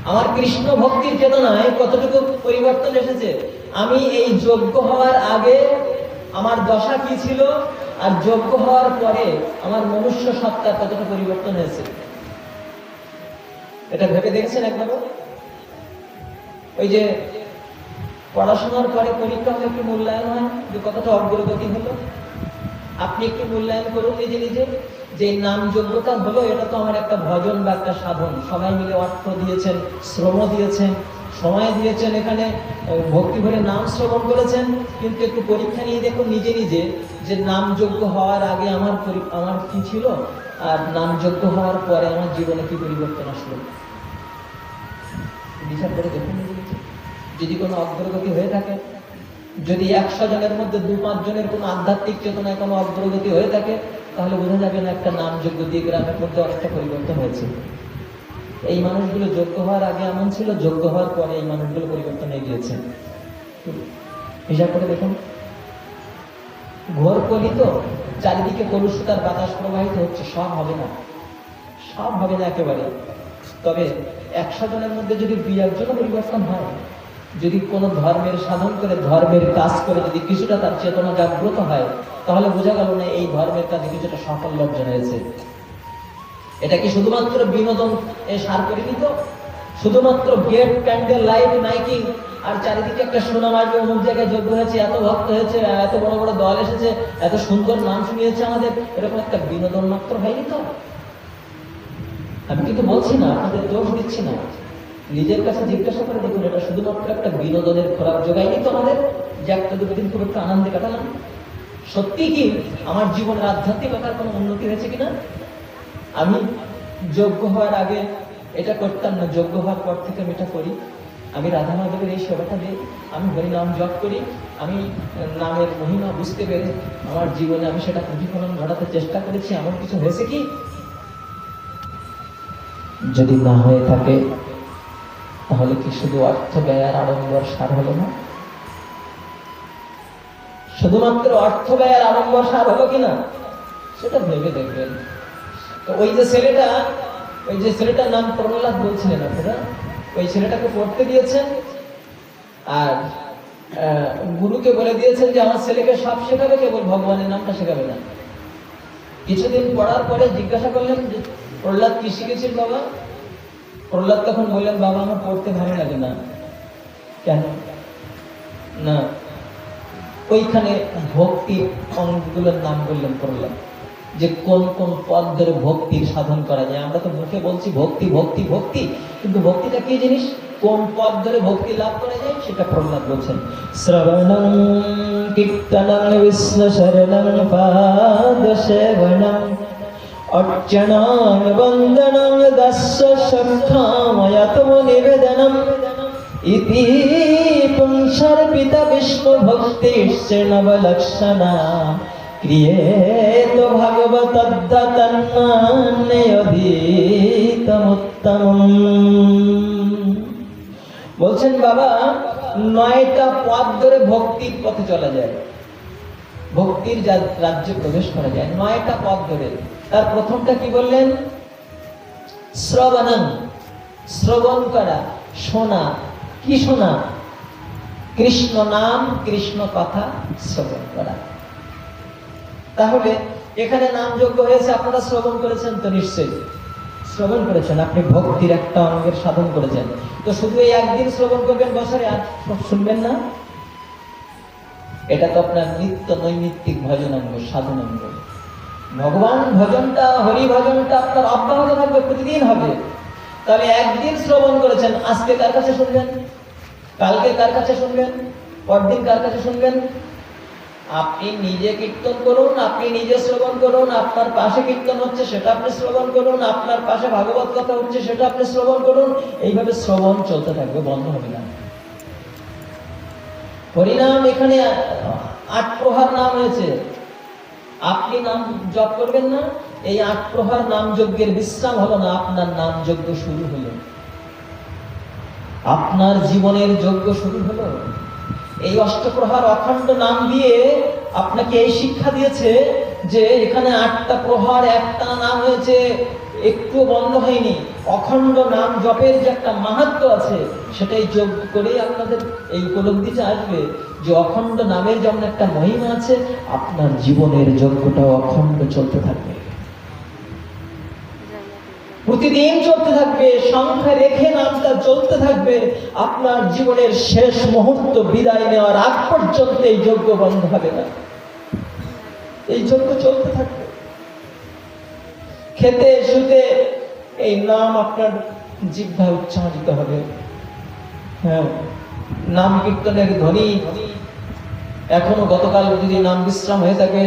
আমার কৃষ্ণ ভক্তির চেতনায় কতটুকু পরিবর্তন এসেছে? আমি এই যোগ্য হওয়ার আগে আমার দশা কি ছিল, আর যোগ্য হওয়ার পরে আমার মনুষ্য সত্তার কতটা পরিবর্তন হয়েছে, এটা ভেবে দেখেছেন একবারও? ওই যে পড়াশোনার পরে পরীক্ষা হলে একটু মূল্যায়ন হয় যে কতটা অগ্রগতি হলো। আপনি একটু মূল্যায়ন করুন নিজে নিজে, যে নাম যোগ্যতা হলো, এটা তো আমার একটা ভজন বা একটা সাধন। সবাই মিলে অর্থ দিয়েছেন, শ্রম দিয়েছেন, সময় দিয়েছেন, এখানে ভক্তি ভরে নাম শ্রবণ করেছেন, কিন্তু একটু পরীক্ষা নিয়ে দেখুন নিজে নিজে যে নাম যোগ্য হওয়ার আগে আমার কি ছিল, আর নাম যোগ্য হওয়ার পরে আমার জীবনে কি পরিবর্তন আসলো। বিচার করে দেখুন নিজে নিজে। যদি কোনো অগ্রগতি হয়ে থাকে, যদি 100 জনের মধ্যে 2-5 জনের কোনো আধ্যাত্মিক চেতনায় কোনো অগ্রগতি হয়ে থাকে, তাহলে বোঝা যাবে না একটা নাম যোগ্য দিয়ে গ্রামের মধ্যে অনেকটা পরিবর্তন হয়েছে। এই মানুষগুলো যোগ্য হওয়ার আগে এমন ছিল, যোগ্য হওয়ার পরে এই মানুষগুলো পরিবর্তন হয়ে গিয়েছে। হিসাব করে দেখুন, ঘোর কলিত, চারিদিকে কলুষিতার বাতাস প্রবাহিত হচ্ছে। সব হবে না, সব হবে না একেবারে। তবে 100 জনের মধ্যে যদি 2-1 জন পরিবর্তন হয়, যদি কোনো ধর্মের সাধন করে, ধর্মের কাজ করে যদি কিছুটা তার চেতনা জাগ্রত হয়, তাহলে বোঝা গেল না এই ধর্মের কাজে কিছুটা সাফল্য অর্জন হয়েছে। এটা কি শুধুমাত্র বিনোদন সার করে নিত? শুধুমাত্র গেট, প্যান্ডেল, লাইট, মাইকিং, আর চারিদিকে একটা সুনাম আসবে, অমুক জায়গায় যোগ্য হয়েছে, এত ভক্ত হয়েছে, এত বড় বড় দল এসেছে, এত সুন্দর নাম শুনিয়েছে আমাদের, এরকম একটা বিনোদন মাত্র হয়নি তো? আমি কিন্তু বলছি না, আপনাদের দোষ দিচ্ছি না, নিজের কাছে জিজ্ঞাসা করে দেখুন, এটা শুধুমাত্র একটা বিনোদনের খোরাক যোগায়নি তো আমাদের, যে একটা দুদিন খুব একটু আনন্দে কাটালাম? সত্যি কি আমার জীবনের আধ্যাত্মিকতার কোনো উন্নতি হয়েছে কিনা? আমি যোগ্য হওয়ার আগে এটা করতাম না, যোগ্য হওয়ার পর থেকে আমি এটা করি। আমি রাধা মাধবের এই সেবাটা দিই, আমি হরিনাম জপ করি, আমি নামের মহিমা বুঝতে পেরে আমার জীবনে আমি সেটা প্রতিফলন ঘটাতে চেষ্টা করেছি। এমন কিছু হয়েছে কি? যদি না হয়ে থাকে, তাহলে কি শুধু অর্থ ব্যয় আর আড়ম্বর সার হলো না? শুধুমাত্র অর্থ ব্যয় আর আড়ম্বর সার হলো কিনা সেটা ভেবে দেখবেন। তো ওই যে ছেলেটার নাম প্রহ্লাদ বলছিলেন আপনারা, ওই ছেলেটাকে পড়তে দিয়েছেন, আর গুরুকে বলে দিয়েছেন যে আমার ছেলেকে সব শেখাবে, কেবল ভগবানের নামটা শেখাবে না। কিছুদিন পড়ার পরে জিজ্ঞাসা করলেন যে প্রহ্লাদ কি শিখেছিস বাবা? প্রহ্লাদ তখন বললেন, বাবা আমার পড়তে ভালো লাগে না। কেন? না, ওইখানে ভক্তির অঙ্গগুলোর নাম বললেন প্রহ্লাদ, যে কোন কোন পদ ধরে ভক্তির সাধন করা যায়। আমরা তো মুখে বলছি ভক্তি ভক্তি ভক্তি, কিন্তু ভক্তিটা কি জিনিস, কোন পদ ধরে ভক্তি লাভ করা যায়, সেটা প্রহ্লাদ বলছেন। শ্রবণং কীর্তনং বিষ্ণু শরণং পাদ সেবনং অর্চনং বন্দনং দাস্য সখাময়াতম নিবেদনম ইতি পুংসর্পিত বিষ্ণু ভক্তিশ্চ নবলক্ষণা ক্রিয়েত ভগবতদ্দতন্মান্যধিতমুত্তমম। বলছেন বাবা, 9টা পথ ধরে ভক্তির পথে চলা যায়, ভক্তির রাজ্যে প্রবেশ করা যায় 9টা পথ ধরে। তার প্রথমটা কি বললেন? শ্রবণং, শ্রবণ করা, শোনা। কি শোনা? কৃষ্ণ নাম, কৃষ্ণ কথা শ্রবণ করা। তাহলে এখানে নাম যোগ্য হয়েছে, আপনারা শ্রবণ করেছেন তো? নিশ্চয়ই শ্রবণ করেছেন, আপনি ভক্তির একটা অঙ্গের সাধন করেছেন। তো শুধু এই একদিন শ্রবণ করবেন বছরে, আর শুনবেন না? এটা তো আপনার নিত্য নৈমিত্তিক ভজনাঙ্গ, সাধনাঙ্গ। ভগবান ভজনটা, হরি ভজনটা আপনার অব্যাহত থাকবে, প্রতিদিন হবে। তাহলে একদিন শ্রবণ করেছেন, আজকে কার কাছে শুনবেন? কালকে কার কাছে শুনবেন? পরদিন কার কাছে শুনবেন? আপনি নিজে কীর্তন করুন, আপনি নিজে শ্রবণ করুন, আপনার পাশে কীর্তন হচ্ছে সেটা আপনি শ্রবণ করুন, আপনার পাশে ভাগবত কথা হচ্ছে সেটা আপনি শ্রবণ করুন। এইভাবে শ্রবণ চলতে থাকবে, বন্ধ হবে না। হরিনাম এখানে 8 প্রহার নাম হয়েছে, আপনি নাম জপ করবেন না, এই 8 প্রহার নাম যজ্ঞের বিশ্রাম হলো না, আপনার নাম যজ্ঞ শুরু হলো। আপনার জীবনের যজ্ঞ শুরু হলো। এই অষ্টপ্রহার অখণ্ড নাম দিয়ে আপনাকে এই শিক্ষা দিয়েছে যে এখানে 8টা প্রহার একটা নাম হয়েছে, একটু বন্ধ হয়নি। অখণ্ড নাম জপের যে একটা মাহাত্ম্য আছে, সেটাই যোগ করেই আপনাদের এই উপলব্ধিটা আসবে যে অখণ্ড নামের যেমন একটা মহিমা আছে, আপনার জীবনের যজ্ঞটাও অখণ্ড চলতে থাকবে, প্রতিদিন চলতে থাকবে, সংখ্যা রেখে নামটা চলতে থাকবে। আপনার জীবনের শেষ মুহূর্ত বিদায় নেওয়ার আগ পর্যন্ত এই যজ্ঞ বন্ধ হবে না, এই যজ্ঞ চলতে থাকবে। খেতে শুতে এই নাম আপনার জিহ্বায় উচ্চারিত হবে। হ্যাঁ, নাম কীর্তনের ধ্বনি এখনো, গতকাল যদি নাম বিশ্রাম হয়ে থাকে,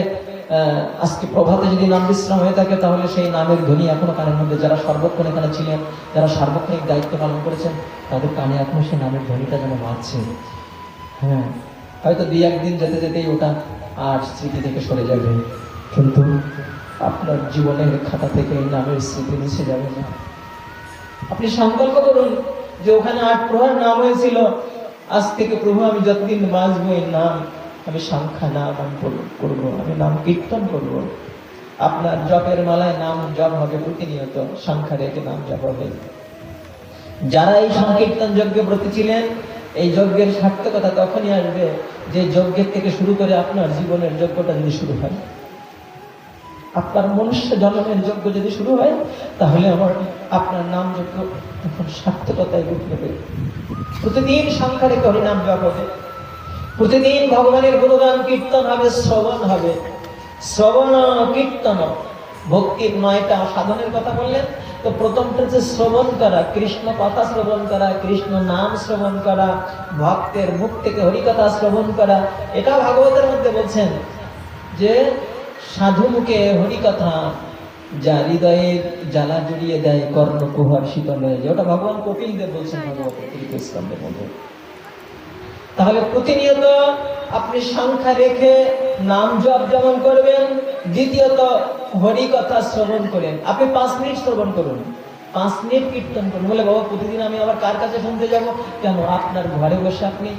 আজকে প্রভাতে যদি নাম বিশ্রাম হয়ে থাকে, তাহলে সেই নামের ধ্বনি এখনো কানের মধ্যে, যারা সর্বক্ষণ এখানে ছিলেন, যারা সার্বক্ষণিক দায়িত্ব পালন করেছেন, তাদের কানে এখনো সেই নামের ধ্বনিটা যেন বাজছে। হ্যাঁ, হয়তো 2-1 দিন যেতে যেতেই ওটা আর স্মৃতি থেকে সরে যাবে, কিন্তু আপনার জীবনের খাতা থেকে এই নামের স্মৃতি মুছে যাবে না। আপনি সংকল্প করুন যে ওখানে 8 প্রহার নাম হয়েছিল, আজ থেকে প্রভু আমি যতদিন বাঁচবো এই নাম আমি সংখ্যা নাম করবো, আমি নাম কীর্তন করব। আপনার জপের মালায় নাম জপ হবে প্রতিনিয়ত, সংখ্যা রেখে নাম জপ হবে। যারা এই সংকীর্তন যজ্ঞে ব্রতী ছিলেন, এই যজ্ঞের সার্থকতা তখনই আসবে যে যজ্ঞের থেকে শুরু করে আপনার জীবনের যজ্ঞটা যদি শুরু হয়, আপনার মনুষ্য জন্মের যজ্ঞ যদি শুরু হয়, তাহলে আপনার নাম যজ্ঞ তখন সার্থকতায় রূপ নেবে। প্রতিদিন সংখ্যা রেখে হরিনাম জপ হবে, প্রতিদিন ভগবানের গুণগান কীর্তন হবে, শ্রবণ হবে। শ্রবণ কীর্তন ভক্তির 9টা সাধনের কথা বললেন, তো প্রথমটা হচ্ছে শ্রবণ করা, কৃষ্ণ কথা শ্রবণ করা, কৃষ্ণ নাম শ্রবণ করা, ভক্তের মুখ থেকে হরিকথা শ্রবণ করা। এটা ভাগবতের মধ্যে বলছেন যে সাধু মুখে হরিকথা যা হৃদয়ের জ্বালা জুড়িয়ে দেয়, কর্ণ কুহর শীতল হয়ে যায়। ওটা ভগবান কপিল দেব বলছেন ভাগবতের 3 স্কন্ধের মধ্যে। তাহলে প্রতিনিয়ত আপনি সংখ্যা রেখে নাম জপ যেমন করবেন, দ্বিতীয়ত হরি কথা শ্রবণ করেন। আপনি 5 মিনিট শ্রবণ করুন, 5 মিনিট কীর্তন করুন। বলে বাবা প্রতিদিন আমি আবার কার কাছে শুনতে যাব? কেন, আপনার ঘরে বসে আপনি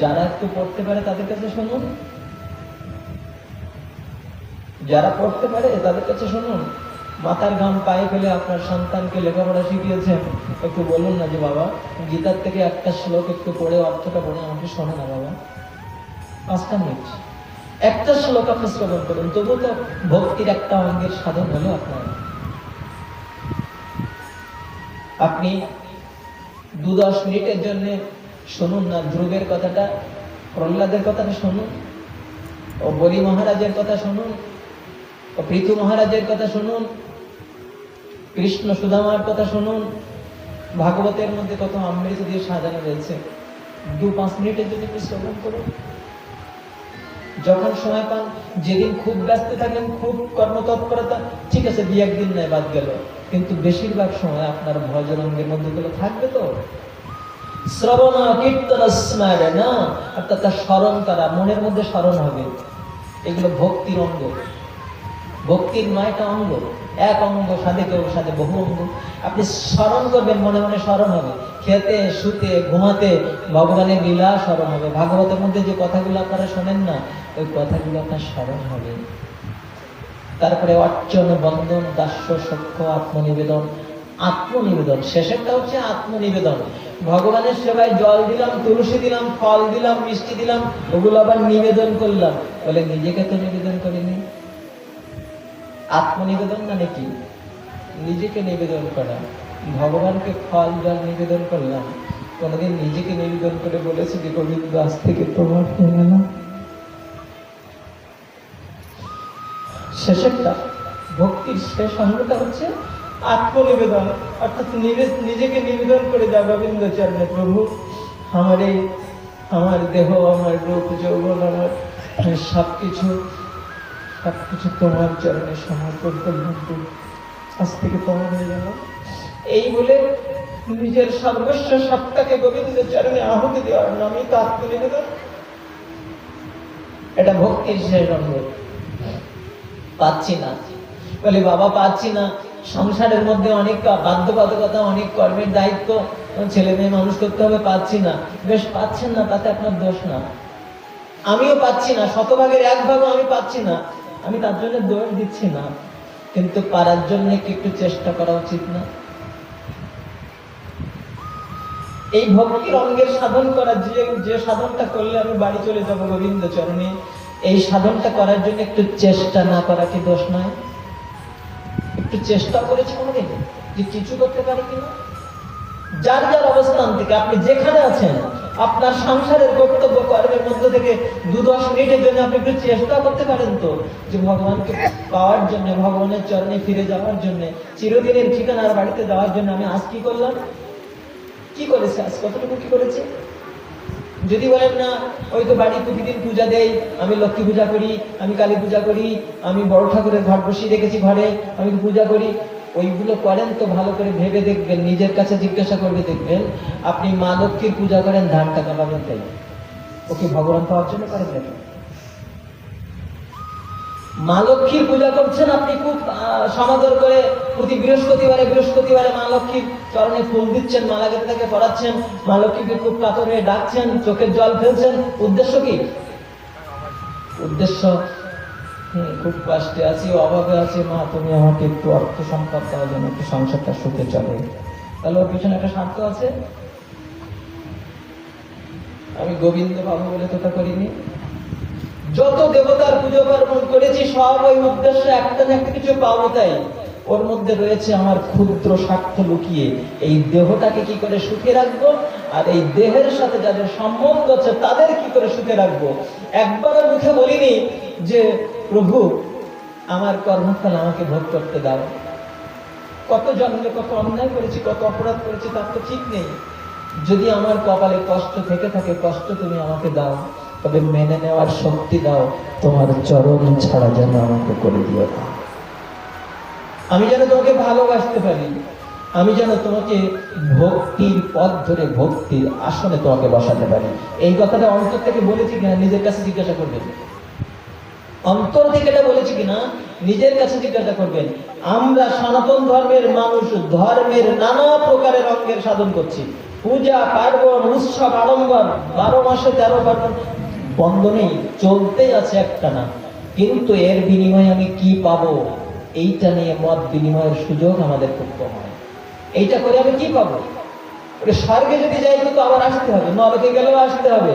যারা একটু পড়তে পারে তাদের কাছে শুনুন, যারা পড়তে পারে তাদের কাছে শুনুন। মাথার ঘাম পায়ে ফেলে আপনার সন্তানকে লেখাপড়া শিখিয়েছেন, একটু বলুন না যে বাবা গীতার থেকে একটা শ্লোক একটু পড়ে অর্থটা পড়ে আমাকে শোনে না বাবা, 5টা মিনিট একটা শ্লোক আপনি শ্রবণ করুন, তবু তো ভক্তির একটা অঙ্গের সাধন হলো আপনার। আপনি 2-10 মিনিটের জন্য শুনুন না ধ্রুবের কথাটা, প্রহ্লাদের কথাটা শুনুন, ও বলি মহারাজের কথা শুনুন, ও পৃথু মহারাজের কথা শুনুন, কৃষ্ণ সুদামার কথা শুনুন। ভাগবতের মধ্যে কত অমৃত দিয়ে সাজানো রয়েছে। 2-5 মিনিটের জন্য একটু শ্রবণ করুন, যখন সময় পান। যেদিন খুব ব্যস্ত থাকেন, খুব কর্মতৎপরতা, ঠিক আছে 2-1 দিন নয় বাদ গেল, কিন্তু বেশিরভাগ সময় আপনার ভজন অঙ্গের মধ্যে গুলো থাকবে। তো শ্রবণ কীর্তন স্মরণ, অর্থাৎ তার স্মরণ করা, মনের মধ্যে স্মরণ হবে। এগুলো ভক্তির অঙ্গ, ভক্তির 9টা অঙ্গ, এক অঙ্গ সাধে কেউ সাধে বহু অঙ্গ। আপনি স্মরণ করবেন, মনে মনে স্মরণ হবে। খেতে শুতে ঘুমাতে ভগবানের লীলা স্মরণ হবে। ভাগবতের মধ্যে যে কথাগুলো আপনারা শোনেন না, ওই কথাগুলো আপনার স্মরণ হবে। তারপরে অর্চন বন্দন দাস্য সখ্য আত্মনিবেদন। আত্মনিবেদন শেষেরটা হচ্ছে আত্মনিবেদন। ভগবানের সেবায় জল দিলাম, তুলসী দিলাম, ফল দিলাম, মিষ্টি দিলাম, ওগুলো আবার নিবেদন করলাম। বলে নিজেকে তো নিবেদন করিনি। আত্মনিবেদন মানে কি? নিজেকে নিবেদন করা। ভগবানকে ফল জল নিবেদন করলাম, কোনদিন নিজেকে নিবেদন করে বলেছি যে গোবিন্দ আজ থেকে তোমার হয়ে গেলাম? শেষেরটা ভক্তির শেষ অঙ্গটা হচ্ছে আত্মনিবেদন, অর্থাৎ নিজেকে নিবেদন করে যা গোবিন্দ চরণে, প্রভু আমার দেহ, আমার রূপ যৌবন, আমার সবকিছু তোমার চরণে সমর্পণ করলাম, আজ থেকে তোমার হয়ে গেল। এই বলে নিজের সর্বস্ব সত্তাকে গোবিন্দ চরণে আহুতি দেওয়ার নামই তো আত্মনিবেদন। এটা ভক্তির শেষ অঙ্গ। পাচ্ছি না বলে বাবা, পাচ্ছি না, সংসারের মধ্যে অনেক বাধ্যবাধকতা, অনেক কর্মের দায়িত্ব, ছেলে মেয়ে মানুষ করতে হবে, পাচ্ছি না। বেশ, পাচ্ছেন না তাতে আপনার দোষ না, আমিও পাচ্ছি না, শতভাগের এক ভাগও আমি পাচ্ছি না, আমি তার জন্য দোষ দিচ্ছি না, কিন্তু পারার জন্য কি একটু চেষ্টা করা উচিত না? এই ভক্তির অঙ্গের সাধন করা, যে সাধনটা করলে আমি বাড়ি চলে যাব গোবিন্দ চরণে, এই সাধনটা করার জন্য একটু চেষ্টা না করা কি দোষ নয়? একটু চেষ্টা করেছি কোনোদিন যে কিছু করতে পারি কিনা? যার যার অবস্থান থেকে আপনি যেখানে আছেন, আপনার সংসারের কর্তব্য কর্মের মধ্যে থেকে 2-10 মিনিটের জন্য আপনি একটু চেষ্টা করতে পারেন তো, যে ভগবানকে পাওয়ার জন্য, ভগবানের চরণে ফিরে যাওয়ার জন্য, চিরদিনের ঠিকানার বাড়িতে যাওয়ার জন্য আমি আজ কি করলাম, কি করেছে, আজ কতটুকু কি করেছে? যদি বলেন না, ওই তো বাড়ি প্রতিদিন পূজা দেই, আমি লক্ষ্মী পূজা করি, আমি কালী পূজা করি, আমি বড় ঠাকুরের ঘট বসিয়ে রেখেছি ঘরে, আমি পূজা করি, ওইগুলো করেন তো ভালো করে ভেবে দেখবেন, নিজের কাছে জিজ্ঞাসা করবে দেখবেন, আপনি মা লক্ষ্মীর পূজা করেন ধান টাকা পাবেন তাই, ওকে ভগবান পাওয়ার জন্য করেন দেখেন। মা লক্ষ্মীর পূজা করছেন আপনি খুব সমাদর করে, প্রতি বৃহস্পতিবারে মা লক্ষ্মীর চরণে ফুল দিচ্ছেন, মালা গেঁথে তাকে পড়াচ্ছেন, মা লক্ষ্মীকে খুব কাতরে ডাকছেন, চোখের জল ফেলছেন, উদ্দেশ্য কি? উদ্দেশ্য খুব কষ্টে আছি, অভাবে আছি, মা তুমি আমাকে একটু অর্থ সম্পদ দেওয়ার জন্য, একটু সংসারটা সুখে চলে, তাহলে ওর পিছনে একটা স্বার্থ আছে। আমি গোবিন্দ বাবু বলে তো তা করিনি। যত দেবতার পুজো পার্বণ করেছি সব ওই উদ্দেশ্য, একটা না একটা কিছু পাবো তাই। ওর মধ্যে রয়েছে আমার ক্ষুদ্র স্বার্থ লুকিয়ে, এই দেহটাকে কি করে সুখে রাখবো, আর এই দেহের সাথে যাদের সম্বন্ধ আছে তাদের কি করে সুখে রাখবো। একবারও মুখে বলিনি যে প্রভু আমার কর্মফল আমাকে ভোগ করতে দাও। কত জন্মে কত অন্যায় করেছি, কত অপরাধ করেছি, তার তো ঠিক নেই। যদি আমার কপালে কষ্ট থেকে থাকে, কষ্ট তুমি আমাকে দাও, তবে মেনে নেওয়ার শক্তি দাও, তোমার চরণ ছাড়া যেন আমাকে করে দিও না। আমি যেন তোমাকে ভালোবাসতে পারি, আমি যেন তোমাকে ভক্তির পথ ধরে ভক্তির আসনে তোমাকে বসাতে পারি। এই কথাটা অন্তর থেকে বলেছি কিনা নিজের কাছে জিজ্ঞাসা করবেন, অন্তর থেকে এটা বলেছি কিনা নিজের কাছে জিজ্ঞাসা করবেন। আমরা সনাতন ধর্মের মানুষ ধর্মের নানা প্রকারের অঙ্গের সাধন করছি, পূজা পার্বণ উৎসব আড়ম্বর, 12 মাসে 13 পার্বণ বন্ধ নেই, চলতেই আছে একটা না। কিন্তু এর বিনিময়ে আমি কি পাবো, এইটা নিয়ে মত বিনিময়ের সুযোগ আমাদের খুব কম হয়। এইটা করে আমি কি পাবো? স্বর্গে যদি যাই তো আবার আসতে হবে, নরকে গেলেও আসতে হবে।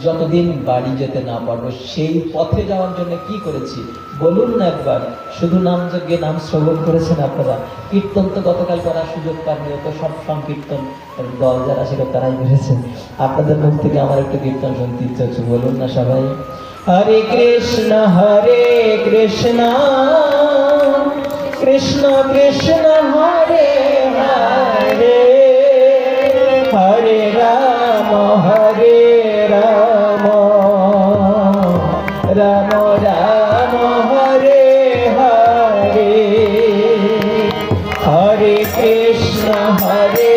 যতদিন বাড়ি যেতে না পারবো সেই পথে যাওয়ার জন্য কি করেছি বলুন না একবার। শুধু নাম যজ্ঞে নাম শ্রবণ করেছেন আপনারা, কীর্তন তো গতকাল করার সুযোগ পাননি, তো সব সংকীর্তন দল যারা ছিল তারাই করেছেন। আপনাদের মুখ থেকে আমার একটু কীর্তন শুনতে ইচ্ছে হচ্ছে, বলুন না সবাই, হরে কৃষ্ণ কৃষ্ণ কৃষ্ণ হরে হরে, হরে রাম রাম রাম হরে হরে, হরে কৃষ্ণ হরে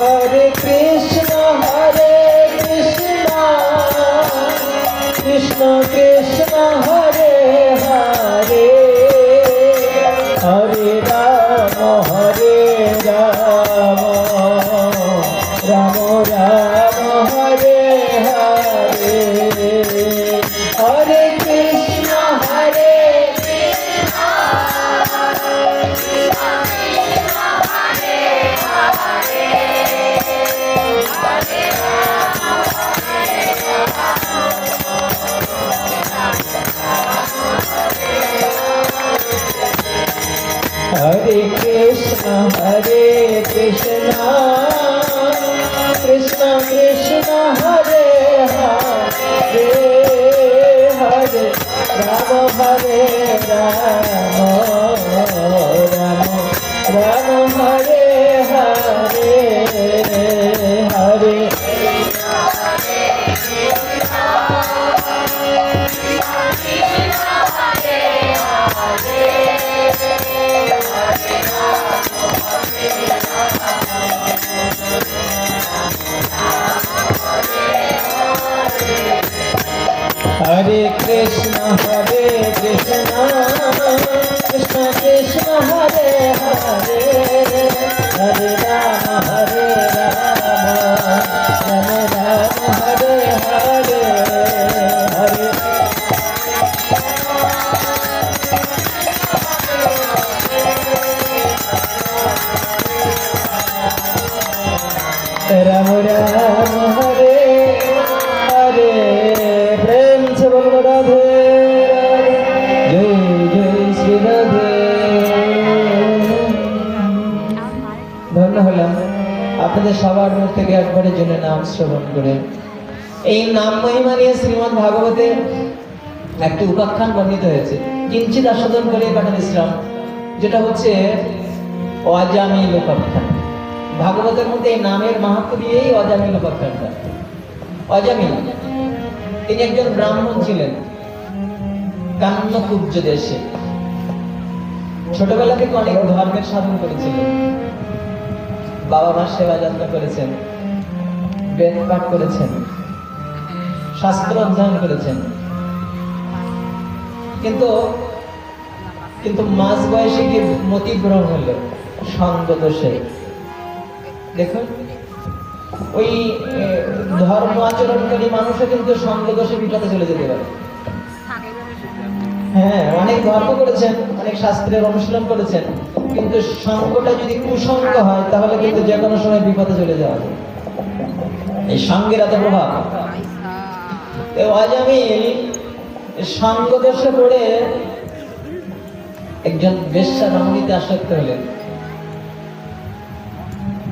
हरे कृष्ण कृष्ण कृष्ण हरे हरे, हरे राम राम राम हरे हरे, हरे कृष्ण हरे कृष्ण कृष्ण कृष्ण हरे हरे, हरे राम राम हरे हरे, हरे Hare হরে কৃষ্ণ কৃষ্ণ কৃষ্ণ হরে হরে হরে রাম রাম রাম হরে হরে হরে राम राम हरे हरे प्रेम से बोलो राधे राधे जय जय श्री राधे ধন্য হলাম আপনাদের সবার মুখ থেকে একবারের জন্য নাম শ্রবণ করে। এই নাম মহিমা নিয়ে শ্রীমদ্ ভাগবতে একটি উপাখ্যান বর্ণিত হয়েছে, কিঞ্চিত আস্বাদন করে পাঠা বিশ্রাম, যেটা হচ্ছে অজামিল উপাখ্যান। ভাগবতের মধ্যে এই নামের মাহাত্ম্য দিয়েই অজামিল উপাখ্যানটা। অজামিল তিনি একজন ব্রাহ্মণ ছিলেন কান্যকুব্জ দেশে। ছোটবেলা থেকে অনেক ধর্মের সাধন করেছিলেন, বাবা মার সেবা যত্ন করেছেন, বেদ পাঠ করেছেন, শাস্ত্র অধ্যয়ন করেছেন। কিন্তু মাঝ বয়সে গিয়ে মতিভ্রম হলো সঙ্গ দোষে। দেখুন, ওই ধর্ম আচরণকারী মানুষও কিন্তু সঙ্গ দোষে বিপদে চলে যেতে পারে। হ্যাঁ, অনেক ধর্ম করেছেন, অনেক শাস্ত্রের অনুশীলন করেছেন, কিন্তু সঙ্গটা যদি কুসঙ্গ হয় তাহলে কিন্তু যে কোনো সময় বিপদে চলে যাওয়া যায়। এই সঙ্গের এত প্রভাব। অজামিল সঙ্গ দোষে পড়ে একজন বেশ্যা রমণীতে আসক্ত হলেন।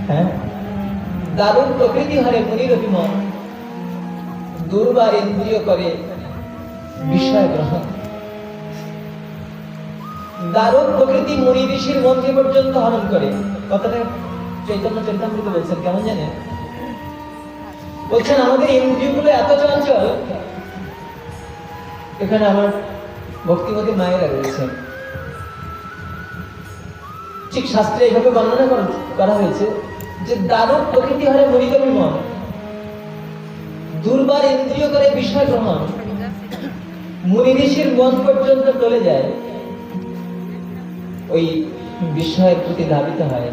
হ্যাঁ, দারুণ প্রকৃতি হারে মুনির অভিমন, দুর্বার ইন্দ্রিয় করে বিষয় গ্রহণ। দারুণ প্রকৃতি মুনি ঋষির মনকে পর্যন্ত হরণ করে। কথাটা চৈতন্য চরিতামৃতে বলছেন, কেমন জানেন? বলছেন আমাদের ইন্দ্রিয়গুলো এত চঞ্চল। এখানে আমার ভক্তিমতী মায়েরা রয়েছেন। ঠিক শাস্ত্রে এইভাবে বর্ণনা করা হয়েছে যে দারুণ প্রকৃতি হারে মরিকবি মন, দুর্বার ইন্দ্রিয় করে বিষয় গ্রহণ, মুনি ঋষির মন পর্যন্ত চলে যায়, ওই বিষয়ের প্রতি ধাবিত হয়।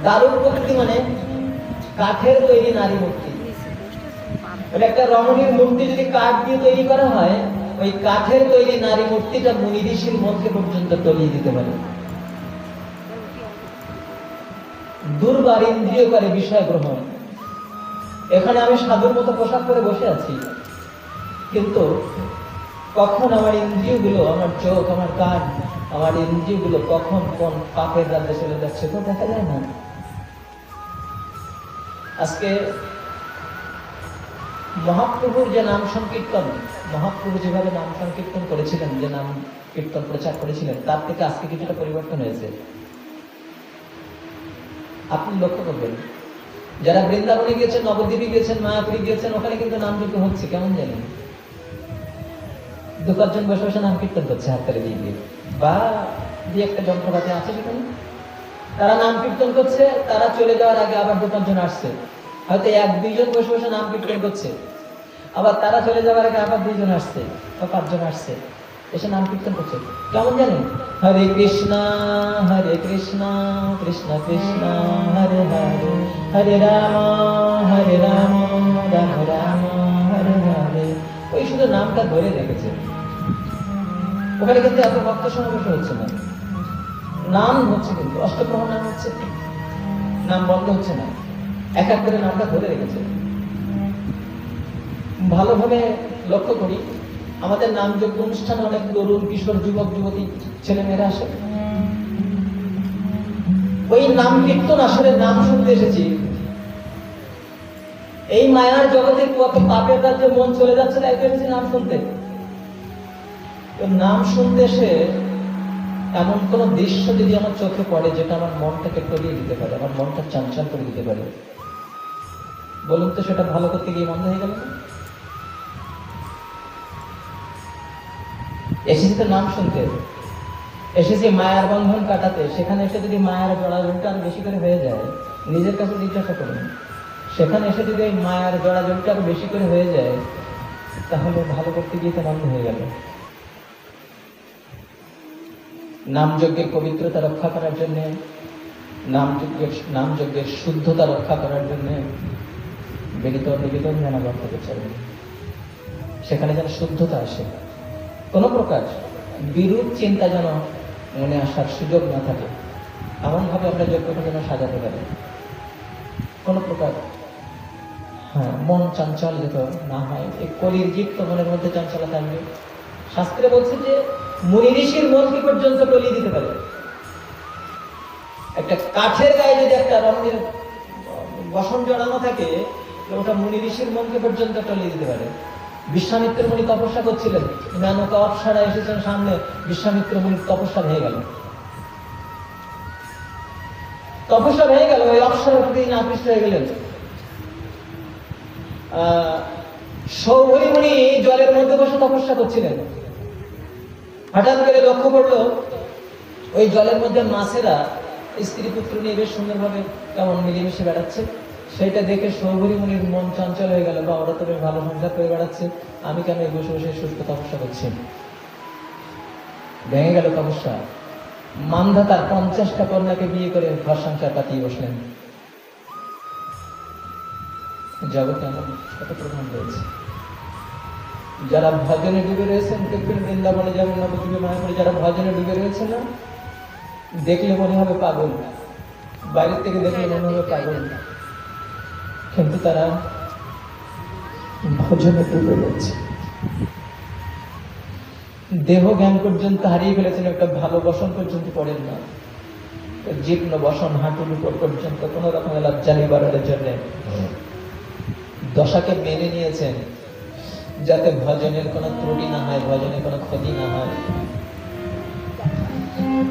দারুণ প্রকৃতি মানে কাঠের তৈরি নারী মূর্তি। একটা রমণীর মূর্তি যদি কাঠ দিয়ে তৈরি করা হয়, ওই কাঠের তৈরি নারী মূর্তিটা মুনি ঋষির মনকে পর্যন্ত তলিয়ে দিতে পারে। দুর্বার ইন্দ্রিয় করে বিষয় গ্রহণ। এখানে আমি সাধুর মতো পোশাক পরে বসে আছি, কিন্তু কখন আমার ইন্দ্রিয়গুলো, আমার চোখ, আমার কান, আমার ইন্দ্রিয়গুলো কখন কোন পাপের রাজ্যে চলে যাচ্ছে তো দেখা যায় না। আজকে মহাপ্রভুর যে নাম সংকীর্তন, মহাপ্রভু যেভাবে নাম সংকীর্তন করেছিলেন, যে নাম কীর্তন প্রচার করেছিলেন, তার থেকে আজকে কিছুটা পরিবর্তন হয়েছে। আপনি লক্ষ্য করবেন, যারা বৃন্দাবনে গিয়েছেন, নবদ্বীপে গিয়েছেন, মায়াপুরে গিয়েছেন, ওখানে কিন্তু নাম যজ্ঞ হচ্ছে। কেমন জানেন? 2-4 জন বসে বসে নাম কীর্তন করছে হাততালি দিয়ে দিয়ে, বা দিয়ে একটা যন্ত্রপাতি আছে সেখানে, তারা নাম কীর্তন করছে। তারা চলে যাওয়ার আগে আবার 2-5 জন আসছে, হয়তো 1-2 জন বসে বসে নাম কীর্তন করছে। আবার তারা চলে যাওয়ার আগে আবার 2 জন আসছে বা 5 জন আসছে, এসে নাম কীর্তন করছে। কেমন জানেন? হরে কৃষ্ণ কৃষ্ণ কৃষ্ণ হরে হরে, হরে রাম রাম রাম হরে হরে। ওই শুধু নামটা ধরে রেখেছে। ওখানে কিন্তু এত ভক্ত সমাবেশ হচ্ছে না, নাম হচ্ছে, কিন্তু অষ্টপ্রহর নাম হচ্ছে, নাম বন্ধ হচ্ছে না, এক এক করে নামটা ধরে রেখেছে। ভালোভাবে লক্ষ্য করি, আমাদের নাম যোগ্য অনুষ্ঠানে অনেক তরুণ, কিশোর, যুবক, যুবতী, ছেলে মেয়েরা আসে। ওই নাম কীর্তন আসলে নাম শুনতে এসেছি। এই মায়ার জগতে কত পাপের রাজ্যে মন চলে যাচ্ছে, তাই তো এসেছি নাম শুনতে। নাম শুনতে এসে এমন কোন দৃশ্য যদি আমার চোখে পড়ে যেটা আমার মনটাকে টলিয়ে দিতে পারে, আমার মনটা চঞ্চল করে দিতে পারে, বলুন তো সেটা ভালো করতে গিয়ে বন্ধ হয়ে গেল না? এসেছি তো নাম শুনতে, এসেছি মায়ার বন্ধন কাটাতে। সেখানে এসে যদি মায়ার জড়াজড়িটা আরো বেশি করে হয়ে যায়, নিজের কাছে জিজ্ঞাসা করুন, সেখানে এসে যদি ওই মায়ার জড়াজড়িটা আরো বেশি করে হয়ে যায়, তাহলে ভালো করতে গিয়ে তো বন্ধ হয়ে গেল। নামযজ্ঞের পবিত্রতা রক্ষা করার জন্য, নামযজ্ঞের শুদ্ধতা রক্ষা করার জন্য বিনীত নিবেদন জানাবার হতে চলবে। সেখানে যেন শুদ্ধতা আসে, কোনো প্রকার বিরূপ চিন্তা যেন মনে আসার সুযোগ না থাকে, এমনভাবে আমরা যজ্ঞটা যেন সাজাতে পারি। কোনো প্রকার মন চঞ্চল যেত না হয়, এই কলির জীব তো মনের মধ্যে চঞ্চলতা আসবে। শাস্ত্রে বলছে যে মুনি ঋষির মনকে পর্যন্ত টলিয়ে দিতে পারে। একটা কাঠের গায়ে যদি একটা রঙের বসন জড়ানো থাকে, ওটা মুনি ঋষির মনকে পর্যন্ত টলিয়ে দিতে পারে। বিশ্বামিত্র মুনি তপস্যা করছিলেন, মেনকা অপ্সরা এসেছেন সামনে, বিশ্বামিত্র মুনির তপস্যা ভেঙে গেল। তপস্যা ভেঙে গেল, ওই অপ্সরার প্রতি আকৃষ্ট হয়ে গেলেন। সৌভরী মুনি জলের মধ্যে বসে তপস্যা করছিলেন, হঠাৎ করে লক্ষ্য করলো ওই জলের মধ্যে মাছেরা স্ত্রী পুত্র নিয়ে বেশ সুন্দরভাবে কেমন মিলেমিশে বেড়াচ্ছে। সেটা দেখে সৌভরী মুনির মন চঞ্চল হয়ে গেল, বা ওরা তো বেশ ভালো সংসার করে বেড়াচ্ছে, আমি কেন এই বসে বসে শুষ্ক তপস্যা করছি। ভেঙে গেল তপস্যা। মান্ধা তার 50টা কন্যাকে বিয়ে করে ঘর সংসার পাতিয়ে বসলেন। জগতে এমন কত প্রধান রয়েছে। যারা ভজনে ডুবে রয়েছেন, দেখবেন বৃন্দাবনে যেমন নবদ্বীপে মায়াপুরে যারা ভজনে ডুবে রয়েছে না, দেখলে মনে হবে পাগল, বাইরের থেকে দেখলে মনে হবে পাগল, কিন্তু তারা ভজনে ডুবে রয়েছে। দেহ জ্ঞান পর্যন্ত হারিয়ে ফেলেছেন, একটা ভালো বসন পর্যন্ত পড়েন না, জীর্ণ বসন হাঁটুর উপর পর্যন্ত কোন রকমের লজ্জা নিবারণের জন্য দশাকে মেনে নিয়েছেন, যাতে ভজনের কোনো ত্রুটি না হয়, ভজনের কোনো ক্ষতি না হয়।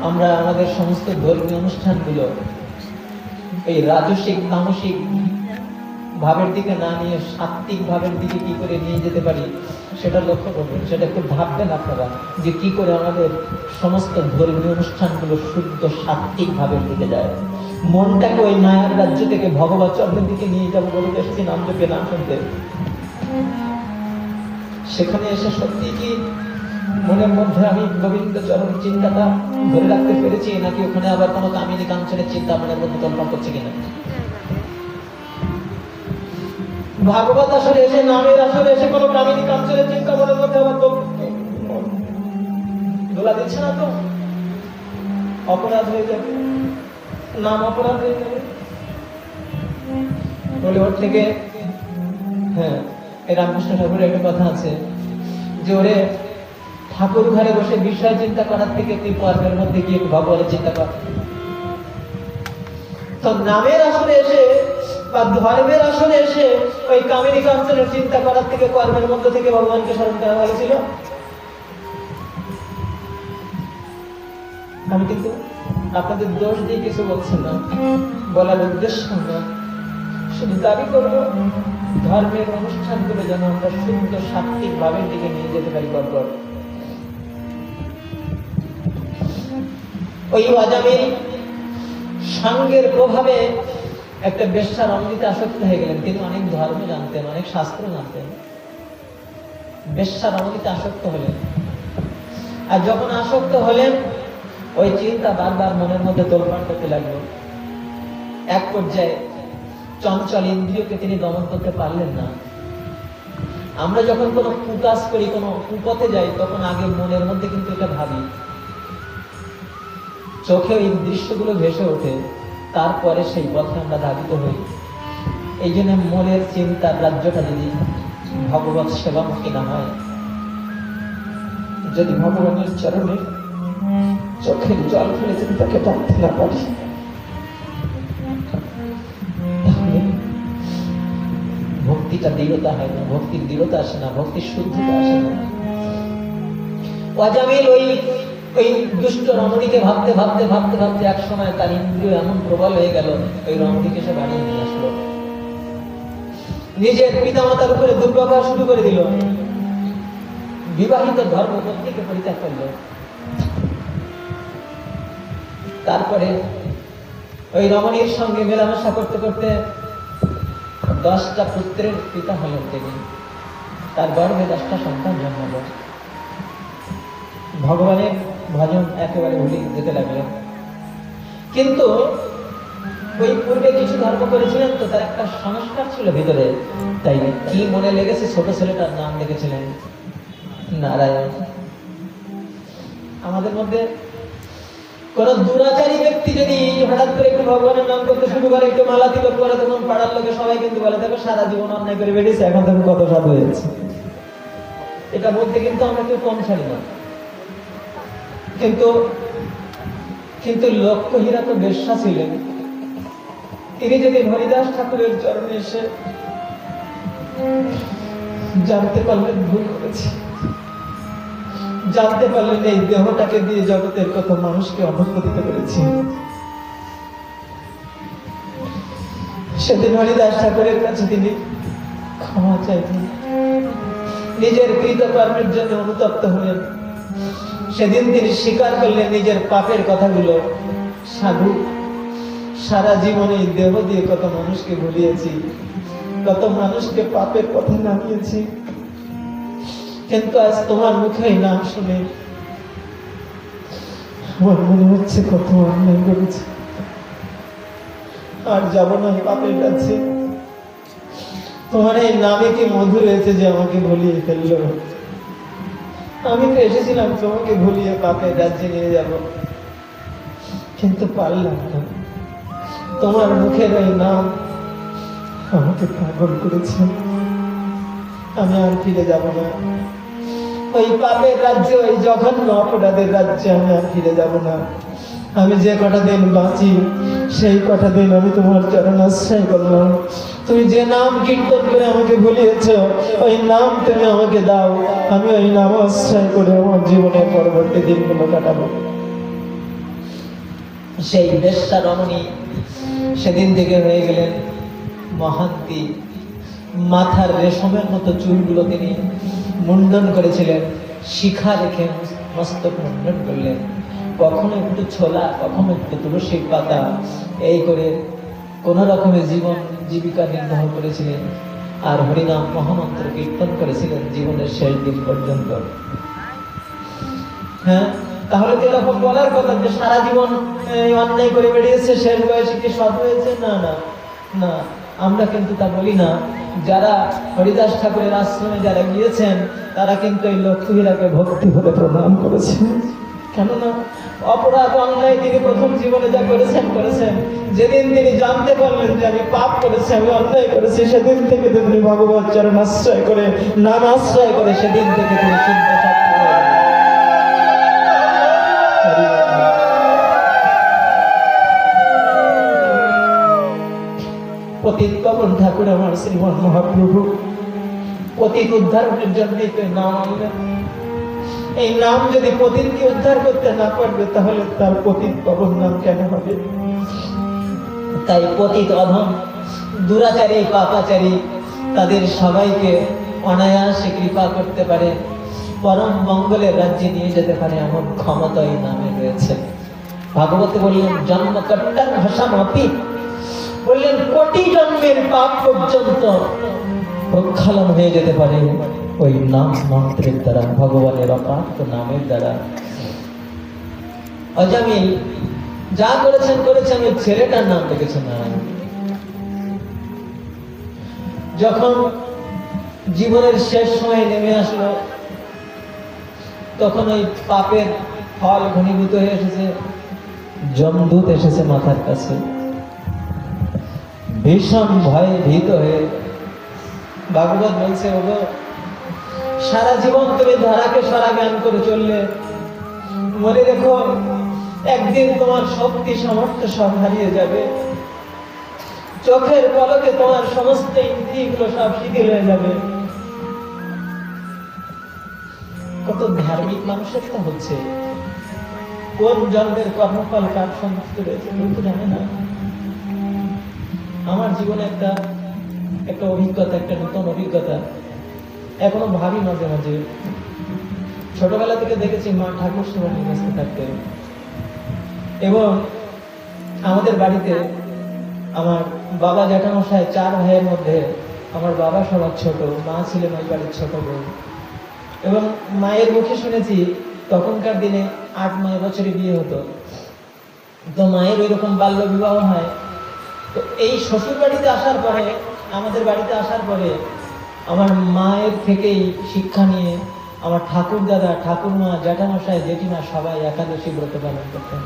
আমরা আমাদের সমস্ত ধর্মীয় অনুষ্ঠানগুলো এই রাজসিক তামসিক ভাবের দিকে না নিয়ে সাত্ত্বিক ভাবের দিকে কি করে নিয়ে যেতে পারি সেটা লক্ষ্য করবেন। সেটা একটু ভাববেন আপনারা, যে কি করে আমাদের সমস্ত ধর্মীয় অনুষ্ঠানগুলো শুদ্ধ সাত্ত্বিক ভাবের দিকে যায়। মনটাকে ওই মায়ার রাজ্য থেকে ভগবত চন্দ্রের দিকে নিয়ে যাবো বলে এসেছি নাম জপে নাম শুনতে। সেখানে এসে সত্যি কি মনের মধ্যে আমি গোবিন্দ চরণ চিন্তাটা ধরে রাখতে পেরেছি, নাকি ওখানে আবার কোনো কামিনী কাঞ্চনের চিন্তা মনের মধ্যে কল্পনা করছে কিনা। ভাগবত আসলে এসে, নামের আসলে এসে কোনো কামিনী কাঞ্চনের চিন্তা মনের মধ্যে আবার দোলা দিচ্ছে না তো, অপরাধ হয়ে যাবে, নাম অপরাধ হয়ে যাবে। বলে ওর থেকে এই রামকৃষ্ণ ঠাকুরের একটা কথা আছে যে, ওরে ঠাকুর ঘরে বসে বিষয় চিন্তা করার থেকে তুই কর্মের মধ্যে গিয়ে ভগবানের চিন্তা কর। তো নামের আসলে এসে বা ধর্মের আসলে এসে ওই কামিনী কাঞ্চনের চিন্তা করার থেকে কর্মের মধ্যে থেকে ভগবানকে স্মরণ করা হয়েছিল। আমি কিন্তু আপনাদের দোষ দিয়ে কিছু বলছি না, বলার উদ্দেশ্য না, শুধু দাবি করবো ধর্মের অনুষ্ঠানগুলো যেন আমরা শুদ্ধ সাত্ত্বিক ভাবের দিকে নিয়ে যেতে পারি। বরবর ওই অজামিল সঙ্গের প্রভাবে একটা বেশ্যার অমৃতে আসক্ত হয়ে গেলেন। তিনি অনেক ধর্ম জানতেন, অনেক শাস্ত্র জানতেন, বেশ্যার অমৃতে আসক্ত হলেন। আর যখন আসক্ত হলেন, ওই চিন্তা বারবার মনের মধ্যে তোলপাড় করতে লাগলো। এক পর্যায়ে চঞ্চল ইন্দ্রিয়কে তিনি দমন করতে পারলেন না। আমরা যখন কোনো কুকাজ করি, কোনো কুপথে যাই, তখন আগে মনের মধ্যে কিন্তু এটা ভাবি, চোখে এই দৃশ্যগুলো ভেসে ওঠে, তারপরে সেই পথে আমরা ধাবিত হই। এই জন্য মনের চিন্তার রাজ্যটা যদি ভগবত সেবামুখী না হয়, যদি ভগবানের চরণে চোখের জল ফেলে যদি তাকে ডাকতে না পারি, ভক্তিটা দৃঢ়তা হয় না, ভক্তির দৃঢ়তা আসে না, ভক্তির শুদ্ধতা আসে না। অজামিল ওই দুষ্ট রমণীকে ভাবতে ভাবতে ভাবতে ভাবতে এক সময় তার ইন্দ্রিয় এমন প্রবল হয়ে গেল, ওই রমণীকে সে বাড়িয়ে নিয়ে আসলো, নিজের পিতামাতার উপরে দুর্ব্যবহার শুরু করে দিল, বিবাহিত ধর্মপত্নীকে পরিত্যাগ করলো। তারপরে ওই রমণীর সঙ্গে মেলামেশা করতে করতে 10টা পুত্রের পিতা হলেন তিনি। তার গর্ভে 10টা সন্তান জন্মালো। ভগবানের ভজন একেবারে ভুলে যেতে লাগলেন। কিন্তু ওই পূর্বে কিছু ধর্ম করেছিলেন তো, তার একটা সংস্কার ছিল ভিতরে, তাই কি মনে লেগেছে, ছোট ছেলেটার নাম লিখেছিলেন নারায়ণ। আমাদের মধ্যে কোন দুরাচারী ব্যক্তি যদি হঠাৎ করে একটু ভগবানের নাম করতে শুরু করে, একটু মালা তিলক করে, তখন পাড়ার লোকে সবাই কিন্তু বলে, দেখো সারা জীবন অন্যায় করে বেরিয়েছে, এখন তখন কত সাধু হয়েছে। এটা বলতে কিন্তু আমরা কেউ কম ছাড়ি না। কিন্তু কিন্তু লক্ষ্যহীরা তো বেশ্যা ছিলেন। তিনি যদি হরিদাস ঠাকুরের চরণে এসে জানতে পারলেন ভুল করেছে, জানতে পারলেন এই দেহটাকে দিয়ে জগতের কত মানুষকে অধঃপতিত করেছি, সেদিন হরিদাস ঠাকুরের কাছে তিনি ক্ষমা চাইলেন, নিজের কৃতকর্মের জন্য অনুতপ্ত হলেন। সেদিন তিনি স্বীকার করলেন নিজের পাপের কথাগুলো। সাধু, সারা জীবনে এই দেহ দিয়ে কত মানুষকে ভুলিয়েছি, কত মানুষকে পাপের পথে নামিয়েছি, কিন্তু আজ তোমার মুখে এই নাম শুনে আমার মনে হচ্ছে কত অন্যায় করেছি, আর যাব না পাপের কাছে। তোমার এই নামে কি মধু রয়েছে যে আমাকে ভুলিয়ে ফেললো। আমি তো এসেছিলাম তোমাকে ভুলিয়ে পাপের রাজ্যে নিয়ে যাব, কিন্তু পারলাম না। তোমার মুখের ওই নাম আমাকে পাগল করেছে। আমি আর ফিরে যাব না ওই পাপের রাজ্যে, ওই জঘন্য অপরাধের রাজ্যে আমি আর ফিরে যাব না। আমি যে কটা দিন বাঁচি সেই কটা দিন আমি তোমার চরণ আশ্রয় করলাম। তুমি যে নাম কীর্তন করে আমাকে ভুলিয়েছ, ওই নাম তুমি আমাকে দাও, আমি ওই নাম আশ্রয় করে আমার জীবনের পরবর্তী দিনগুলো কাটাবো। সেই বেশ্যা রমণী সেদিন থেকে হয়ে গেলেন মহান্তি। মাথার রেশমের মতো চুলগুলো তিনি মুন্ডন করেছিলেন, শিখা রেখে মস্তক মুন্ডন করলেন, কখনো একটু ছোলা, কখনো একটু তুলসীর পাতা, এই করে কোন রকমের জীবন জীবিকা নির্বাহ করেছিলেন। আর হরিনাম মহামন্ত্র কীর্তন করেছিলেন জীবনের শেষ দিন পর্যন্ত। হ্যাঁ, তাহলে তো এরকম বলার কথা যে সারা জীবন অন্যায় করে বেরিয়েছে, শেষ বয়সে কি সৎ হয়েছে? না না না, আমরা কিন্তু তা বলি না। যারা হরিদাস ঠাকুরের আশ্রমে যারা গিয়েছেন, তারা কিন্তু এই লক্ষ্মীরাকে ভক্তি ভরে প্রণাম করেছেন। কেননা অপরাধ অন্যায় তিনি প্রথম জীবনে যা করেছেন করেছেন, যেদিন তিনি জানতে পারলেন যে আমি পাপ করেছি, আমি অন্যায় করেছি, সেদিন থেকে তিনি ভগবত চরণ আশ্রয় করে, নাম আশ্রয় করে, সেদিন থেকে তিনি চিন্তা শক্তি হয়ে গেলেন। পতিত পাবন ঠাকুর আমার শ্রীমন মহাপ্রভু পতিত উদ্ধারের জন্য নাম আনলেন। এই নাম যদি পতিতকে উদ্ধার করতে না পারবে, তাহলে তার পতিত পাবন নাম কেন হবে? তাই পতিত অধম দুরাচারী পাপাচারী তাদের সবাইকে অনায়াসে কৃপা করতে পারে, পরম মঙ্গলের রাজ্যে নিয়ে যেতে পারে, এমন ক্ষমতা এই নামে রয়েছে। ভাগবতে বললেন জন্ম কর্তার ভাষামাপি, বললেন কোটি জন্মের পাপ পর্যন্ত প্রক্ষালন হয়ে যেতে পারে ওই নাম মন্ত্রের দ্বারা, ভগবানের অপার্থ নামের দ্বারা। অজামিল যা করেছেন করেছেন, ওই ছেলেটার নাম লিখেছেন নারায়ণ। যখন জীবনের শেষ সময় নেমে আসলো, তখন ওই পাপের ফল ঘনীভূত হয়ে এসেছে। যমদূত এসেছে মাথার কাছে, ভীষণ ভয়ে ভীত হয়ে ভাগবত বলছে, ওগো সারা জীবন তুমি ধরাকে সারা জ্ঞান করে চললে, মনে রেখো একদিন তোমার শক্তি সামর্থ্য সব হারিয়ে যাবে, চোখের পলকে তোমার সমস্ত ইন্দ্রিয়গুলো সব শিথিল হয়ে যাবে। কত ধার্মিক মানুষের তা হচ্ছে, কোন জন্মের কর্মফল কার সমস্ত রয়েছে কিন্তু জানে না। আমার জীবনে একটা অভিজ্ঞতা, একটা নতুন অভিজ্ঞতা এখনো ভাবি মাঝে মাঝে। ছোটবেলা থেকে দেখেছি মা ঠাকুর সেবা নিয়ে ব্যস্ত থাকতে, এবং আমাদের বাড়িতে আমার বাবা জ্যাঠামশাই 4 ভাইয়ের মধ্যে আমার বাবা সবার ছোট, মা ছিলেন ওই বাড়ির ছোট বউ। এবং মায়ের মুখে শুনেছি তখনকার দিনে 8-9 বছরে বিয়ে হতো, তো মায়ের ওই রকম বাল্য বিবাহ হয়। তো এই শ্বশুর বাড়িতে আসার পরে, আমাদের বাড়িতে আসার পরে আমার মায়ের থেকেই শিক্ষা নিয়ে আমার ঠাকুর দাদা, ঠাকুরমা, জ্যাঠামশাই, জেঠিমা সবাই একাদশী ব্রত পালন করতেন।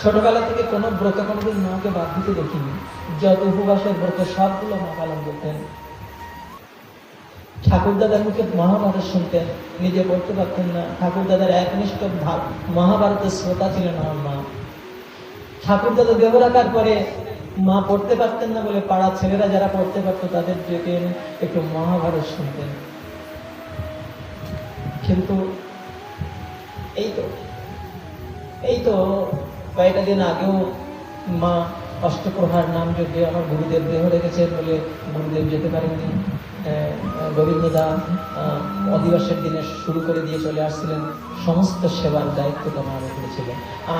ছোটবেলা থেকে কোনো ব্রত কোনোদিন মাকে বাদ দিতে দেখিনি। যত উপবাসের ব্রত সবগুলো মা পালন করতেন। ঠাকুর দাদার মুখে মহাভারত শুনতেন, নিজে পড়তে পারতেন না। ঠাকুর দাদার একনিষ্ঠ মহাভারতের শ্রোতা ছিলেন আমার মা। ঠাকুর দাদা দেহ রাখার পরে মা পড়তে পারতেন না বলে পাড়ার ছেলেরা যারা পড়তে পারতো তাদের ডেকে এনে একটু মহাভারত শুনতেন। কিন্তু এই তো কয়েকটা দিন আগেও মা অষ্টপ্রহার নাম যজ্ঞে আমার গুরুদেব দেহ রেখেছেন বলে গুরুদেব যেতে পারেননি। গোবিন্দদা অধিবাসের দিনে শুরু করে দিয়ে চলে আসছিলেন। সমস্ত সেবার দায়িত্বটা মার উপরে ছিল।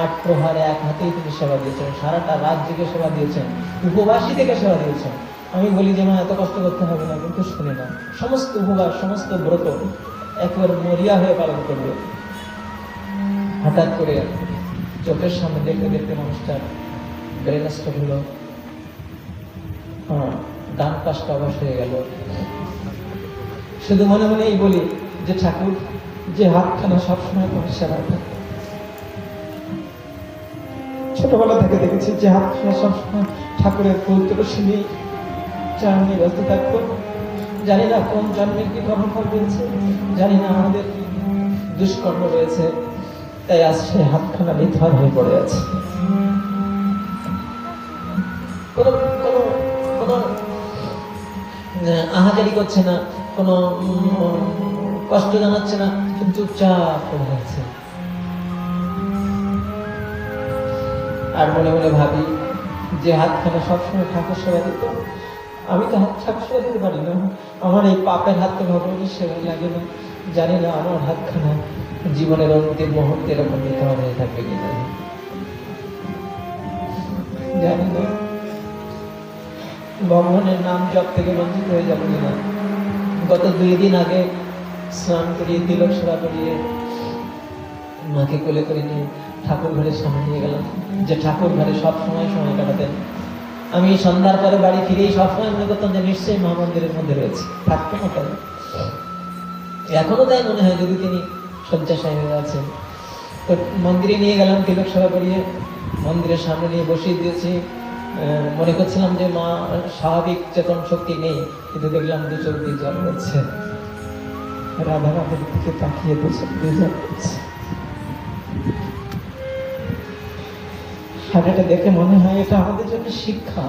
8 প্রহারে এক হাতেই তিনি সেবা দিয়েছেন, সারাটা রাত জেগে সেবা দিয়েছেন, উপবাসী থেকে সেবা দিয়েছেন। আমি বলি যে মা এত কষ্ট করতে হবে না, কিন্তু শুনে না। সমস্ত উপবাস, সমস্ত ব্রত একেবারে মরিয়া হয়ে পালন করবে। হঠাৎ করে চোখের সামনে দেখতে দেখতে মানুষটার ব্রেন স্ট্রোক হলো। ডান পাশটা অবশ হয়ে গেল। শুধু মনে মনে এই বলি যে ঠাকুর, যে হাতখানা সবসময় তোমার সেবা থাকে। ছোটবেলা থেকে দেখেছি যে হাতখানা সবসময় ঠাকুরের ফুল তুলসী নিয়ে চান নিয়ে ব্যস্ত থাকতো। জানি না কোন জন্মের কি কর্মফল রয়েছে, জানি না আমাদের দুষ্কর্ম রয়েছে, তাই আজ সে হাতখানা নিথর হয়ে পড়ে আছে। কোনো আহাজারি করছে না, কোনো কষ্ট জানাচ্ছে না, কিন্তু চুপচাপ পড়ে আছে। আর মনে মনে ভাবি যে হাতখানা সবসময় ঠাকুর সেবা দিত, আমি তো হাত ঠাকুর সেবা দিতে পারি না। আমার এই পাপের হাত তো ভগবানের সেবাই লাগে না। জানি না আমার হাতখানা জীবনের অন্তিম মুহূর্তে এরকম নিথর হয়ে থাকবে কিনা, জানি না। ভগবানের নাম জপ থেকে বঞ্চিত হয়ে যাবো কিনা। গত 2 দিন আগে স্নান করিয়ে, তিলক সেবা করিয়ে মাকে কোলে করে নিয়ে ঠাকুর ঘরের সামনে নিয়ে গেলাম, যে ঠাকুর ঘরে সব সময় কাটাতেন। আমি সন্ধ্যার পরে বাড়ি ফিরেই সবসময় মনে করতাম যে নিশ্চয়ই মা মন্দিরের মধ্যে রয়েছে, থাকতো না কেন। এখনো তাই মনে হয় যদি তিনি শয্যাশায়ী হয়ে আছেন। তো মন্দিরে নিয়ে গেলাম, তিলক সেবা করিয়ে মন্দিরের সামনে নিয়ে বসিয়ে দিয়েছি। মনে করছিলাম যে মা স্বাভাবিক চেতন শক্তি নেই, কিন্তু দেখলাম 2 চোখ দিয়ে জল পড়ছে। রাধা রাধের দিকে তাকিয়ে 2 চোখ দিয়ে জল পড়ছে। আর এটা দেখে মনে হয় এটা আমাদের জন্য শিক্ষা,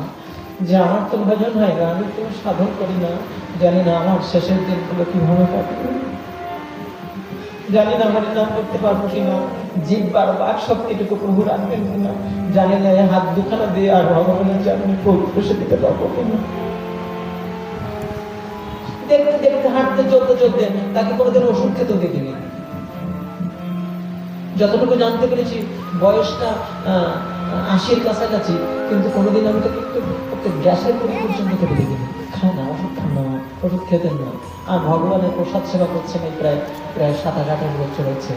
যে আমার তো ভজন হয় না, আমি তো সাধন করি না, জানি না আমার শেষের দিনগুলো কিভাবে কাটবে, জানি না আমার নাম করতে পারবো কিনা, জিহ্বার বাক শক্তিটুকু প্রভু রাখবেন কিনা, জানি না হাত দুখানা দিয়ে আর ভগবানের চরণে বসে দিতে পারবো কিনা। দেখতে দেখতে হাঁটতে চলতে তাকে কোনোদিন ওষুধ খেতে দেখিনি। যতটুকু জানতে পেরেছি বয়সটা 80-র কাছাকাছি, কিন্তু কোনোদিন আমি তাকে একটু গ্যাসের পুরি পর্যন্ত খেতে দেখিনি। খায় না, ওষুধ খান না, ওষুধ খেতেন না। আর ভগবানের প্রসাদ সেবা করছেন এই প্রায় 7-8 বছর হচ্ছে।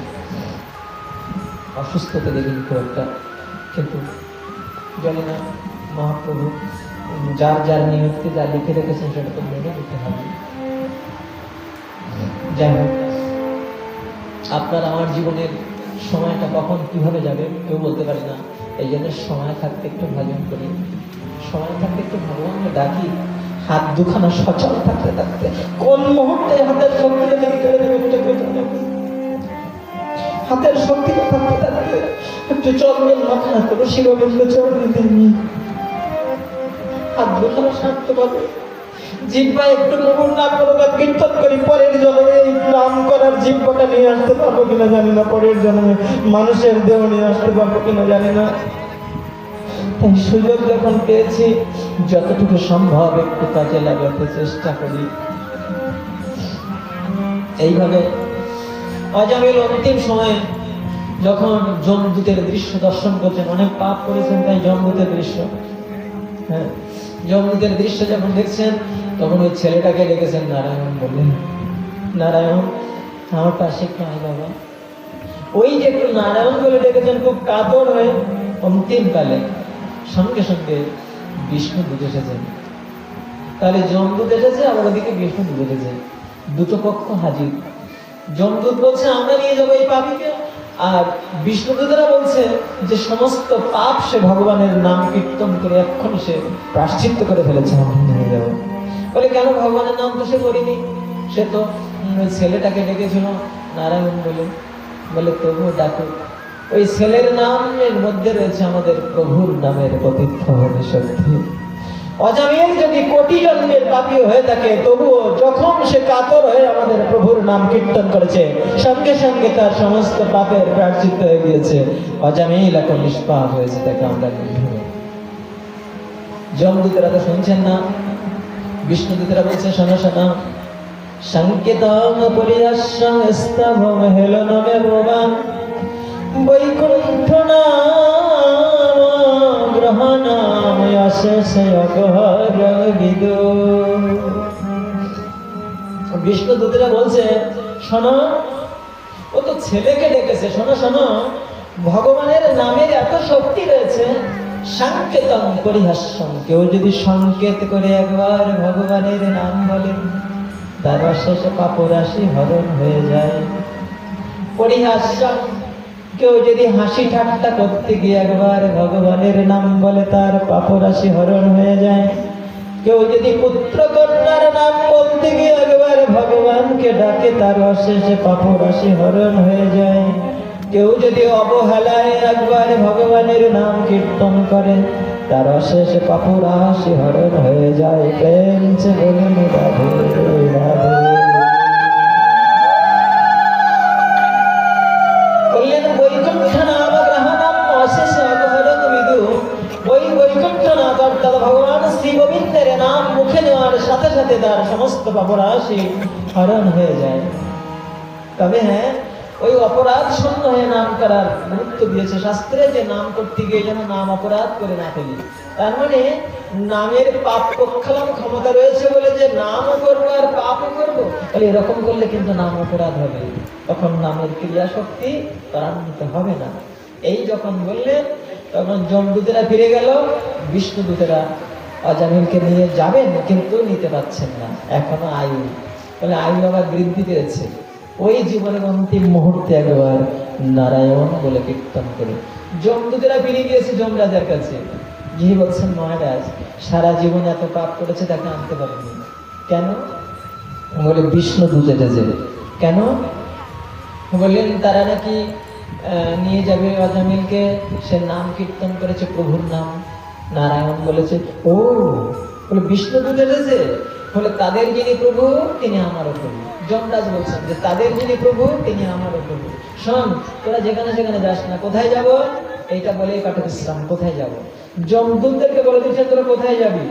অসুস্থতা দেখিনি খুব একটা, কিন্তু জানি না মহাপ্রভু যার নিয়তকে যা লিখে রেখেছেন সেটা তো মেনে নিতে হবে। যাই হোক, আপনার আমার জীবনের সময়টা কখন কিভাবে যাবে কেউ বলতে পারি না। এই জন্য সময় থাকতে একটু ভজন করি, সময় থাকতে একটু ভগবানকে ডাকি। হাত দুখানা সচল থাকতে থাকতে কোন মুহূর্তে হাতের শক্তিটা যদি কেড়ে নেবে, হাতের শক্তিটা থাকতে থাকতে একটু চন্দন মাথা করে শিরবিন্দু চরণে দিয়ে হাত দুখানা শান্ত পাবে। জিহ্বা একটু প্রভুর নাম করবার কীর্তন করি, পরের জন্মে এই নাম করার জিহ্বাটা নিয়ে আসতে পারবো কিনা জানি না, পরের জন্মে মানুষের দেহ নিয়ে আসতে পারবো কিনা জানি না। তাই সুযোগ যখন পেয়েছি যতটুকু সম্ভব একটু কাজে লাগাতে চেষ্টা করি। এইভাবে অজামিল অন্তিম সময়ে যখন যমদূতের দৃশ্য দর্শন করছেন, অনেক পাপ করেছেন তাই যমদূতের দৃশ্য, হ্যাঁ, যমদূতের দৃশ্য যখন দেখছেন তখন ওই ছেলেটাকে ডেকেছেন নারায়ণ বললেন, নারায়ণ আমার পাশে একটু আয় বাবা। ওই যে একটু নারায়ণ বলে ডেকেছেন খুব কাতর হয়ে, অন্তিমকালে সঙ্গে সঙ্গে বিষ্ণুদূত এসেছেন। তাহলে যমদূত এসেছে, আবার ওদিকে বিষ্ণুদূত এসেছে, দুটো পক্ষ হাজির। যমদূত বলছে আমরা নিয়ে যাবো এই পাপীকে, আর বিষ্ণুদূতেরা বলছে যে সমস্ত পাপ সে ভগবানের নাম কীর্তন করে এক্ষুনি সে প্রায়শ্চিত্ত করে ফেলেছে, আমরা নিয়ে যাবো। বলে কেন? ভগবানের নাম তো সে করিনি, সে তো ওই ছেলেটাকে ডেকেছিল নারায়ণ বলে। বলে তবুও ডাকো। ওই ছেলের নামের মধ্যে রয়েছে আমাদের প্রভুর নামের প্রতীক্ষ হবে সত্যি। অজামিল যদি কোটি জন্মের পাপী হয়ে থাকে, তবুও যখন সে কাতর হয়ে আমাদের প্রভুর নাম কীর্তন করেছে, সঙ্গে সঙ্গে তার সমস্ত পাপের প্রায়শ্চিত্ত হয়ে গিয়েছে। অজামিল এখন নিষ্পাপ হয়েছে, তাকে আমরা নিয়ে যাব। যমদূতেরা তো শুনছেন না, বিষ্ণুদূতেরা বলছে শোনো শোনো, সংকেতং পরিহাস্যং স্তভম হেলনমে ভবান বৈকুণ্ঠ নাম গ্রহণাম অশেষে অপহর বিদু। বিষ্ণুদূতেরা বলছে শোনো, ও তো ছেলেকে ডেকেছে, শোনো শোনো, ভগবানের নামের এত শক্তি রয়েছে। সংকেতং পরিহাস্যং, কেউ যদি সংকেত করে একবার ভগবানের নাম বলে, তার অশেষে পাপরাশি হরণ হয়ে যায়। পরিহাস্যং, কেউ যদি হাসি ঠাট্টা করতে গিয়ে একবার ভগবানের নাম বলে, তার পাপরাশি হরণ হয়ে যায়। কেউ যদি পুত্র কন্যার নাম বলতে গিয়ে একবার ভগবানকে ডাকে, তার অশেষে পাপরাশি হরণ হয়ে যায়। কেউ যদি অবহেলায় একবার ভগবানের নাম কীর্তন করে, তার অশেষে পাপরাশি হরণ হয়ে যায়। প্রেম সে বলুন রাধে রাধে। বললেন বৈকুণ্ঠ নাম গ্রহণাম অশেষে অপহরণ বিদু। ওই বৈকুণ্ঠ নাম অর্থাৎ ভগবান শ্রী গোবিন্দের নাম মুখে নেওয়ার সাথে সাথে তার সমস্ত পাপরাশি হরণ হয়ে যায়। তবে হ্যাঁ, ওই অপরাধ শূন্য হয়ে নাম করার গুরুত্ব দিয়েছে শাস্ত্রে, যে নাম করতে গিয়ে যেন নাম অপরাধ করে না ফেলি। তার মানে নামের পাপ প্রক্ষালন ক্ষমতা রয়েছে বলে যে নামও করবো আর পাপও করবো, তাহলে এরকম করলে কিন্তু নাম অপরাধ হবে, তখন নামের ক্রিয়া শক্তি ত্বরান্বিত হবে না। এই যখন বললেন তখন যমদূতেরা ফিরে গেল। বিষ্ণুদূতেরা অজামিলকে নিয়ে যাবেন, কিন্তু নিতে পারছেন না, এখনো আয়ু। বলে আয়ু আবার বৃদ্ধি পেয়েছে। ওই জীবনের অন্তিম মুহূর্তে একবার নারায়ণ বলে কীর্তন করে যমদূতেরা ফিরে গিয়েছে যমরাজার কাছে, গিয়ে বলছেন মহারাজ সারা জীবন এত পাপ করেছে, তাকে আনতে পারেনি কেন? বলে বিষ্ণুদূত এসেছে। কেন? বললেন তারা নাকি নিয়ে যাবে অজামিলকে, সে নাম কীর্তন করেছে প্রভুর নাম, নারায়ণ বলেছে। ও বলে বিষ্ণুদূত এসেছে, বলে তাদের যিনি প্রভু তিনি আমারও প্রভু। যমরাজ বলছেন যে তাদের যিনি প্রভু তিনি আমারও প্রভু। শোন, তোরা যেখানে সেখানে যাস না, কোথায় যাব এইটা বলেই কাটে বিশ্রাম। কোথায় যাব? যমদূতদেরকে বলে দিচ্ছেন তোরা কোথায় যাবি?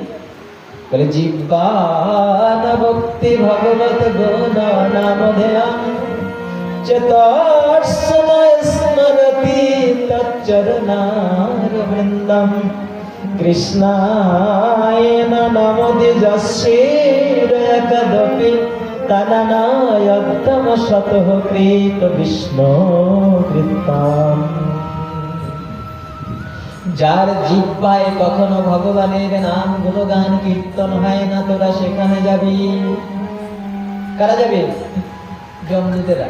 বলে জীবান ভক্তি ভগবত গুণ নাম ধ্যান চেতস্ময় স্মরতি তচ্চরণার বৃন্দম কৃষ্ণায় নমোদি যশ্রীরকদপি তননায়ত্তম শতঃ কৃত বিষ্ণু কৃতাম। যার জিহ্বায় কখনো ভগবানের নাম গুণগান কীর্তন হয় না, তোরা সেখানে যাবি। কারা যাবে? যমদূতেরা।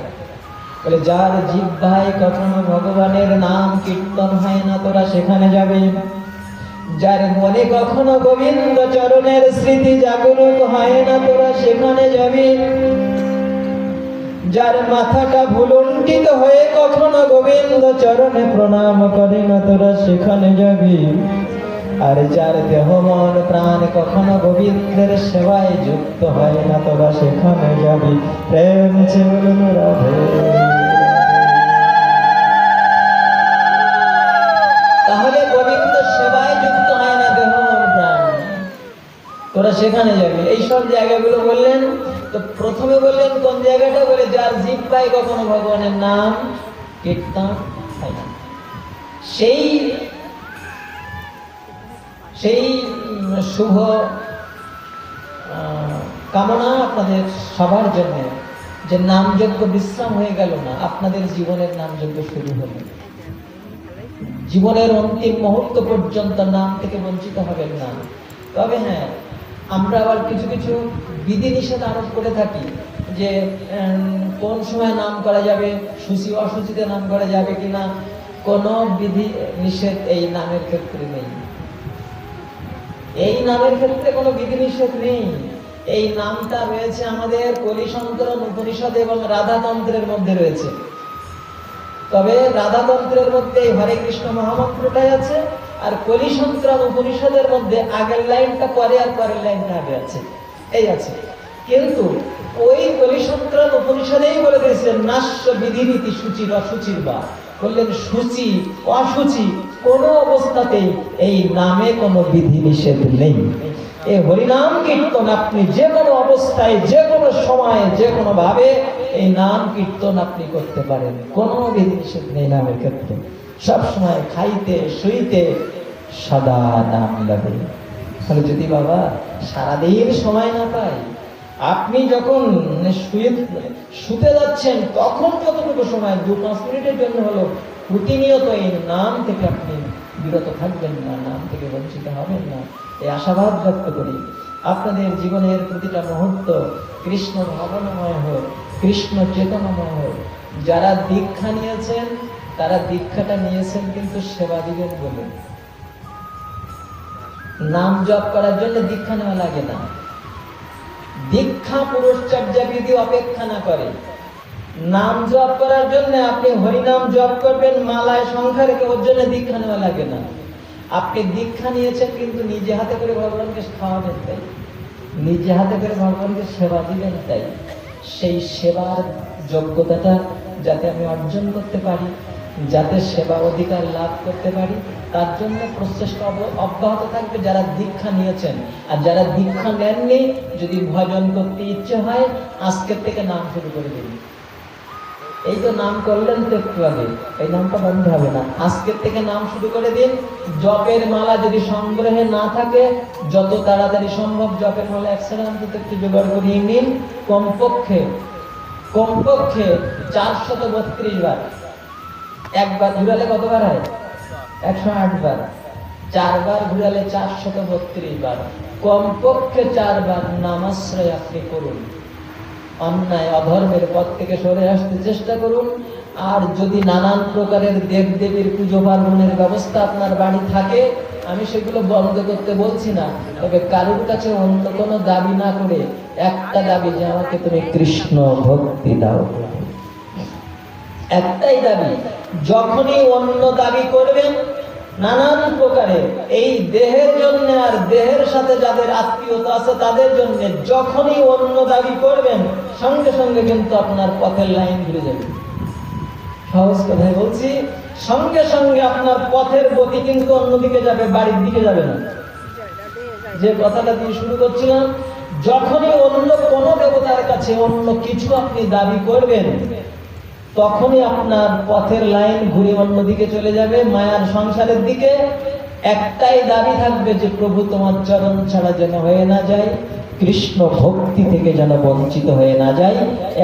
বলে যার জিহ্বায় কখনো ভগবানের নাম কীর্তন হয় না, তোরা সেখানে যাবে। যার মনে কখনো গোবিন্দ চরণের স্মৃতি জাগরুক হয় না, তোরা সেখানে যাবি। যার মাথাটা ভুলুণ্ঠিত হয়ে কখনো গোবিন্দ চরণে প্রণাম করে না, তোরা সেখানে যাবি। আর যার দেহ মন প্রাণ কখনো গোবিন্দের সেবায় যুক্ত হয় না, তোরা সেখানে যাবি। প্রেম সে বলুন রাধে। তাহলে গোবিন্দ সেবায় যুক্ত হয় না দেহ মন প্রাণ, তোরা সেখানে যাবি। এইসব জায়গাগুলো বললেন। তো প্রথমে বললেন কোন জায়গাটা? বলে যার জিহ্বায় কখনো ভগবানের নাম কীর্তন হয় না, সেই শুভ কামনা আপনাদের সবার জন্য, যে নামযজ্ঞ বিশ্রাম হয়ে গেল না, আপনাদের জীবনের নামযজ্ঞ শুরু হলো। জীবনের অন্তিম মুহূর্ত পর্যন্ত নাম থেকে বঞ্চিত হবেন না। তবে হ্যাঁ, আমরা আবার কিছু কিছু বিধিনিষেধ আরোপ করে থাকি, যে কোন সময় নাম করা যাবে, সূচি অসূচিতে নাম করা যাবে কিনা। কোনো বিধি নিষেধ এই নামের ক্ষেত্রে নেই। এই নামের ক্ষেত্রে কোনো বিধিনিষেধ নেই। এই নামটা রয়েছে আমাদের কলিসন্তরণ উপনিষদ এবং রাধাতন্ত্রের মধ্যে রয়েছে। তবে রাধাতন্ত্রের মধ্যে হরে কৃষ্ণ মহামন্ত্রটাই আছে, আর কলিসন্তরণ উপনিষদের মধ্যে আগের লাইনটা পরে আর পরের লাইনটা আগে আছে, এই আছে। কিন্তু ওই কলিসন্তরণ উপনিষদেই বলে দিয়েছেন নাস্য বিধিনীতি সূচির অসুচির বা, বললেন সূচি অসুচি কোনো অবস্থাতেই এই নামে কোনো বিধি নিষেধ নেই। এই হরিনাম কীর্তন আপনি যে কোনো অবস্থায়, যে কোনো সময়ে, যে কোনো ভাবে এই নাম কীর্তন আপনি করতে পারেন, কোনো বিধি নিষেধ নেই নামের ক্ষেত্রে। সব সময় খাইতে শুইতে সদা নাম লাগে। তাহলে যদি বাবা সারাদিন সময় না পাই, আপনি যখন শুতে যাচ্ছেন তখন যতটুকু সময় 2-5 মিনিটের জন্য হলো প্রতিনিয়ত এই নাম থেকে আপনি বিরত থাকবেন না, নাম থেকে বঞ্চিত হবেন না, এই আশাবাদ ব্যক্ত করি। আপনাদের জীবনের প্রতিটা মুহূর্ত কৃষ্ণ ভাবনাময় হোক, কৃষ্ণ চেতনাময় হোক। যারা দীক্ষা নিয়েছেন তারা দীক্ষাটা নিয়েছেন কিন্তু সেবা দিবেন বলে। নাম জপ করার জন্য দীক্ষা নেওয়া লাগে না। দীক্ষা পুরুষচর্যা বিধি অপেক্ষা না করে। নাম জপ করার জন্য আপনি হরিনাম জপ করবেন, মালায় সংখ্যা রেখে, ওর জন্য দীক্ষা নেওয়া লাগে না। আপনি দীক্ষা নিয়েছেন কিন্তু নিজে হাতে করে ভগবানকে খাওয়াবেন তাই, নিজে হাতে করে ভগবানকে সেবা দিবেন তাই। সেই সেবার যোগ্যতাটা যাতে আমি অর্জন করতে পারি, যাতে সেবা অধিকার লাভ করতে পারি, তার জন্য প্রচেষ্টা অব্যাহত থাকবে যারা দীক্ষা নিয়েছেন। আর যারা দীক্ষা নেননি, যদি ভজন করতে ইচ্ছে হয় আজকের থেকে নাম শুরু করে দিন। এই তো নাম করলেন তো একটু আগে, এই নামটা বন্ধ হবে না। আজকের থেকে নাম শুরু করে দিন। জপের মালা যদি সংগ্রহে না থাকে, যত তাড়াতাড়ি সম্ভব জপের মালা একটু জোগাড় করিয়ে নিন। কমপক্ষে 432 বার। একবার ঘুরালে কতবার হয়? 108 বার। 4 বার ঘুরালে 432 বার। কমপক্ষে 4 বার নামাশ্রয় আপনি করুন। অন্যায় অধর্মের পথ থেকে সরে আসতে চেষ্টা করুন। আর যদি নানান প্রকারের দেবদেবীর পুজো পার্বণের ব্যবস্থা আপনার বাড়ি থাকে, আমি সেগুলো বন্ধ করতে বলছি না, তবে কারোর কাছে অন্য কোনো দাবি না করে একটা দাবি, যে আমাকে তুমি কৃষ্ণ ভক্তি দাও। একটাই দাবি। যখনই অন্য দাবি করবেন নানান প্রকারে, এই দেহের জন্য আর দেহের সাথে যাদের আত্মীয়তা আছে তাদের জন্য, যখনই অন্য দাবি করবেন সঙ্গে সঙ্গে কিন্তু আপনার পথের লাইন ঘুরে যাবে। সহজ কথায় বলছি, সঙ্গে সঙ্গে আপনার পথের গতি কিন্তু অন্যদিকে যাবে, বাড়ির দিকে যাবে না। যে কথাটা দিয়ে শুরু করছিলাম, যখনই অন্য কোনো দেবতার কাছে অন্য কিছু আপনি দাবি করবেন, তখনই আপনার পথের লাইন ঘুরে অন্যদিকে চলে যাবে, মায়ার সংসারের দিকে। একটাই দাবি থাকবে, যে প্রভু তোমার চরণ ছাড়া যেন হয়ে না যায়, কৃষ্ণ ভক্তি থেকে যেন বঞ্চিত হয়ে না যায়।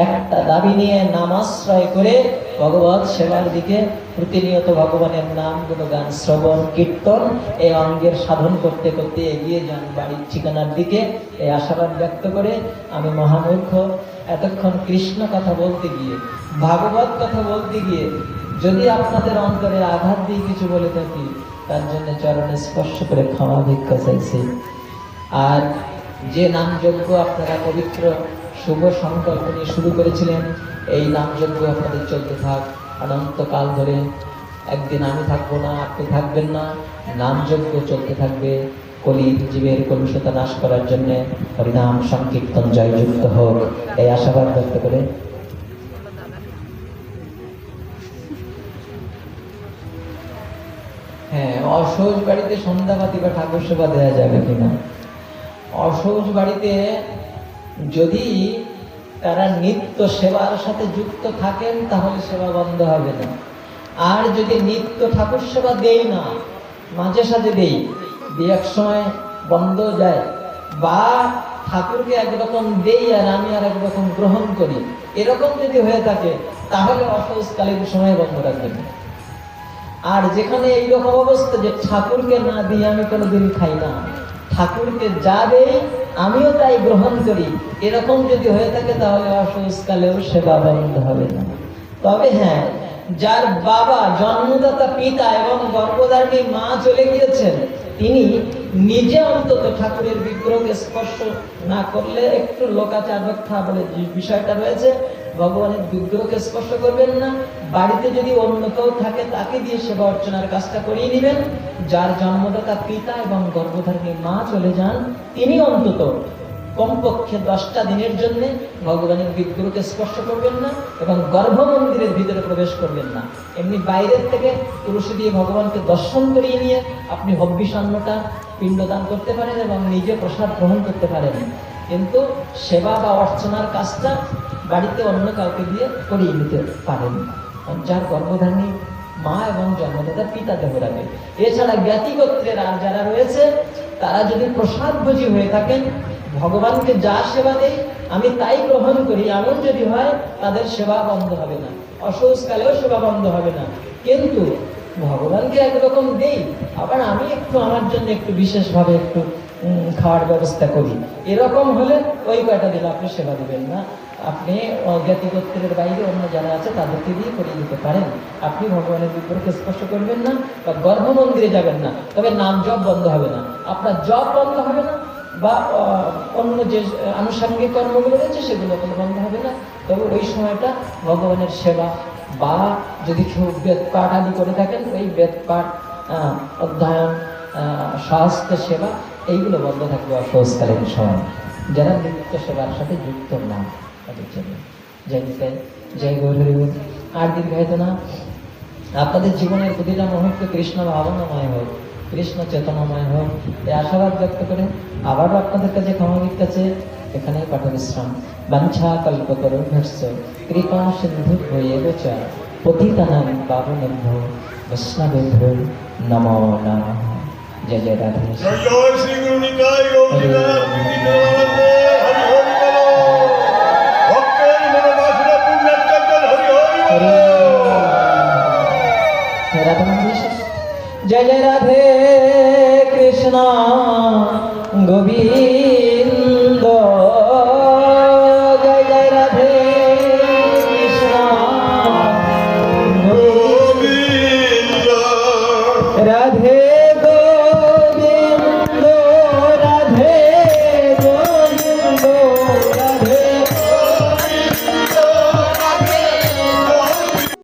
একটা দাবি নিয়ে নামাশ্রয় করে ভগবত সেবার দিকে প্রতিনিয়ত ভগবানের নাম গুণগান শ্রবণ কীর্তন এই অঙ্গের সাধন করতে করতে এগিয়ে যান বাড়ির ঠিকানার দিকে। এই আশাবাদ ব্যক্ত করে আমি মহামূর্খ, এতক্ষণ কৃষ্ণ কথা বলতে গিয়ে, ভাগবত কথা বলতে গিয়ে যদি আপনাদের অন্তরে আঘাত দিয়ে কিছু বলে থাকি, তার জন্য চরণে স্পর্শ করে ক্ষমা ভিক্ষা চাইছি। আর যে নামযজ্ঞ আপনারা পবিত্র শুভ সংকল্প নিয়ে শুরু করেছিলেন, এই নামযজ্ঞ আপনাদের চলতে থাক অনন্তকাল ধরে। একদিন আমি থাকবো না, আপনি থাকবেন না, নামযজ্ঞ চলতে থাকবে। কলির জীবের কলুষতা নাশ করার জন্য হরিনাম সংকীর্তন জয়যুক্ত হোক, এই আশাবাদ ব্যক্ত করে হ্যাঁ, অসহজ বাড়িতে সন্ধ্যাবাতি বা ঠাকুর সেবা দেওয়া যাবে কিনা? অসহজ বাড়িতে যদি তারা নিত্য সেবার সাথে যুক্ত থাকেন তাহলে সেবা বন্ধ হবে না। আর যদি নিত্য ঠাকুর সেবা দেই না, মাঝে সাঝে দেই, এক সময় বন্ধ যায়, বা ঠাকুরকে একরকম দেই আর আমি আর একরকম গ্রহণ করি, এরকম যদি হয়ে থাকে তাহলে অসহজকালীন সময় বন্ধ রাখবেন। আর যেখানে এইরকম অবস্থা যে ঠাকুরকে না দিয়ে আমি কোনোদিন খাই না, ঠাকুরকে যা দেই আমিও তাই গ্রহণ করি, এরকম যদি হয়ে থাকে তাহলে অসহজকালেও সেবা বন্ধ হবে না। তবে হ্যাঁ, যার বাবা জন্মদাতা পিতা এবং গর্ভধারিণী মা চলে গিয়েছেন, তিনি নিজে অন্তত ঠাকুরের বিগ্রহকে স্পর্শ না করলে, একটু লোকাচার রক্ষা বলে যে বিষয়টা রয়েছে, ভগবানের বিগ্রহকে স্পর্শ করবেন না। বাড়িতে যদি অন্য কেউ থাকে তাকে দিয়ে সেবা অর্চনার কাজটা করিয়ে নেবেন। যার জন্মদাতা পিতা এবং গর্ভধারিণী মা চলে যান, তিনি অন্তত কমপক্ষে 10টা দিনের জন্য ভগবানের বিগ্রহকে স্পর্শ করবেন না এবং গর্ভ মন্দিরের ভিতরে প্রবেশ করবেন না। এমনি বাইরের থেকে তুলসী দিয়ে ভগবানকে দর্শন করিয়ে নিয়ে আপনি হব্বিষান্নটা পিণ্ডদান করতে পারেন এবং নিজে প্রসাদ গ্রহণ করতে পারেন, কিন্তু সেবা বা অর্চনার কাজটা বাড়িতে অন্য কাউকে দিয়ে করিয়ে নিতে পারেন যার গর্ভধারিণী মা এবং জন্মদাতা পিতা দেবরাবে। এছাড়া জ্ঞাতি গোত্রের আর যারা রয়েছে, তারা যদি প্রসাদ ভোজী হয়ে থাকেন, ভগবানকে যা সেবা দেই আমি তাই গ্রহণ করি, এমন যদি হয় তাদের সেবা বন্ধ হবে না, অসহজকালেও সেবা বন্ধ হবে না। কিন্তু ভগবানকে একরকম দেই, আবার আমি একটু আমার জন্য একটু বিশেষভাবে একটু খাওয়ার ব্যবস্থা করি, এরকম হলে ওই কয়টা দিন আপনি সেবা দেবেন না। আপনি জ্ঞাতি গোত্রের বাইরে অন্য যারা আছে তাদেরকে দিয়ে করিয়ে দিতে পারেন। আপনি ভগবানের বিগ্রহকে স্পর্শ করবেন না বা গর্ভ মন্দিরে যাবেন না, তবে নাম জপ বন্ধ হবে না, আপনার জপ বন্ধ হবে না, বা অন্য যে আনুষঙ্গিক কর্মগুলো রয়েছে সেগুলো কোনো বন্ধ হবে না। তবে ওই সময়টা ভগবানের সেবা, বা যদি কেউ বেদ পাঠ আদি করে থাকেন, ওই বেদ পাঠ, অধ্যয়ন, স্বাস্থ্য সেবা, এইগুলো বন্ধ থাকবে অসহজকালীন সময়, যারা নিত্য সেবার সাথে যুক্ত না তাদের জন্য। জয় নিতাই, জয় গৌরহরি। আর দীর্ঘায়িত না, আপনাদের জীবনের প্রতিটা মুহূর্ত কৃষ্ণ ভাবনাময় হোক, কৃষ্ণ চেতনাময় হোক, এই আশাবাদ ব্যক্ত করে আবারও আপনাদের কাছে ক্ষমা ভিক্ষাছে। এখানেই পাঠ বিশ্রাম। বাঞ্ছা কল্পতরুভ্যশ্চ কৃপা সিন্ধুভ্যেব চ পতিতানাং পাবনেভ্যো বৈষ্ণবেভ্যো নমো নমঃ। জয় জয় রাধে। জয় জয় শ্রী গুরু নিতাই গৌর